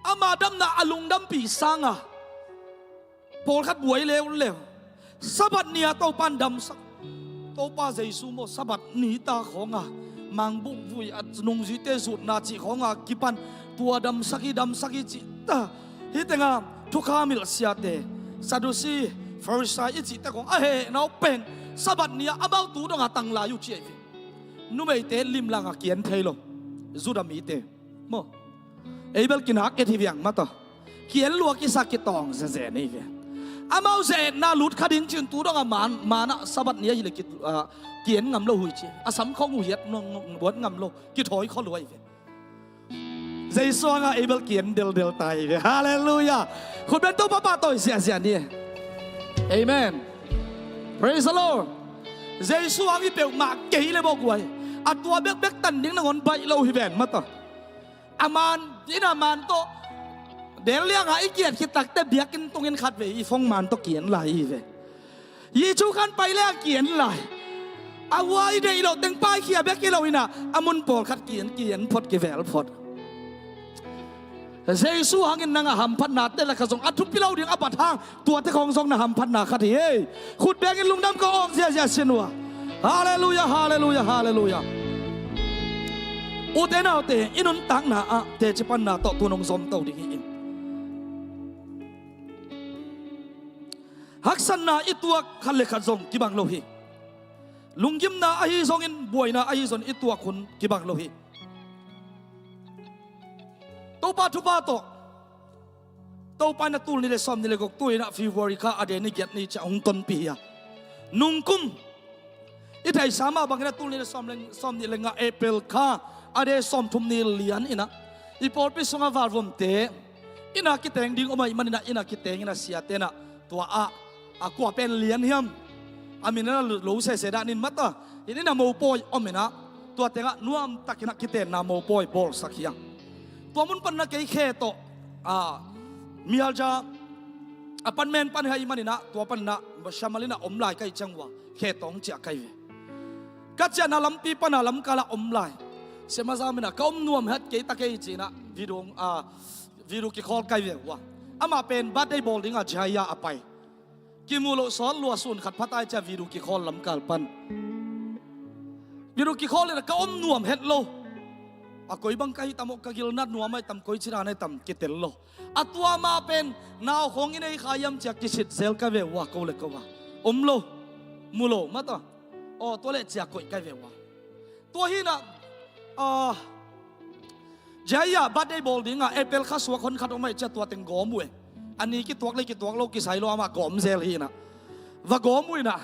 Speaker 6: อามาดำนาอลุงดำปีสังอ่ะโพลขัดบวยเลวสะบัดเนียเต้าปานดำสักเต้าปาใจซูโมสะบัดหนีตาของอ่ะมังบุกวุยอัดนงจิเตสุดนาจิของอ่ะกิปันตัวดำสักจิตาฮิตงามทุกขามิลเสียเตซาดุซีฟาริสายอิจิตะของเฮน้าเป็นสะบัดเนียอาบ่าวตูดงาตังลาอยู่เจียฟินุ่มไอเตลิมลังอาเกียนเทโลจูดามีเตโมเอเบลกินักเอทีวียงมาต่อเขียนลัวกิสักกิตองเซนี่เวอาบ่าวเซน่าลุดคดินจินตูดงามานะสะบัดเนียฮิเลกิเกียนงำโลหุยเจอาสัมของหุยยัดนงบดงำโลกิถอยข้อรวยเวใจสว่างเอเบลเกียนเดลตายเวฮาเลลูยาคุณเป็นตัวป้าตัวเสียนี่Amen. Praise the Lord. Giêsu ang ipeu ma kei le bok wai. Atua bek tan ding nangon bai lo hiben mata. Aman inaman to del liang ha ikiat kitak te biakin tungin khat ve i phong man to kien lai ve. Yesu kan pai le kien lai. Awai dei lo teng pai khia bek ki lo ina amun pol khat kien phot ki vel phot. Giêsu hangin nanga hampat na te la khazong atup pilau ding apat hang tua te khong song na hampat na khati hey khut bengin lungdam ko ong sia sinwa hallelujah uten autte inun tang na a te chipan na to tunong som to ding in haksan na itua khalle khazong kibang lohi lunggim na ahi songin buai na ahi son itua khun kibang lohi Topa to Topa na tul nile som nile gok tuina February ka ade ni get ni cha ong ton pia nungkum itai sama bang na tul nile som nile nga April ka ade som thum ni lian ina ipol pi songa varvom te ina kiteng ding omai manina ina kiteng ina siate na tua a kwa pen lian hiam amina lo se da nin mata ini na mo poi omena tua tenga nuam takina kiten na mo poi bol sakiangตัวมุนปันนักไอ้แค่โตมิฮัลจา ปันเมนปันให้มันนะตัวปันนะชามาลินะอมลายใกล้จังวะแค่ต้องเจ้าใกล้กัจจานาลัมปีปนาลัมกาละอมลายเสมาซามินะก็อมนวมฮัดเกตะเกยจีนะวิดูกิคอลใกล้วะอามาเป็นบัดได้บอลดิ้งอาจายาอไปกิมูโลสอนลัวสุนขัดพัดไอจะวิดูกิคอลลัมกาลปันวิดูกิคอลเลยนะก็อมนวมเฮ็ดโลอะกอยบังไกตามกกิลนัดนัวไม่ตามกอยชิราในตามกิเตลโลอะตัวมาเป็นนาวของอินไอขายมจากกิสิตเซลกะเววะกูเล็กวะอมโลมูโลมาต่อโอ้ตัวเล็กจากกอยกะเววะตัวหินะจายาบัดได้บอลดิ้งอ่ะเอเปิลข้าสวคนขัดออกมาจะตัวเต็งกอมวยอันนี้กิตัวเล็กกิตัวโลกิไซโลอามากอมเซลฮีนะว่ากอมวยนะ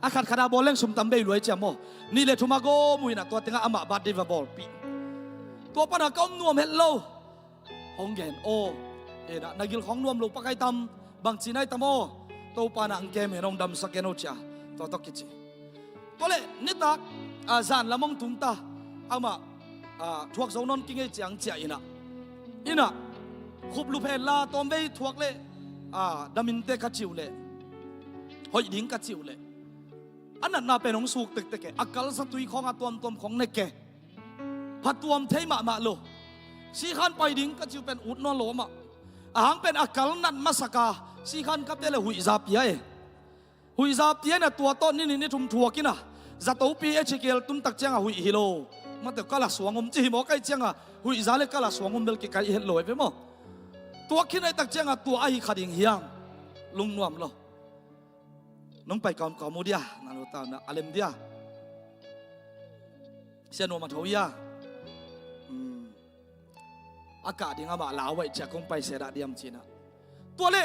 Speaker 6: อาขัดขนาบอลเล่งสุ่มตำเบย์รวยเจ้าโมนี่เลยทุมากอมวยนะตัวเต็งอามาบัดได้บอลปีตัวปนักก็นวมเฮลโลฮงเกนโอเอ็นะนักกิลของนวมลูกปากไอตำบางจีนไอตำโอตัวปนักเกมเฮนองดำสกเกนโอจ้าตัวตอกกิจิตัวเล่นิตักจานละมงตุงตาอามาทวกโซนนกิงไอเจียงเจียอินะขุบลูเพลลาตอมเบย์ทวกเล่ดามินเตกัจิวเล่หอยดิ้งกัจิวเล่อันนั้นน่าเป็นองสุกตึกตึกอักกัลสตุยของอาตัวมของเนกเกพัดตัวมเทมาโลสีขันไปดิ้งกัจิวเป็นอุดนอโลมาหางเป็นอักกัลนันมาสกาสีขันกับเดลหุยซาปียหุยซาปียน่ะตัวต้นนี่ทุ่มทัวกินะจัตโอปีเอชเกลตุนตักเจ้าหุยฮิโลมาแต่ก็ละสวงจีหมอใกล้เจ้าหุยซาเลก็ละสวงเบลกิไกเฮลโลไปมั้งตัวขี้ในตักเจ้าตัวไอขัดยิงเฮียงลุงนวมโลน้องไปกอมมูเดียนาโนตานะอเลมเดียเซโนมาทวียอากาศยังมาลาวไว้จะคงไปเสด็จเดียมจีนะตัวเล่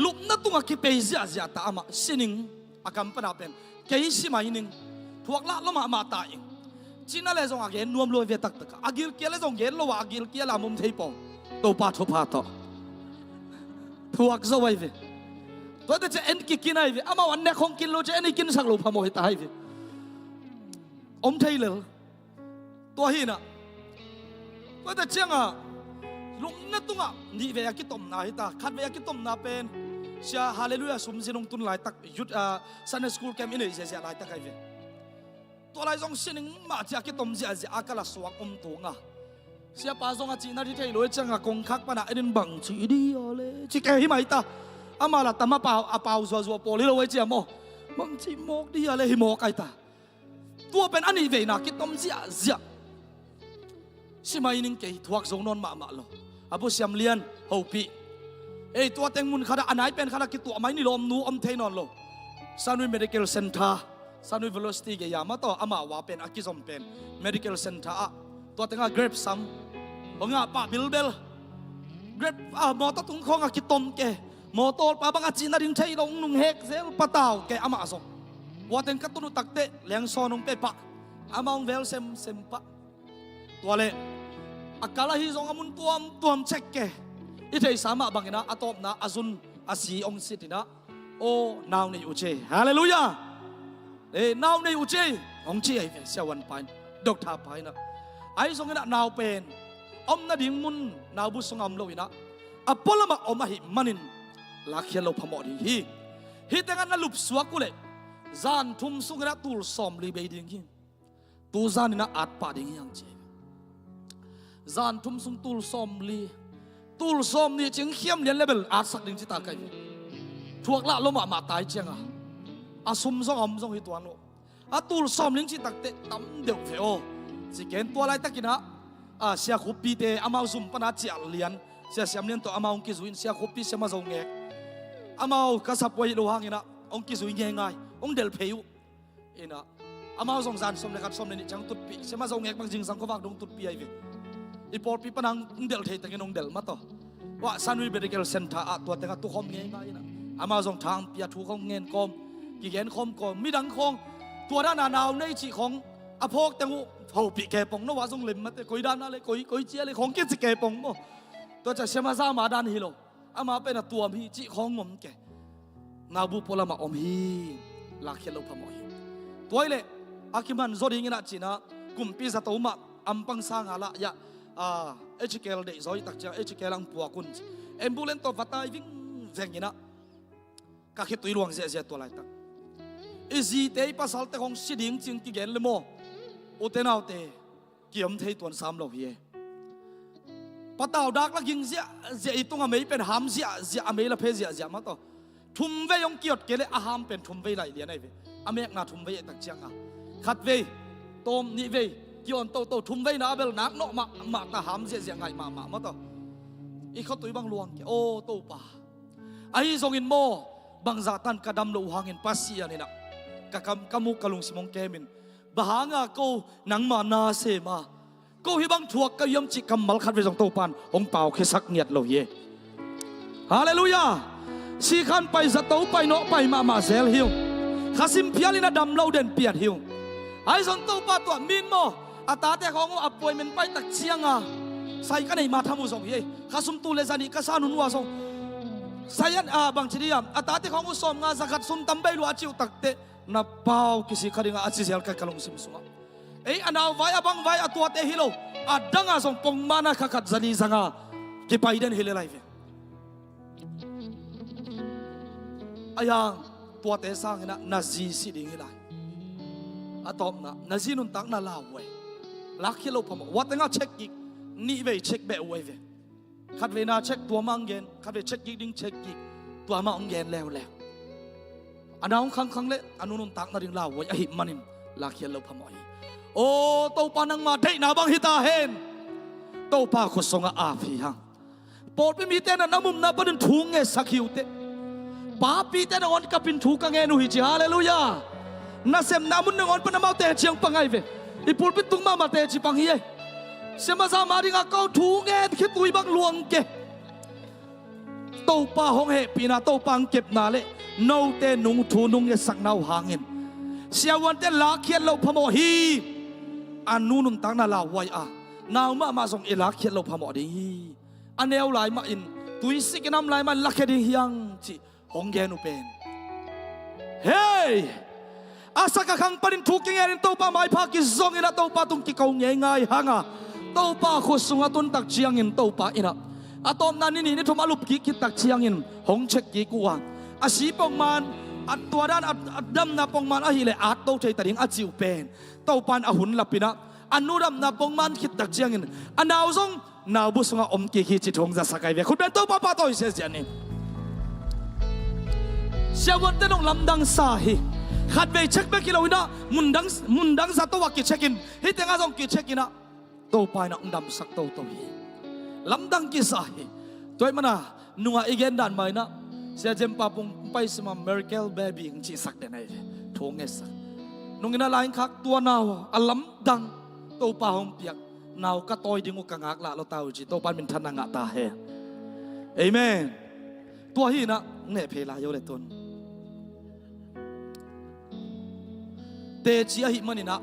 Speaker 6: ลุกนัดตัวกิเปย์จะตามาสินิงอาการเป็นอะไรเกย์สิมาอินิงทวกละล้มมาตายจีน่าเลยส่งอาเกนนวมลอยเวตักอากิลเกียเลยส่งเกนลวอากิลเกียละมุมเทปองตัวปาทต่อทวกจะไว้เวตัวเด็กจะเอ็นกินไอ้เวอามาวันนี้คงกินโลจะเอ็นกินสักโลพามอหิตายเวอมเทเลตัวหินะตัวเด็กเจ้าลุงนั่นตุงอ่ะนี่เวียกิตมนาฮิตาขัดเวียกิตมนาเป็นเสียฮาเลลูยาสมศิลงตุนหลายตักยุดซันเดย์สคูลแคมป์อินเดียเสียหลายตักไอ้เวียตัวหลายจงสิ่งมาจากกิตมเสียอากาศสว่างตุงอ่ะเสียป้าจงอาจีน่าที่เทลอยจังอ่ะกงคักปะนะเอ็นบังชีดีอะไรชิคเก้หิมาฮิตาอามาละตามาเปล่าซัวโปลิโลไว้เจียโมบังชีโมกดีอะไรหิโมกไอ้ตาตัวเป็นอันนี้เวียนะกิตมเสียสิมาอินิงเกย์ทวักจงนอนมาโลอาบุษยามเลียนฮูปีตัวเต็งมุนขนาดอันไหนเป็นขนาดกิตัวไม่นี่ลมนูอมเทนอนโลซานุยเมดิคอลเซ็นเตอร์ซานุยเวลสติเกียมาต่ออามาว่าเป็นอากิซอมเป็นเมดิคอลเซ็นเตอร์ตัวเต็งอาเกรฟซัมองอาป้าบิลเบลเกรฟมอตตุงของอากิตอมเกมอตอลป้าบังอาจีนาดิงเทยลงนุงเฮกเซลปะตาวเกอามาซงว่าเต็งกัตุนุตักเตะเลี้ยงซอนงเปปะอามาองเวลเซมปะตัวเล่akala hi zong amun tuam check ke ithei sama bangina atop na azun asi ong sitina o now nei uche hallelujah now nei uche ong chi ai sewan pain doctor pain na ai zong na now pen om na ding mun now bu song am lo ina apolama om hi manin lakhia lo phamo hi tengan na lup suakule zan thum sungna tul som li be ding hi tu zan na at pa ding yang cheจานทุ่มสุ่มตูลซอมนี่จึงเข้มเลียนเลเวลอาสักดึงจิตาไกทวกละลมมาตายเจียงอาสุ่มซองซองหิตวันโอตูลซอมลิงจิตาเตะตั้มเดียวเฟโอสิเกนตัวอะไรตะกินะเสียขุบปีเตะอามาสุ่มปนาเจียเลียนเสียเสียมเลียนตัวอามาองกิจุนเสียขุบปีเสียมาซงเงกอามาอกระสับไว้โลหะงินะองกิจุนง่ายองเดลเพยุเอ็นะอามาซงจานสมเลยครับสมเลยนี่จังตุดปีเสียมาซงเงกบางจิงสังขวากดงตุดปีไอเวอีพอปีปนังเดลเทตังนงเดลมาต่อว่าซันวิเบริเกลเซนท่าตัวแต่งตัวคอมเงี้ยง่ายนะอามาส่งทางปีถูกของเงินคอมกี่เงินคอมก่อนมีดังคงตัวด้านหนาวในจีของอภอกแต่งูเผาปีแกปงนว่าส่งเล็มมาแต่กุยด้านอะไรกุยเจียเลยของกิจแกปงโมตัวจะเชมาซามาด้านฮิโลอามาเป็นตัวมีจีของงมแกนาบุพลมาอมฮีลักเขลพมอยตัวเลยอากิมันโซดิงินะจีนะกุมปีสตูมาอัมปังสางอะไรยะเอชเกลเดย์ซอยตักเจ้าเอชเกลังปัวกุนเอ็มบูเลนตัวฟัตายวิ่งเจงินะ ka khit tui luang zia to lai tak izi te pasal te hong siding ching ki gen le mo utenau te kiam thei tuan sam lo hi patau dak la ging zia zia itunga mei pen ham zia zia amei la phe zia ma to thum ve yong kiot kele aham pen thum ve lai lian ai ve amek na thum ve tak chiang a khat ve tom ni ve kion to thum ve na bel nak no ma ta ham zia ngai ma to i kho tui bang luang ke o to pa ai zong in mo bang zatan kadam lo hangin pasia ni na kamu kalung simong kemin bahanga ko nang ma na se ma ko hi bang thuak ka yam chi kamal khat ve jong to pan hong pau khe sak niat lo ye hallelujah si khan pai za to pai no pai ma zel hiu khasim pialina dam lo den piat hiu ai jong to pa to min mo ata te khong appointment pai tak chianga sai ka nei ma thamu jong ye khasum tu le zani ka sanun wa jong sayan bang chiriam ata te khong som nga zakat sum tambai lu achiu takte na pau kisi kharinga achi zel ka kalong sim sunga ei anaw vai abang vai atwa te hilo adanga song pong mana khakat zali zanga ki paiden hile live ayang tua te sang na zi si ding hilai atom na zi nun tak na lawe lakhilo pamo watenga check gig ni ve check be we ve khat ve na check tua mangen khat ve check gig ding check gig tua ma ong gen lew anong khang le anunun tak na ring lawe a hi manin lakhilo pamo o to panang ma dei na bang hita hen to pa ko songa a phi hang pot pe mi te na namum na pan thung nge sakhiu te pa pi te na on ka pin thu ka nge nu hi chi hallelujah na sem namun na on pan mau te chiang pangai ve i pul pi tung ma te chi pang hi sema za ma ring a ko thu nge khit tui bang luang ke to pa hong he pi na to pang kep na le no te nung thu nung nge sak nau hangin sia wan te la khiat lo phamo hi anunun tang na la wai a naw ma song ila khiat lo phamo ding hi aneu lai ma in tui sikinam lai ma lakhe ding hiang chi hong gen u pen hey asaka khang parin thuking erin to pa mai pha ki zong ina to pa tung ki kau nge ngai hanga to pa khu sunga tun tak chiang in to pa ina atom na ni thom alup ki tak chiang in hong chek ki kuwa asi pong man at tuadan at dam na pong man ahile at to thei taring achiu pen to pan ahun lapina anuram na pong man khit tak chiang in anaw zong naw bu sunga om ki chi thong za sakai ve khut ben to pa to se jani siawon te nong lamdang sa hi khat ve check be kilowina mundang za to wa ki check in hi tenga zong ki check ina to pa na ndam sak to hi lamdang ki sa hi toy mana nunga igen dan mai na sia jem pa pung pai sima miracle baby ng chi sak den ai thong es nung ina lain khak tua naw alam dang to pa hom piak naw ka toy dingu ka ngak la lo tau chi to pan min than nga ta he amen tua hi na ne phe la yo le ton te chi a hi manina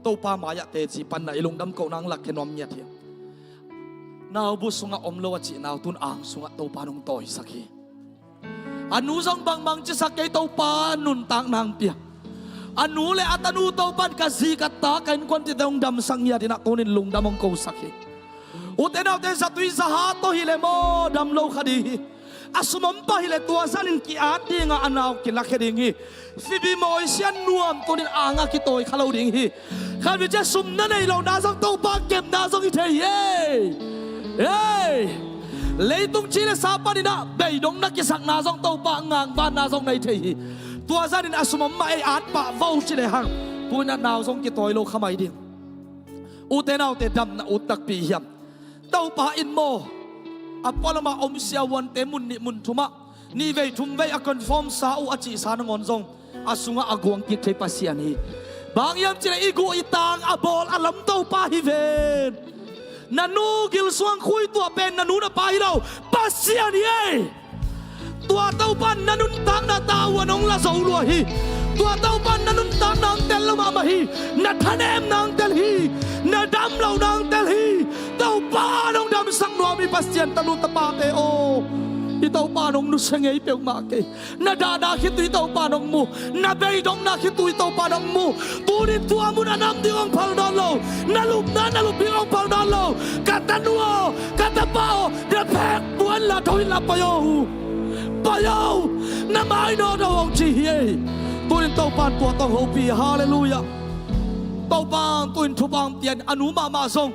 Speaker 6: to pa ma ya te chi pan na ilung dam ko nang lak kenom nya thi naw bu sunga om lo chi naw tun ang sunga to pa nong toy sakhi anu zong bang chi sakai to pa nun tang nang pia anu le atanu to pan ka zi ka ta kan kon ti dong dam sang ya dina tonin lung damong ko sakhi utenaw te sa tui za ha to hile mo dam lo khadi asumam pa hile tua sanin ki ati nga anaw ki lakheding hi fibi mo sian nuam tonin anga ki toy khalo ding hi khan bi ja sum na nei lo na zong to pa kem na zong i the hey leitung chile sapa ni na bei dong na ki sak na zong to pa ngang ban na zong nei the hi tua zanin asumam ma ai at pa vau chile hang puina naw zong ki toy lo khamai ding utenaw te dam na utak pi hiam to pa in mo apolama om sia wan te mun ni mun thuma ni ve thum ve a confirm sa u achi sa na ngon zong asunga agwang ki thei pasian hi bang yam chile igu itang abol alam to pa hi ven nanu gil suang khui tua pen nanu na pa hi lo pasian hi tua tau pan nanun tang na tawa nong la zo lo hi tua tau pan nanun tang nang tel lo ma hi na thanem nang tel hi na dam lo nang tel hi tau pa nong dam sang no mi pasian tanu ta pa te o i tau pa nong nu sengei pe ma ke na da khi tu tau pa nong mu na bei dong na khi tu tau pa nong mu tu ni tua mu na nam ding ong phal don lo na lup bi ong phal don lo kata nuo kata pao de pek buan la thoi la pa yo น้ำไม้โนดองจีเฮตัวนี้เต้าปานตัวต้องโฮปีฮาเลลูยาเต้าปานตัวนี้ทุบางเตียนอนุมาทรง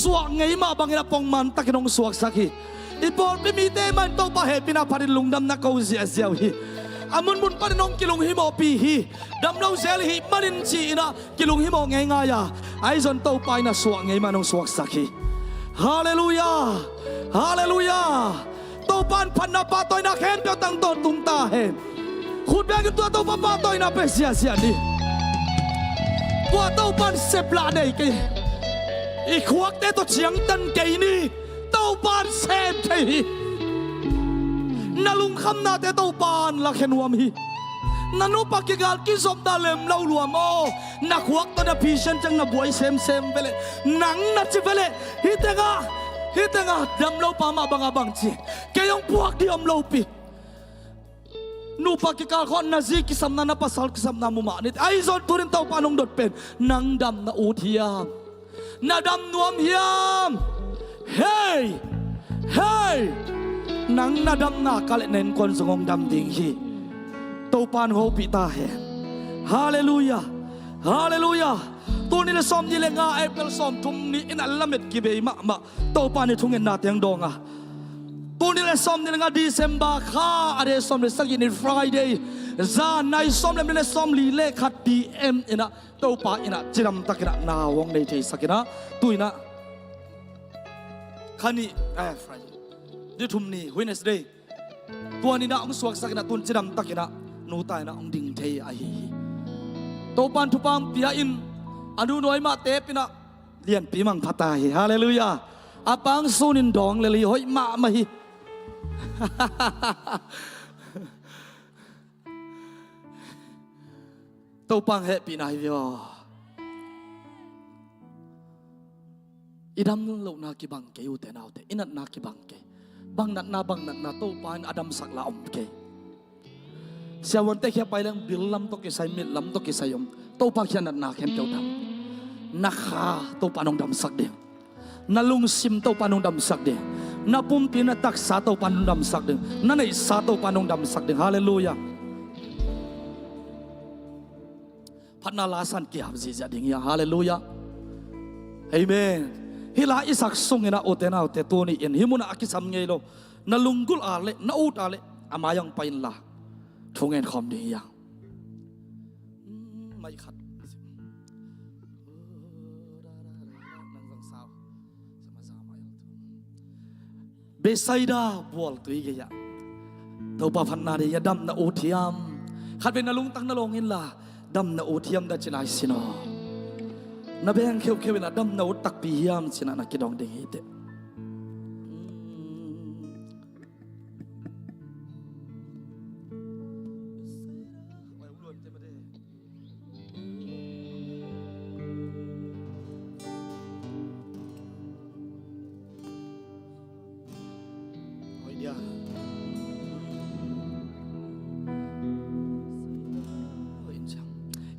Speaker 6: สวกไงมาบางอย่างปองมันตะกินงสวกสักทีอีบอลไม่มีเตมันเต้าปาเหตุปีนาพันลุงดำนักเขาเสียเสียวฮีอามุนมุนปันนงกิลุงฮิโมปีฮีดำเราเซลฮีมันจีนะกิลุงฮิโมไงง่ายไอ้ส่วนเต้าปายน่ะสวกไงมานงสวกสักทีฮาเลลูยาฮาเลลูยาเต้าปานพันนาปาตอยนักเห็นเปียวตั้งต้นตุ้มตาเห็นขุดแบกตัวเต้าปาตอยนักเป็นเสียนี่ตัวเต้าปานเสพลาเด็กอีขวกเตตัวเฉียงตันเกยนี่เต้าปานเสพเทนาลุงคำนาเตเต้าปานละเข็นวามีนานุปักกิกาลกิสบดาเลมเล่าลวมโอนักขวกตัวนับพิชันจังนับวยเซมเปล่หนังนัดจิเปล่ฮิตงาดำเล่าปามาบังอาบังจีแกยังพวกที่อมเล่าปีนูปักกิกาลคนนาซีกิสำนาปัสสาวกิสำนามุมานิดไอซอนตุรินเต้าปานงดดเป็นหนังดำนาอูทียามนาดำนวมเฮียมเฮ้ยนังนาดำนากาเลเนนคนสงองดำดิ่งฮีเต้าปานโฮปิตาเฮฮาเลลูยาฮาเลลูยาตัวนี้ละสอมยี่เลงาเอเปิลสอมทุ่งนี้อินอัลลาเม็ดกิเบย์มาเต้าปานนี่ทุ่งเงินนาเตียงดองตัวนี้ละสอมนี่ละงาดิเซมบาข้าอะไรสอมเลยสักยินฟรายเดย์จานในสอมเลยสอมลีเลขัดดีเอ็มอินะเต้าปาอินะจิรำตะกินะนาวงในเทสักนะตุยนะขันนี้ฟรายดิทุ่มนี้วินเนสเดย์ตัวนี้นะองสวกสักนะตุนจิรำตะกินะนูตายนะองดิ่งเทยไอเต้าปานทุปามปีอินอนุน้อยมาเตปินะเลียนปีมังพัตตาฮิฮาเลลูยาอาปังซูนินดองเลลีหอยมาฮิเต้าปังเฮปีนายวิโออีดำลูกนากิบังเกยูเตนาวเตอินัดนากิบังเกบังนัดนาเต้าปานอดัมสักละอมเกเสียวันเตะแค่ไปเรื่องบิลลัมตกกิไซมิลลัมตกกิไซยมเต้าปังแค่นัดนาเข้มเจ้าดำนักขาเต้าปานองดำสักเดียนาลุงซิมเต้าปานองดำสักเดียนาปุ่มปีนาตักสาเต้าปานองดำสักเดียนั่นไอ้สาเต้าปานองดำสักเดียฮาเลลูยาพัฒนาลาสันเกียบจีจะดิ่งยาฮาเลลูยาเอเมนฮิลาอิสักส่งเงินโอเตนาโอเตตัวนี้เอ็นฮิมุนาอักิสัมเงยโลนาลุงกุลอาเลนาอูตอาเลอามายังไปละทงเงินคอมดีอย่างไม่ขัดเบสัยดาบัวตัวอีกอย่างเต้าปาพันนาเดียดำนาอูเทียมขัดเป็นนาลุงตั้งนาลงเห็นละดำนาอูเทียมได้จินายสินอนาเบงเขียวนะดำนาอูตักปียามจินานักกิดองเดงฮิต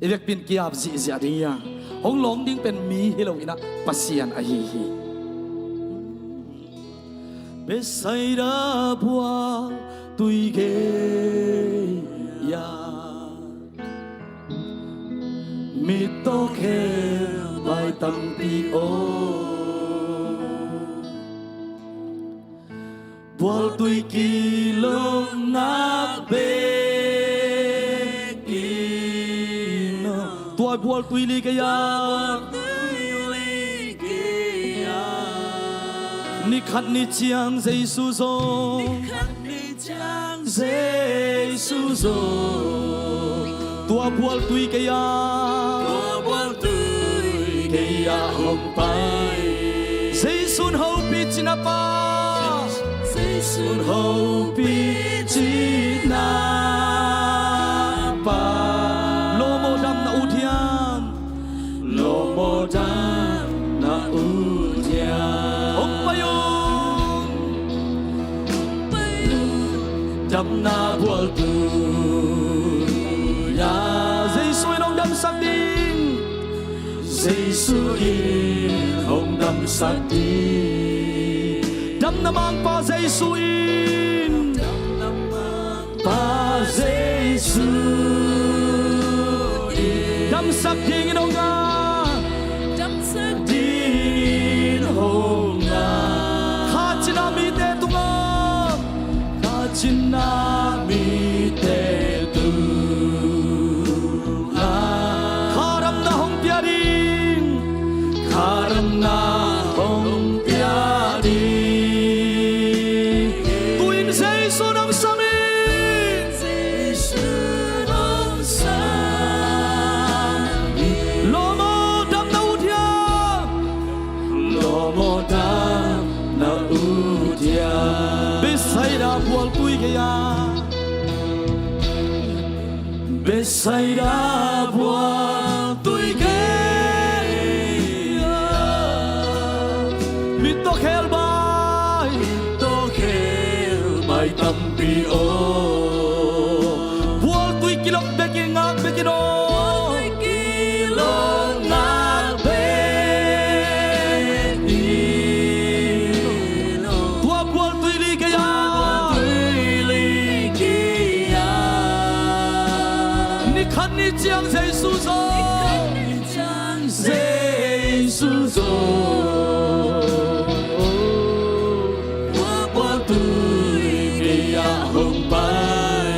Speaker 6: เอเวกปินกียบจีจะดิ้งยังหงหลงดิ้งเป็นมีฮิโลวินะปัสยันอาฮีฮีเบสัยดาบัวตุยเกยามิโตเคไปตั้งปีโอบัวตุยกิลงนักเบตัวบัวตุยลีกยานิขัดนิจยังเจสุโซตัวบัวตุยกยาลงไปเจสุนเฮาปิจินาปาเจสุนเฮาปิจินาปาดำนาบัวตุยาเจสุยน้องดำสักดิ่งเจสุยน้องดำสักดิ่งดำน้ำมันปาเจสุยปา Giêsu đắm sắc điên ông nga
Speaker 9: đắm sắc
Speaker 6: điên hồng nga kha china mi te tu nga kha china mi te tu nga kharam na hong pia ding kharam na hong pia ding tuin Giêsu nang sami Besaida buat tui gaya Mito khel bai tampi o Buat tui kilok beki ngak beki no Kilok ngak beki Tua buat tui ligaya khăn ni chiang Giêsu zo qua qua tôi kia hồng bay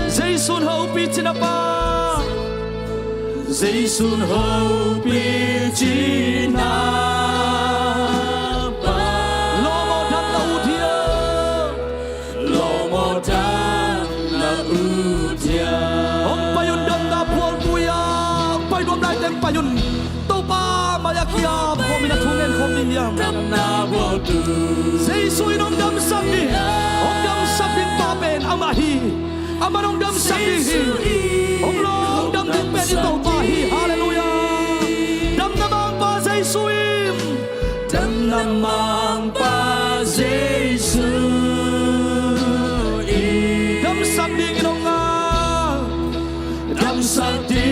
Speaker 6: Giêsu hậu pi trên apa Giêsu hậu pi trên apa lo mo tham na uthia lo mo tham na uthia payun to pa mayakia khomi na thungen khomi hiam dam na bo tu Giêsu inom dam sabni om dam sabni pa ben amahi amanong dam sabni om long dam din pen to pa hi hallelujah dam namang pa Giêsu im dam namang pa Giêsu im dam sabni inom nga dam sabni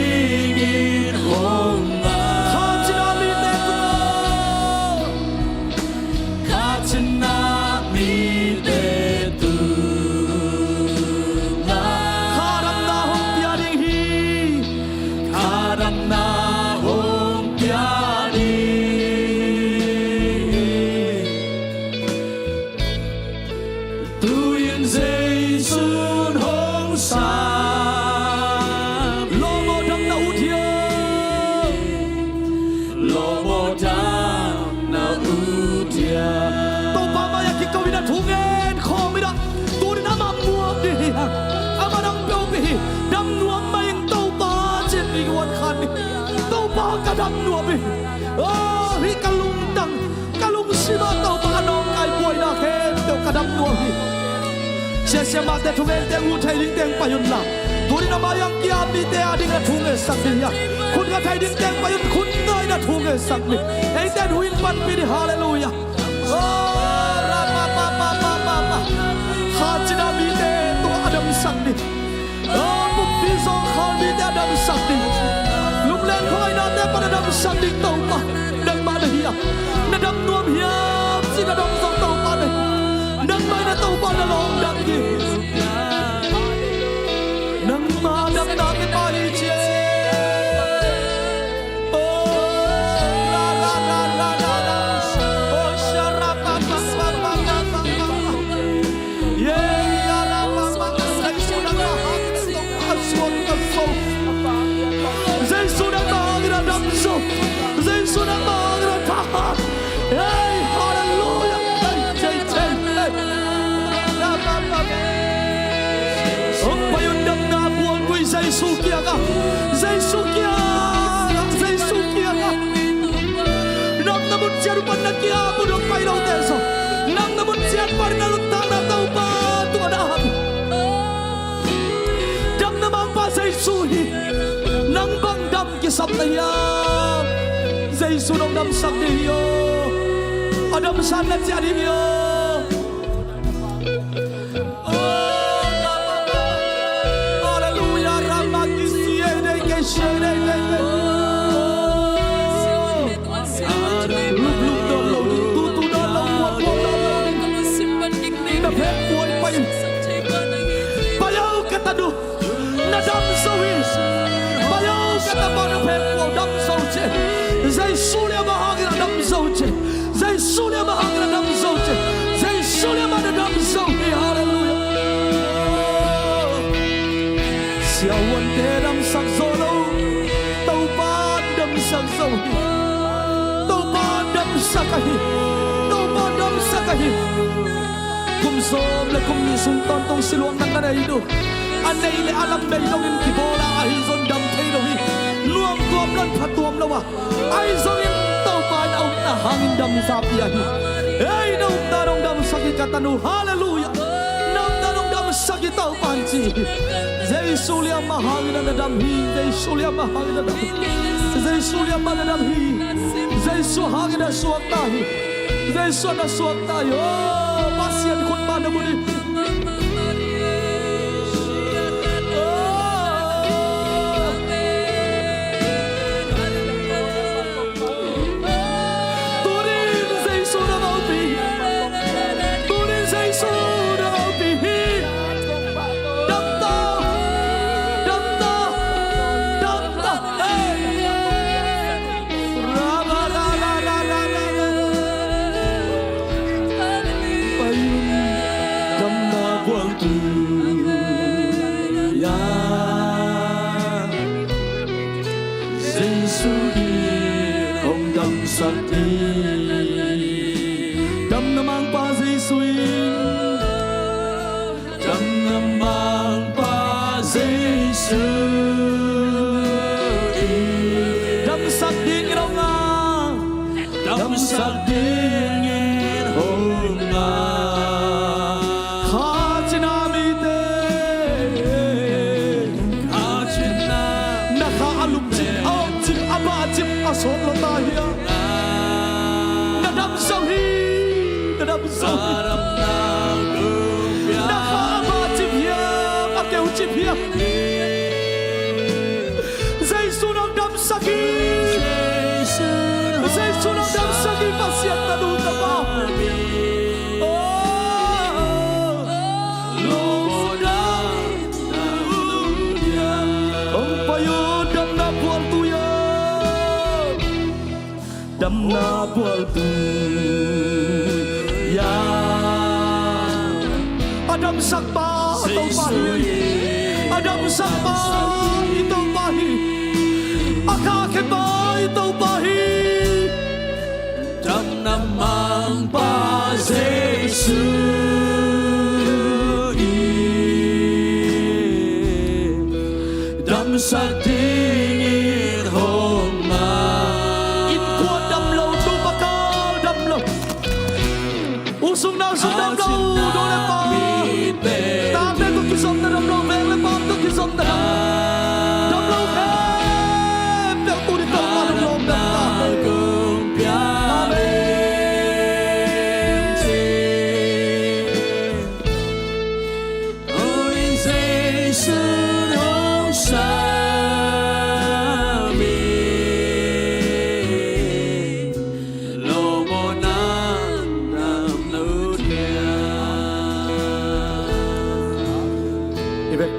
Speaker 6: đam nuo bi hi kalung sima tau pa anong kai boy na khe tau kadam nuo hi sia ma te thungen te u thai ling teng payun la turi na mayang kia mi te ading na thunge sak bi ya khun ga thai ding teng payun khun noi na thunge sak bi ei ten huin pan bi hallelujah ra pa pa pa pa pa pa ha china mi te to adam sak bi mu pi zo khol mi te adam sak bi lên khói nó té bắt đầu sang đi tàu pa đằng ba này nó đâm nuông hiệp chỉ nó đâm sang tàu pa này đằng ba nó tàu pa nó lòng đằng gì đằng ma đằng na cái ba đi chơi Giêsu đang mở ra thả hey hallelujah hey ông payun đâm na buồn với Giêsu kia cả Giêsu kia nang na một chiếc pan na kia bu dong pai lo te so nang na một chiếc pan na lutang na tau pa tu ada đâm na mang pa Giêsu hi nang bang đâm kia sắp tay Giêsu nong dam sak di yo adam san na jadi yo hallelujah ramaki siene ke shene le lu do lo tu do lo mo na phe kuai pai Giêsu liam mahangin na dam zoche Giêsu liam mahangin na dam zoche Giêsu liam na dam zoche hallelujah Siawan te dam sak zolo tau pa dam sak zohi tau pa dam sakahi tau pa dam sakahi kum som le kum ni sung ton tong siluang nang kanay do anay le alam bay dong in kibola ahi zon dam thay do hi nuam tuam lan patuam lawa ay zon in tau pa au na hangin dam sapi ahi ay naum darong dam sakit katanu hallelujah naum darong dam sakit tau panci Giêsu liam mahangin na dam hi Giêsu liam mahangin na dam Giêsu liam mahangin na dam hi Giêsu hangin na suak tahi Giêsu na suak tahi oh pasian kun mana muni Turin Giêsu na mau pi Turin Giêsu na mau pi Đâm nam mang pa Giêsu Đâm nam mang pa Giêsu Đâm sắc điên đông nga Đâm sắc điên hồn nga Kha china mi te Kha china Na kha alum chim au chim aba chim asot lo ta hiya Nadam sahi Nadam sahi Nakaba chipia Akeu chipia Giêsu nang dam saki Giêsu nang dam saki pasiat na du ta ba Ông payo dam na bual tu ya Dam na bual tu ya Adam sakpa atau pahi Adam sakpa itu pahi Akakeba itu pahi Dam namang pa Giêsu Dam sak dingin hong ma In kuat dam lâu tu bakal dam lâu Usung na usung dam lâu Dole pa Tame tu kisam na dam lâu Veng le pa tu kisam na dam lâu Hem Veng tu di tau ma dam lâu Dam ta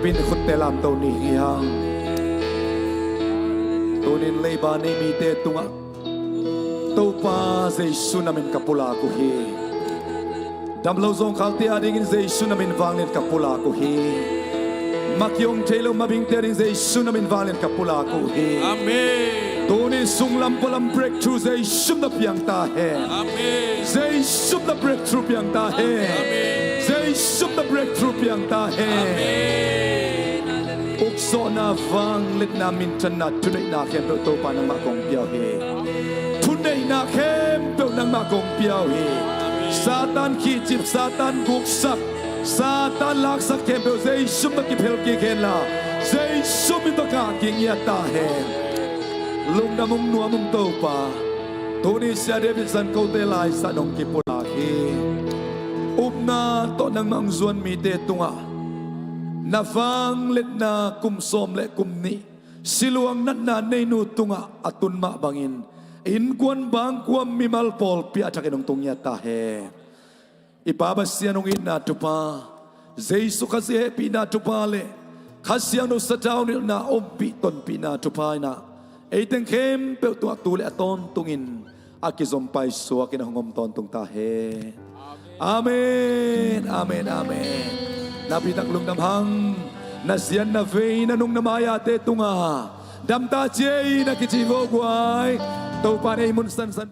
Speaker 6: Pin khut te lam tau ni hiang Tunin leiba ni mi te tunga Tau pa Giêsu namin kapula ko hi Dam lo zong khal te ading in Giêsu namin vangin kapula ko hi Makyong telo mabing te ring Giêsu namin vangin kapula ko hi
Speaker 2: Amen
Speaker 6: Tunin sung lam palam breakthrough Giêsu na piang ta he
Speaker 2: Amen
Speaker 6: Giêsu na breakthrough piang ta he Giêsu na breakthrough piang ta he Ukso na vang lit namin chana tunay na kem pe to pa nang makong piao he Tunay na kem pe nang makong piao he Satan kichip Satan guksak Satan laksak kem pe Giêsu makipel ki ken la Giêsu mi to ka king yata he Lung na mong nuwa mong to pa Tuni siya Davidson ko te lai sa nong kipula he Na to nang mangzuan mi te tunga Na vang let na kumsom le kumni Siluang na nay nu tunga atun ma bangin In kuan bang kuam mimal pol pia takinong tungya tahe Ipabasya nung ina tupa Giêsu kasi pina tupa le Kasyang no sa taon na ompi ton pina tupa na
Speaker 1: ai teng khem pe tu tu le ton tungin akizom pai suwa kin hongom ton tung ta he amen amen amen nabi tak lung nam hang na sian na ve na nung namaya te tunga dam ta chei na kichivo guai to pa nei mun san san